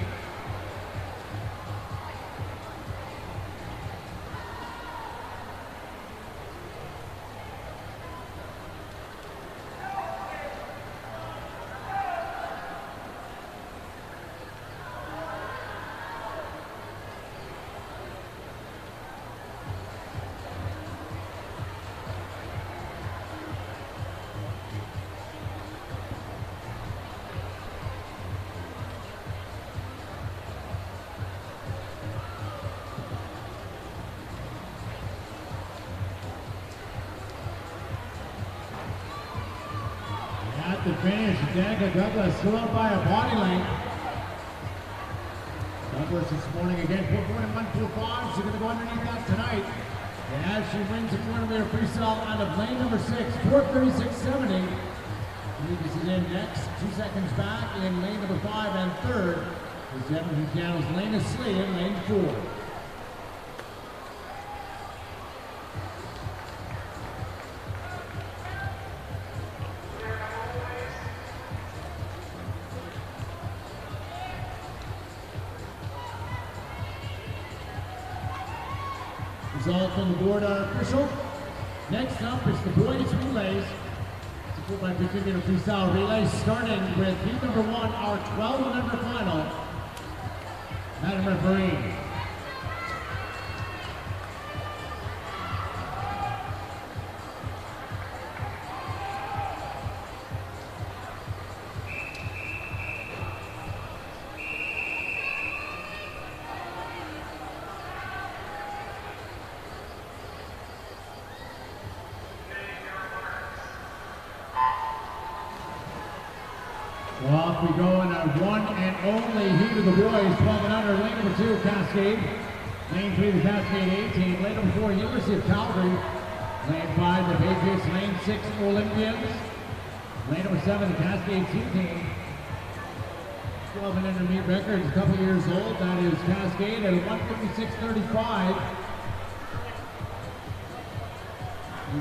The finish, Danica Douglas still up by a body length. Douglas this morning again, 4:41.45. She's going to go underneath that tonight. And as she wins the 400-meter freestyle out of lane number 6, 4:36.70. Lucas is in next, 2 seconds back in lane number 5 and third. Is 17 Pianos, Lena Slee in lane 4. Results on the board are official. Next up is the boys relays. It's a 4x15-meter freestyle relay starting with heat number 1, our 1200 final. Madam Referee. we go in our one and only heat of the boys, 12 and under, lane number 2, Cascade. Lane 3, the Cascade A team. Lane number 4, University of Calgary. Lane 5, the Patriots. Lane 6, Olympians. Lane number 7, the Cascade C team. 12 and under meet record, a couple years old. That is Cascade at 156.35.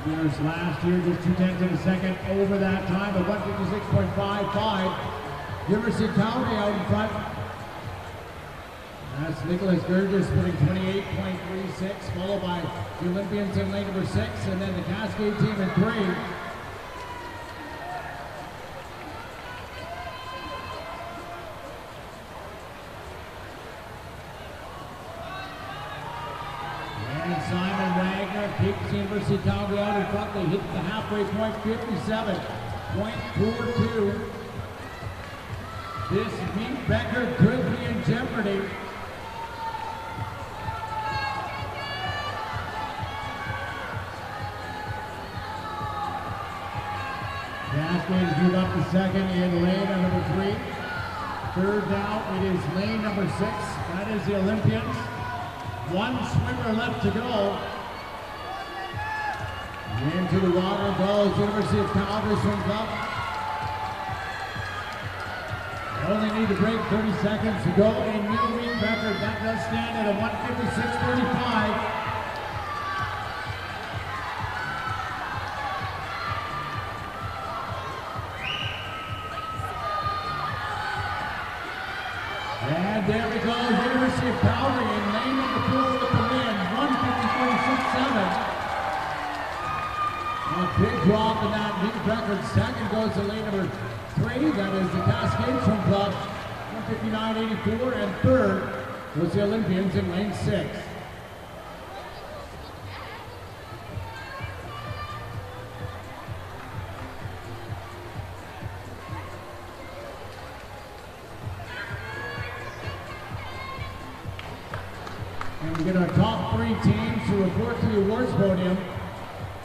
Winners last year, just 2/10 of a second over that time at 156.55. University of Calgary out in front. That's Nicholas Gurgis putting 28.36, followed by the Olympians in lane number 6, and then the Cascade team in 3. Keeps the University of Calgary out in front. They hit the halfway point, 57.42. This meet record could be in jeopardy. Cascades move up to second in lane number 3. Third down, it is lane number 6. That is the Olympians. One swimmer left to go. Into the water goes University of Calgary, swings up. They only need to break 30 seconds to go in new meet record. That does stand at a 156.35. And there we go, University of Calgary in lane number 4 with the win, 150.67. A big drop in that meet record. Second goes to lane number 3. That is the Cascade Swim Club, 159.84. And third goes the Olympians in lane 6. And we get our top 3 teams to report to the awards podium.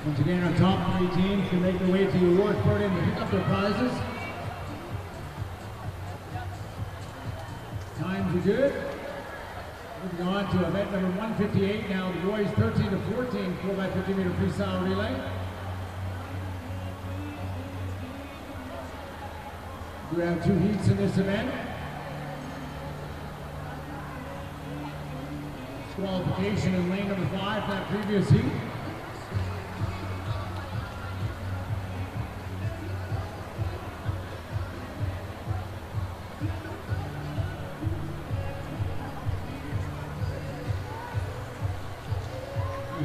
Once again, our top 3 teams can make their way to the awards podium to pick up their prizes. Times are good. Moving on to event number 158 now, the boys 13 to 14, 4x50 meter freestyle relay. We have 2 heats in this event. Disqualification in lane number 5 for that previous heat.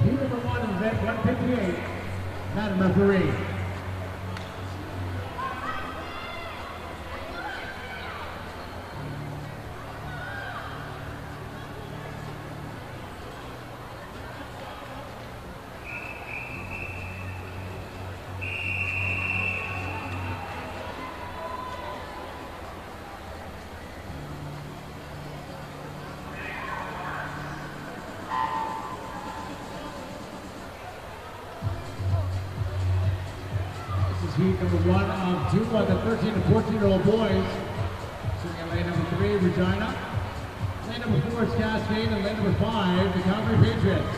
Heat number 1 in event 158, Madam Referee. Heat number 1 of 2 of the 13 to 14-year-old boys. Sitting in lane number 3, Regina. Lane number 4 is Cascade, and lane number 5, the Calgary Patriots.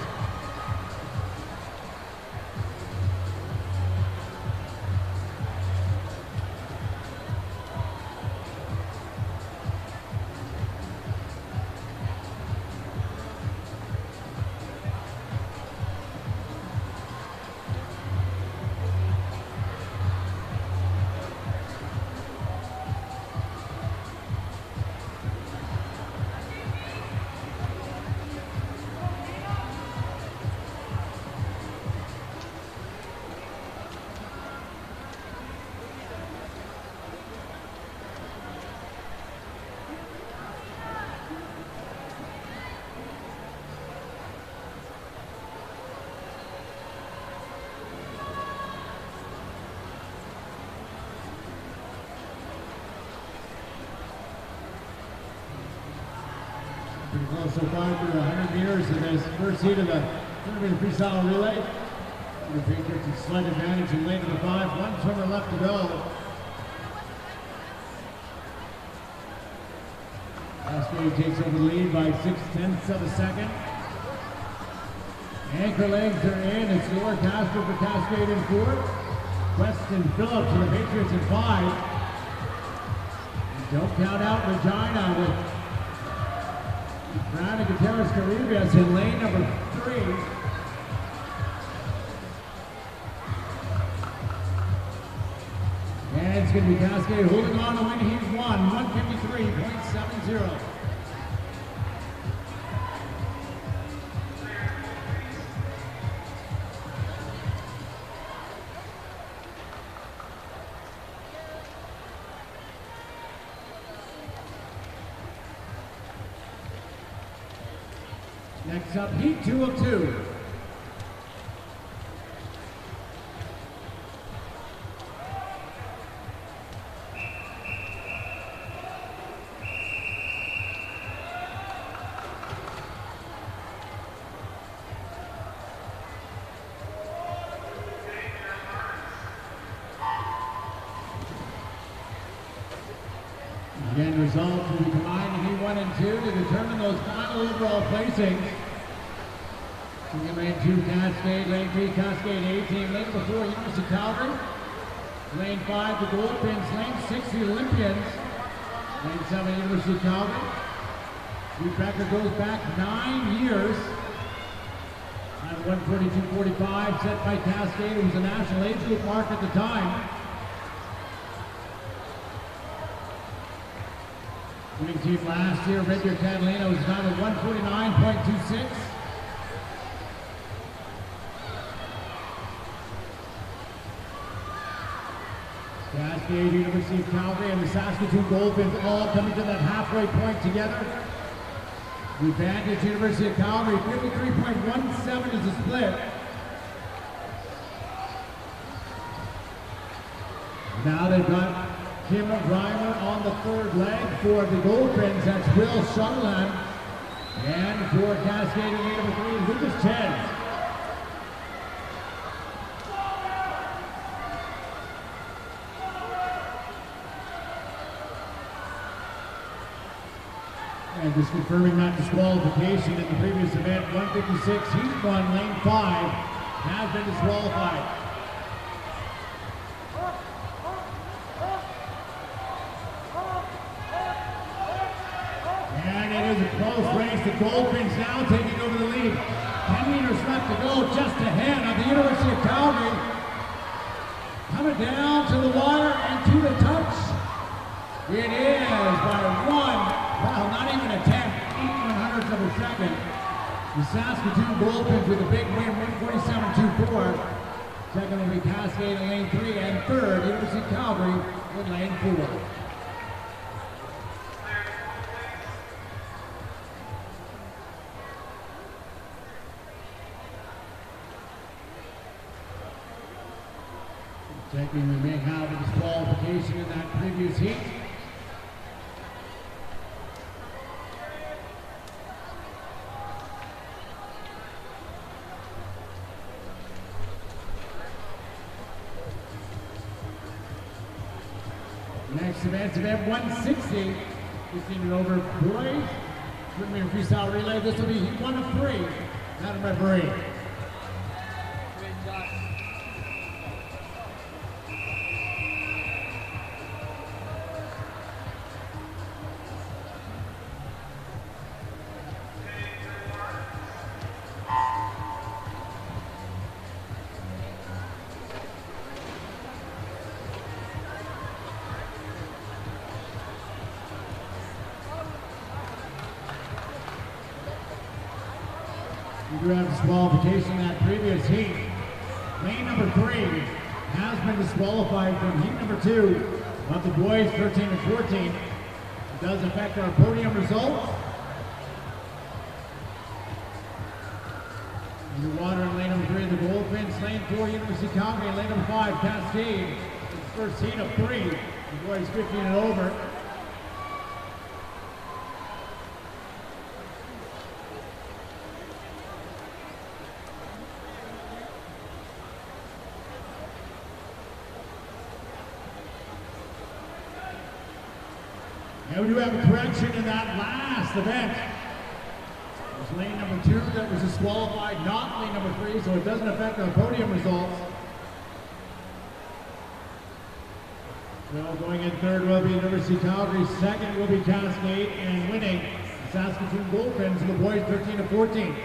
Pretty close so far to the 100 meters in this first heat of the 100-meter freestyle relay. The Patriots in slight advantage in lane number 5. One swimmer left to go. Cascade takes over the lead by 6/10 of a second. Anchor legs are in. It's Laura Casper for Cascade in 4. Weston Phillips for the Patriots in 5. And don't count out Regina with Brandon Gutierrez Caribes in lane number 3. And it's going to be Cascade holding on to win. He's won 153.70. Next up, heat 2 of 2. Again, results will be combined in heat 1 and 2 to determine those final overall placings. Lane 2, Cascade. Lane 3, Cascade A-Team. Lane 4, University of Calgary. Lane 5, the Goldpins. Lane 6, the Olympians. Lane 7, University of Calgary. Heat record goes back 9 years. At 142.45, set by Cascade. It was a national age group mark at the time. Winning team last year, Red Deer Catalina, was down at 149.26. Cascade, University of Calgary, and the Saskatoon Goldpins all coming to that halfway point together. The advantage, University of Calgary, 53.17 is the split. Now they've got Kim Reimer on the third leg for the Goldpins. That's Will Sutherland. And for Cascade in lane number 3, Lucas Chen. And just confirming that disqualification in the previous event, 156, heat 1, lane 5, has been disqualified. And it is a close race. The Goldpins now taking over the lead. 10 meters left to go, just ahead of the University of Calgary. Coming down to the wire and to the touch. It is by 1. Well, not even a 10, 8/100ths of a second. The Saskatoon Goldpins with a big win, 147.24. Second will be Cascade in lane 3, and third, University of Calgary in lane 4. Checking, we may have a disqualification in that previous heat. Next event 160. 15 and over boys. Swimming and freestyle relay. This will be heat 1 of 3. Madam referee. We do have disqualification in that previous heat. Lane number 3 has been disqualified from heat number 2 of the boys 13 and 14. It does affect our podium results. Underwater in lane number 3, the Goldpins. Lane 4, University of Calgary. Lane number 5, Cascade. It's first heat of 3. The boys 15 and over. And we do have a correction in that last event. It was lane number 2 that was disqualified, not lane number 3, so it doesn't affect our podium results. So going in third will be University of Calgary, second will be Cascade, and winning Saskatoon Goldfinns in the boys 13-14.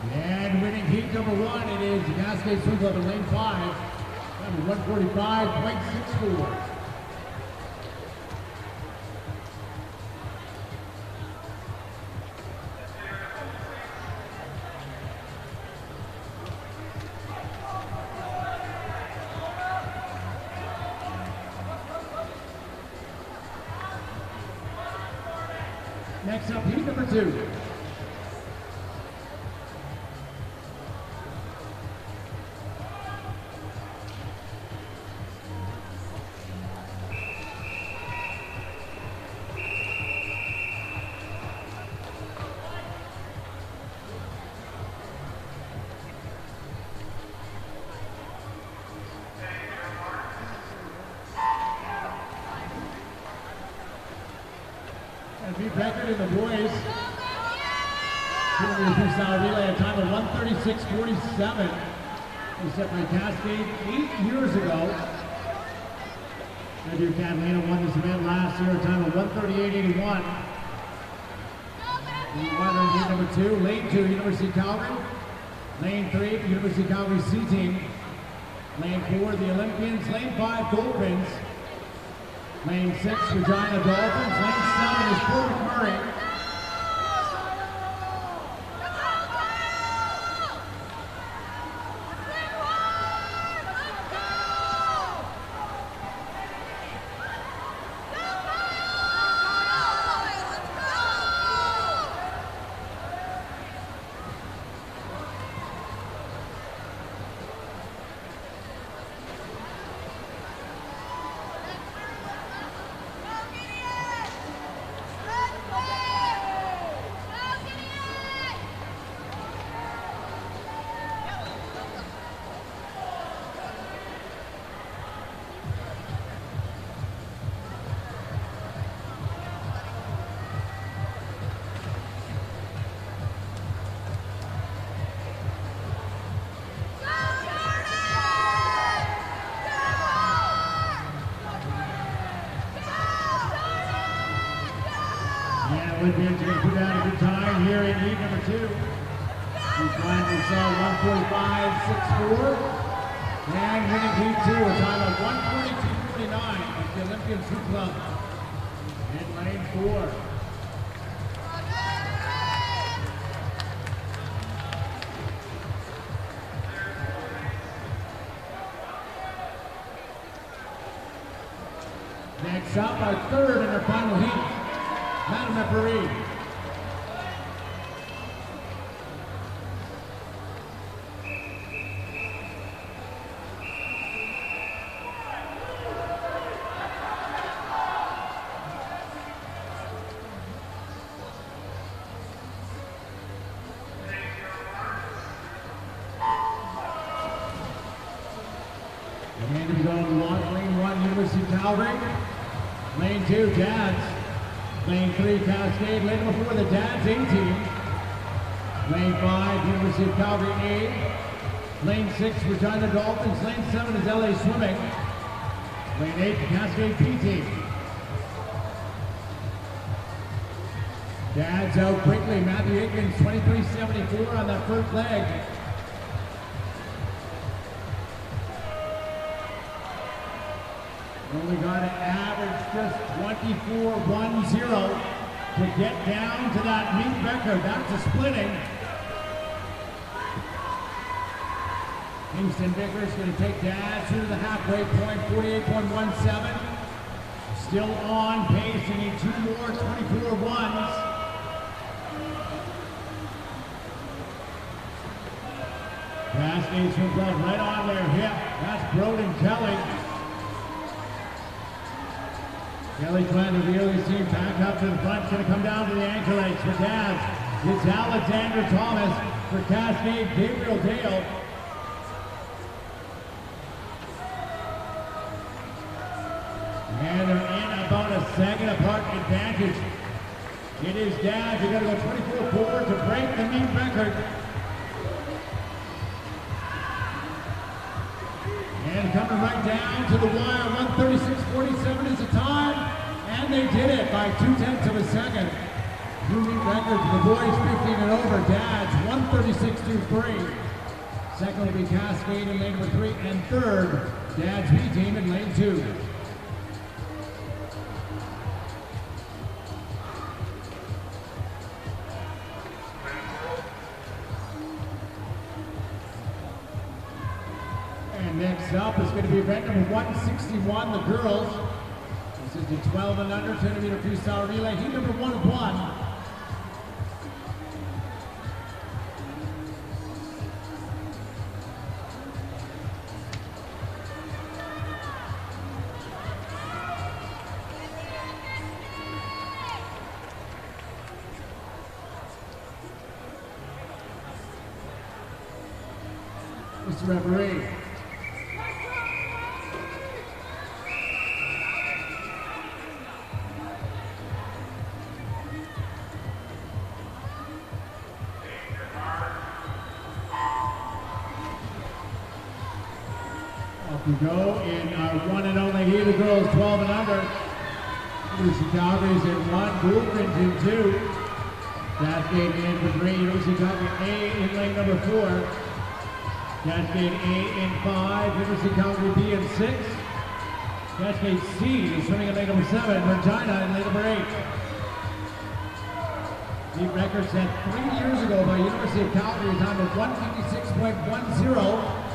And winning heat number 1, it is the Cascade Swim Club in lane 5, number 145.64. Next up, heat number 2. And beat record in the boys. Junior freestyle relay, a time of 1:36.47. He set by Cascade 8 years ago. Andrew Catalina won this event last year, a time of 1:38.81. Winner in heat number 2, lane 2, University of Calgary. Lane 3, University of Calgary C team. Lane 4, the Olympians. Lane 5, Goldfinns. Lane 6, Regina Dolphins. Lane 7 is Fort McMurray. Olympians are going to put out a good time here in heat number 2. He's flying himself 1:45.64. And winning heat 2, a time of 1:42.49 with the Olympian Swim Club in lane 4. Next up, our third and our final heat. Madam referee. And we go on lane 1, University of Calgary. Lane 2, Dads. Lane 3, Cascade. Lane number 4, the Dads A team. Lane 5, University of Calgary A. Lane 6, Regina Dolphins. Lane 7 is LA Swimming. Lane 8, the Cascade P team. Dads out quickly. Matthew Aikens, 23.74 on that first leg. Only got to average just 24.10 to get down to that meet record. That's a splitting. Kingston Vickers going to take Dads through the halfway point, 48.17. Still on pace, they need 2 more 24-1s. Cascade swims left, right on their hip. That's Broden Kelly. Kelly trying to reel his team back up to the front. It's going to come down to the ankle legs for Daz. It's Alexander Thomas for Cascade, Gabriel Dale. And they're in about a second apart advantage. It is Daz. You got to go 24-4 to break the meet record. And coming right down to the wire, 1:36.47 is the time, and they did it by 0.2 of a second. New meet record for the boys 15 and over. Dad's 1:36.23. Second will be Cascade in lane number 3, and third, Dad's B team in lane 2. Next up is going to be event number 161, the girls. This is the 12 and under 10-meter freestyle relay. Heat number 1 of 1. Mr. Referee. We go in our one and only heat of girls 12 and under. University Calgary's in 1, Goulbridge in 2. Cascade in for 3, University Calgary A in lane number 4. Cascade A in 5, University Calgary B in 6. Cascade C is swimming in lane number 7, Regina in lane number 8. Heat record set 3 years ago by University of Calgary, time of 156.10.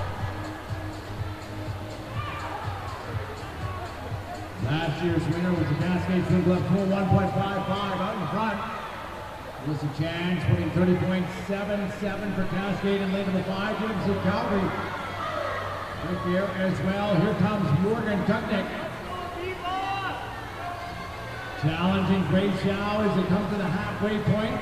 Last year's winner was the Cascade Swim Club Pool 1.55 out in front. Alyssa Chance putting 30.77 for Cascade in lane number 5. University of Calgary right there as well. Here comes Morgan Kutnick. Challenging Grace Xiao as they come to the halfway point.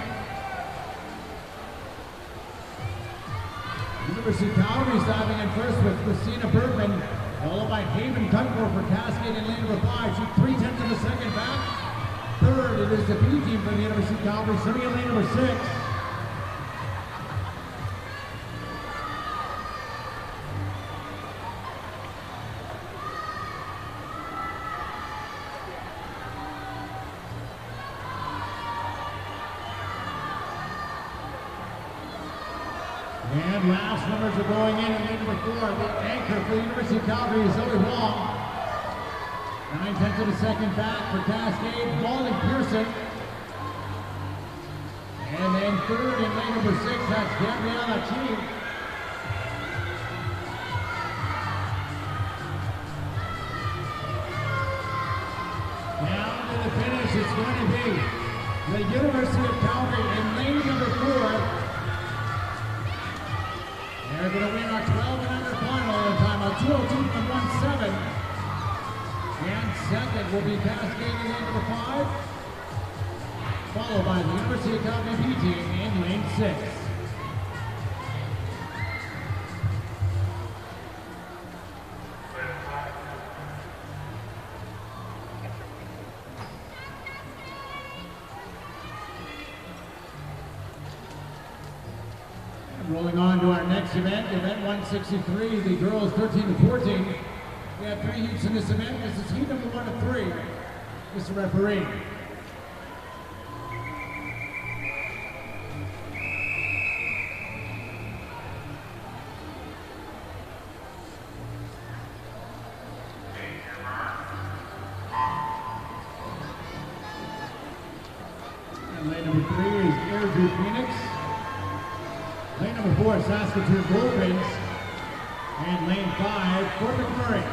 University of Calgary diving in first with Christina Bergman, followed by Haven Cutmore for Cascade in lane number 5. She's 0.3 of a second back. Third, it is the B team from the University of Calgary, swimming in lane number 6. And last numbers are going in lane number 4. The anchor for the University of Calgary is Zoe Wong. 0.9 of a second back for Cascade, Molly Pearson. And then third in lane number 6, that's Gabriella Chi. Down to the finish, it's going to be the University of Calgary in lane number 4. They're going to win our 12 and under final in time of 2:02.17. And second will be Cascade in lane number 5, followed by the University of Calgary B team in lane 6. Rolling on to our next event, event 163, the girls 13 to 14. We have 3 heats in this event. This is heat number 1 of 3. Mr. Referee. And lane number 3 is Airdrie Phoenix. Lane number 4 is Saskatoon Goulbridge. And lane 5, Fort McMurray.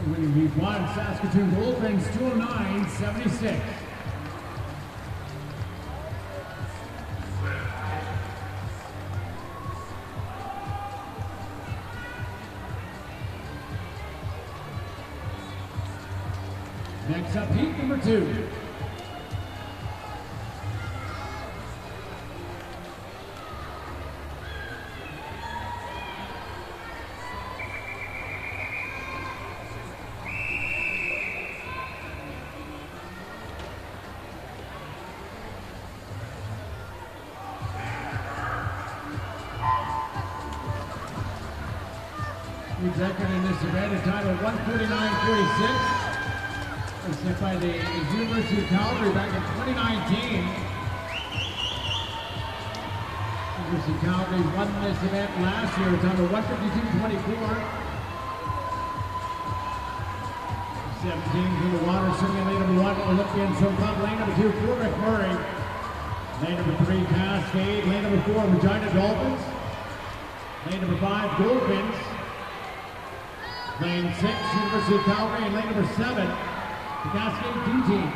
Winning these one, Saskatoon Dolphins 209-76. Next up, heat number 2. The second in this event is titled 149-46. Set by the University of Calgary back in 2019. University of Calgary won this event last year. It's under 152-24. 17 for the water swimming lane number 1, Olympian Swim Club. Lane number 2, Fort McMurray. Lane number 3, Cascade. Lane number 4, Regina Dolphins. Lane number 5, Dolphins. Lane 6, University of Calgary. And lane number 7, the Cascade D team.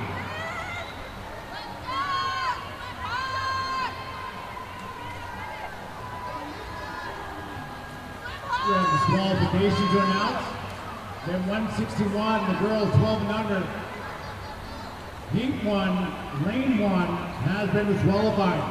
We have disqualification to announce. Then 161, the girls 12 and under. Heat 1, lane 1 has been disqualified.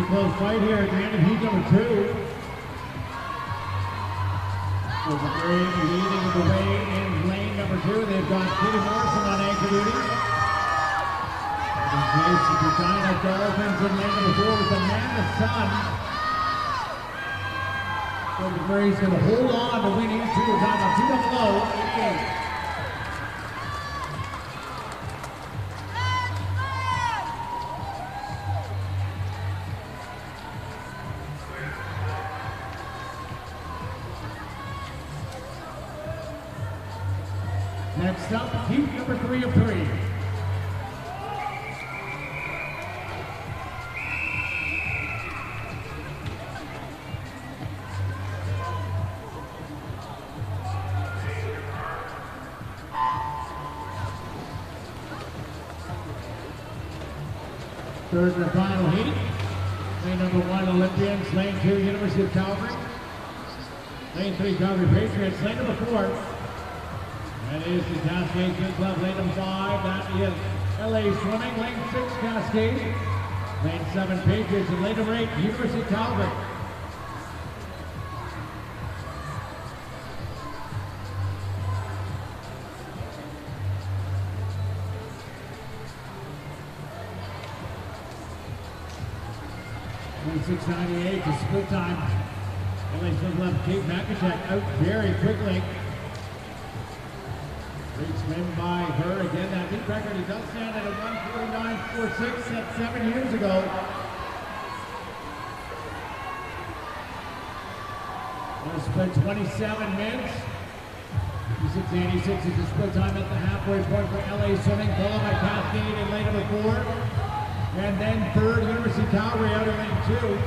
Close fight here at the end of heat number 2. So the three leading the way in lane number 2. They've got Kitty Morrison on anchor duty. In case of Regina Dolphins in lane number 4 with Amanda Sun. So the Gray's going to hold on to winning 2 time on 2-0, 88. Next up, heat number 3 of 3. Third and final heat. Lane number 1, Olympians. Lane 2, University of Calgary. Lane 3, Calgary Patriots. Lane number 4. That is the Cascade Swim Club. Lane number 5, that is LA Swimming. Lane 6, Cascade. Lane 7, Patriots. And lane number 8, University of Calgary. Lane 698 to split time. LA Swim Club, Kate McIntyre out very quickly. Great swim by her. Again, that heat record, he does stand at a 149.46 set 7 years ago. Going to split 27 minutes. 56.86 is the split time at the halfway point for LA Swimming, followed by Cascade in lane number 4. And then third, University of Calgary out in lane 2.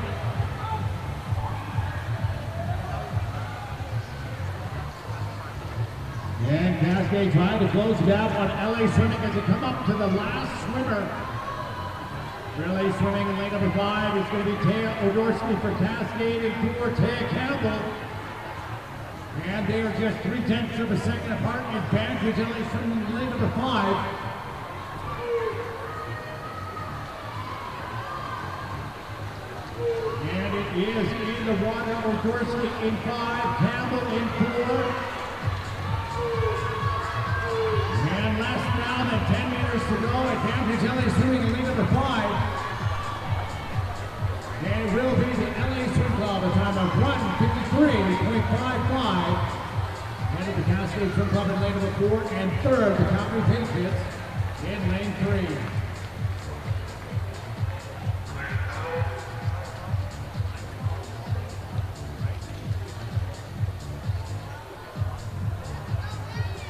And Cascade trying to close the gap on LA Swimming as they come up to the last swimmer. For LA Swimming in lane number 5, it's going to be Taya Odorsky for Cascade and for Taya Campbell. And they are just 0.3 of a second apart. Advantage LA Swimming in lane number 5. And it is in the water. Odorsky in 5, Campbell in 4. And last now than 10 meters to go. And Cambridge LA Swimming in lead number 5. And it will be the LA Swim Club, a time of 1:53.55. Headed the Cascade Swim Club in lane number 4, and third, the Calgary Patriots in lane 3.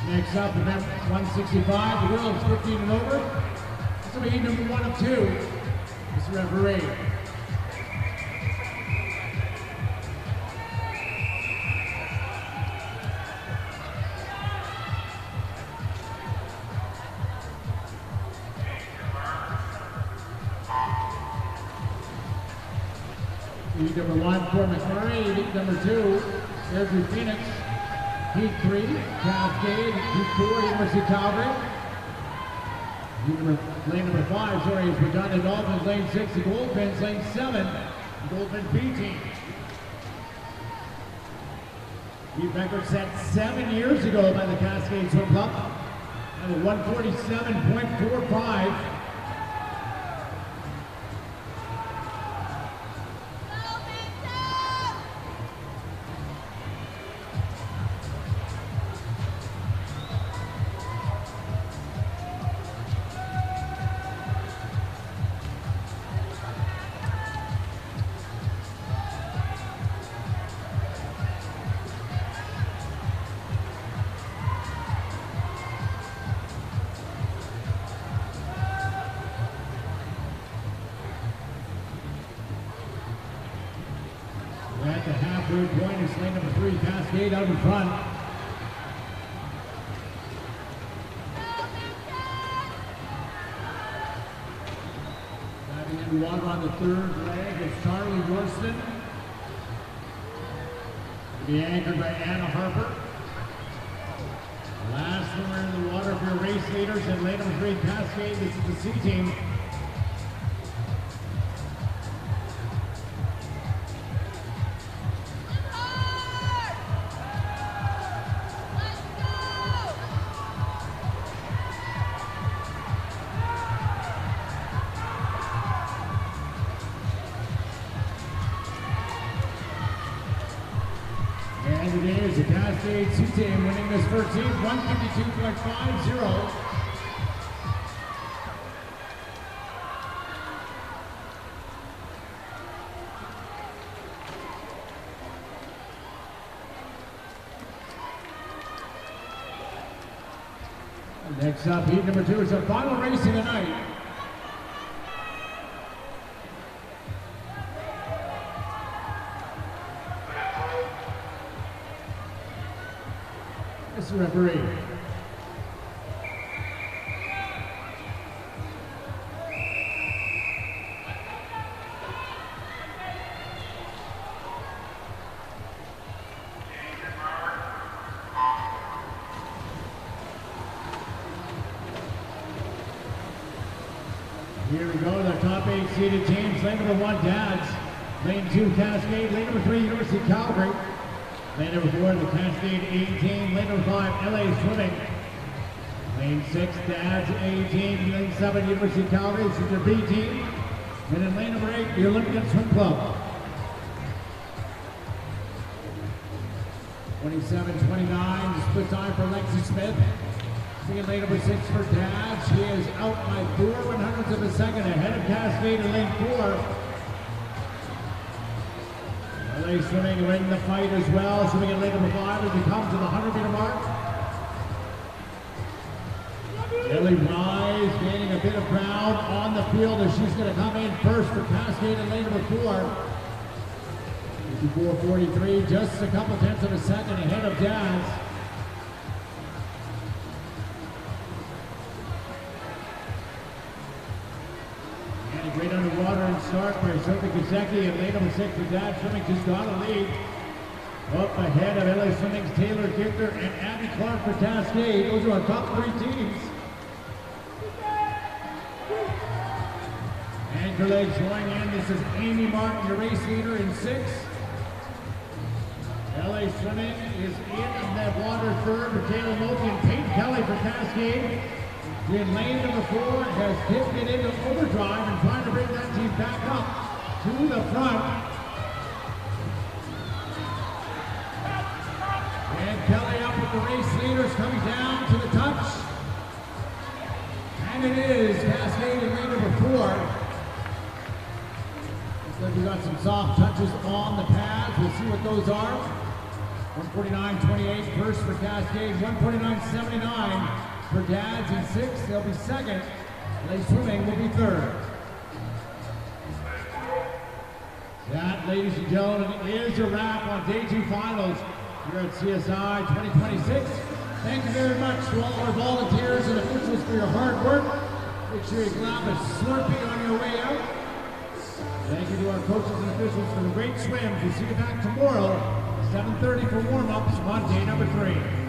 Next up, event 165, the girls 15 and over. This will be heat number 1 of 2. Mr. Referee. Heat number 1 for McMurray, heat number 2, Airdrie Phoenix. Heat 3, Cascade. Heat 4, University of Calgary. Lane number 5, sorry, is Regina Dolphins. Lane 6, the Goldfinch. Lane 7, the Goldfinch B team. Heat record set 7 years ago by the Cascade Swim Club. At a 147.45. At the halfway point is lane number 3, Cascade out in front. Diving in water on the third leg is Charlie Royston. To be anchored by Anna Harper. Last swimmer in the water for your race leaders in lane number 3, Cascade. This is the C team. And today is the Cascade C team winning this first heat, 152.50. Next up, heat number 2 is our final race of the night. Mr. Referee. Here we go, the top 8 seeded teams. Lane number 1, Dads. Lane 2, Cascade. Lane number 3, University of Calgary. Lane number 4, the Cascade A team. Lane number 5, LA Swimming. Lane 6, Dads A team. Lane 7, University of Calgary. This is their B team. And in lane number 8, the Olympian Swim Club. 27-29, split time for Lexi Smith. In lane number 6 for Dads. She is out by 4/100ths of a second ahead of Cascade in lane 4. LA Swimming winning the fight as well. Swimming in lane number 5 as we come to the 100-meter mark. Ellie Rise gaining a bit of ground on the field as she's going to come in first for Cascade in lane number 4. 54.43, just a couple tenths of a second ahead of Dads. Great underwater and start by Sophie Kosecki and lane number 6 for Dads Swimming just got a lead. Up ahead of LA Swimming's Taylor Gifter and Abby Clark for Cascade. Those are our top 3 teams. Anchor leg showing in. This is Amy Martin, your race leader in 6. LA Swimming is in that water third for Taylor Moulton and Peyton Kelly for Cascade. In lane number 4 has kicked it into overdrive and trying to bring that team back up to the front. And Kelly up with the race leaders coming down to the touch. And it is Cascade in lane number 4. Looks like we got some soft touches on the pads. We'll see what those are. 149.28 first for Cascade, 149.79 for Dads in 6th. They'll be 2nd. Lake Swimming will be 3rd. That, ladies and gentlemen, is a wrap on Day 2 finals here at CSI 2026. Thank you very much to all our volunteers and officials for your hard work. Make sure you grab a Slurpee on your way out. Thank you to our coaches and officials for the great swims. We'll see you back tomorrow, 7:30 for warm-ups on day number 3.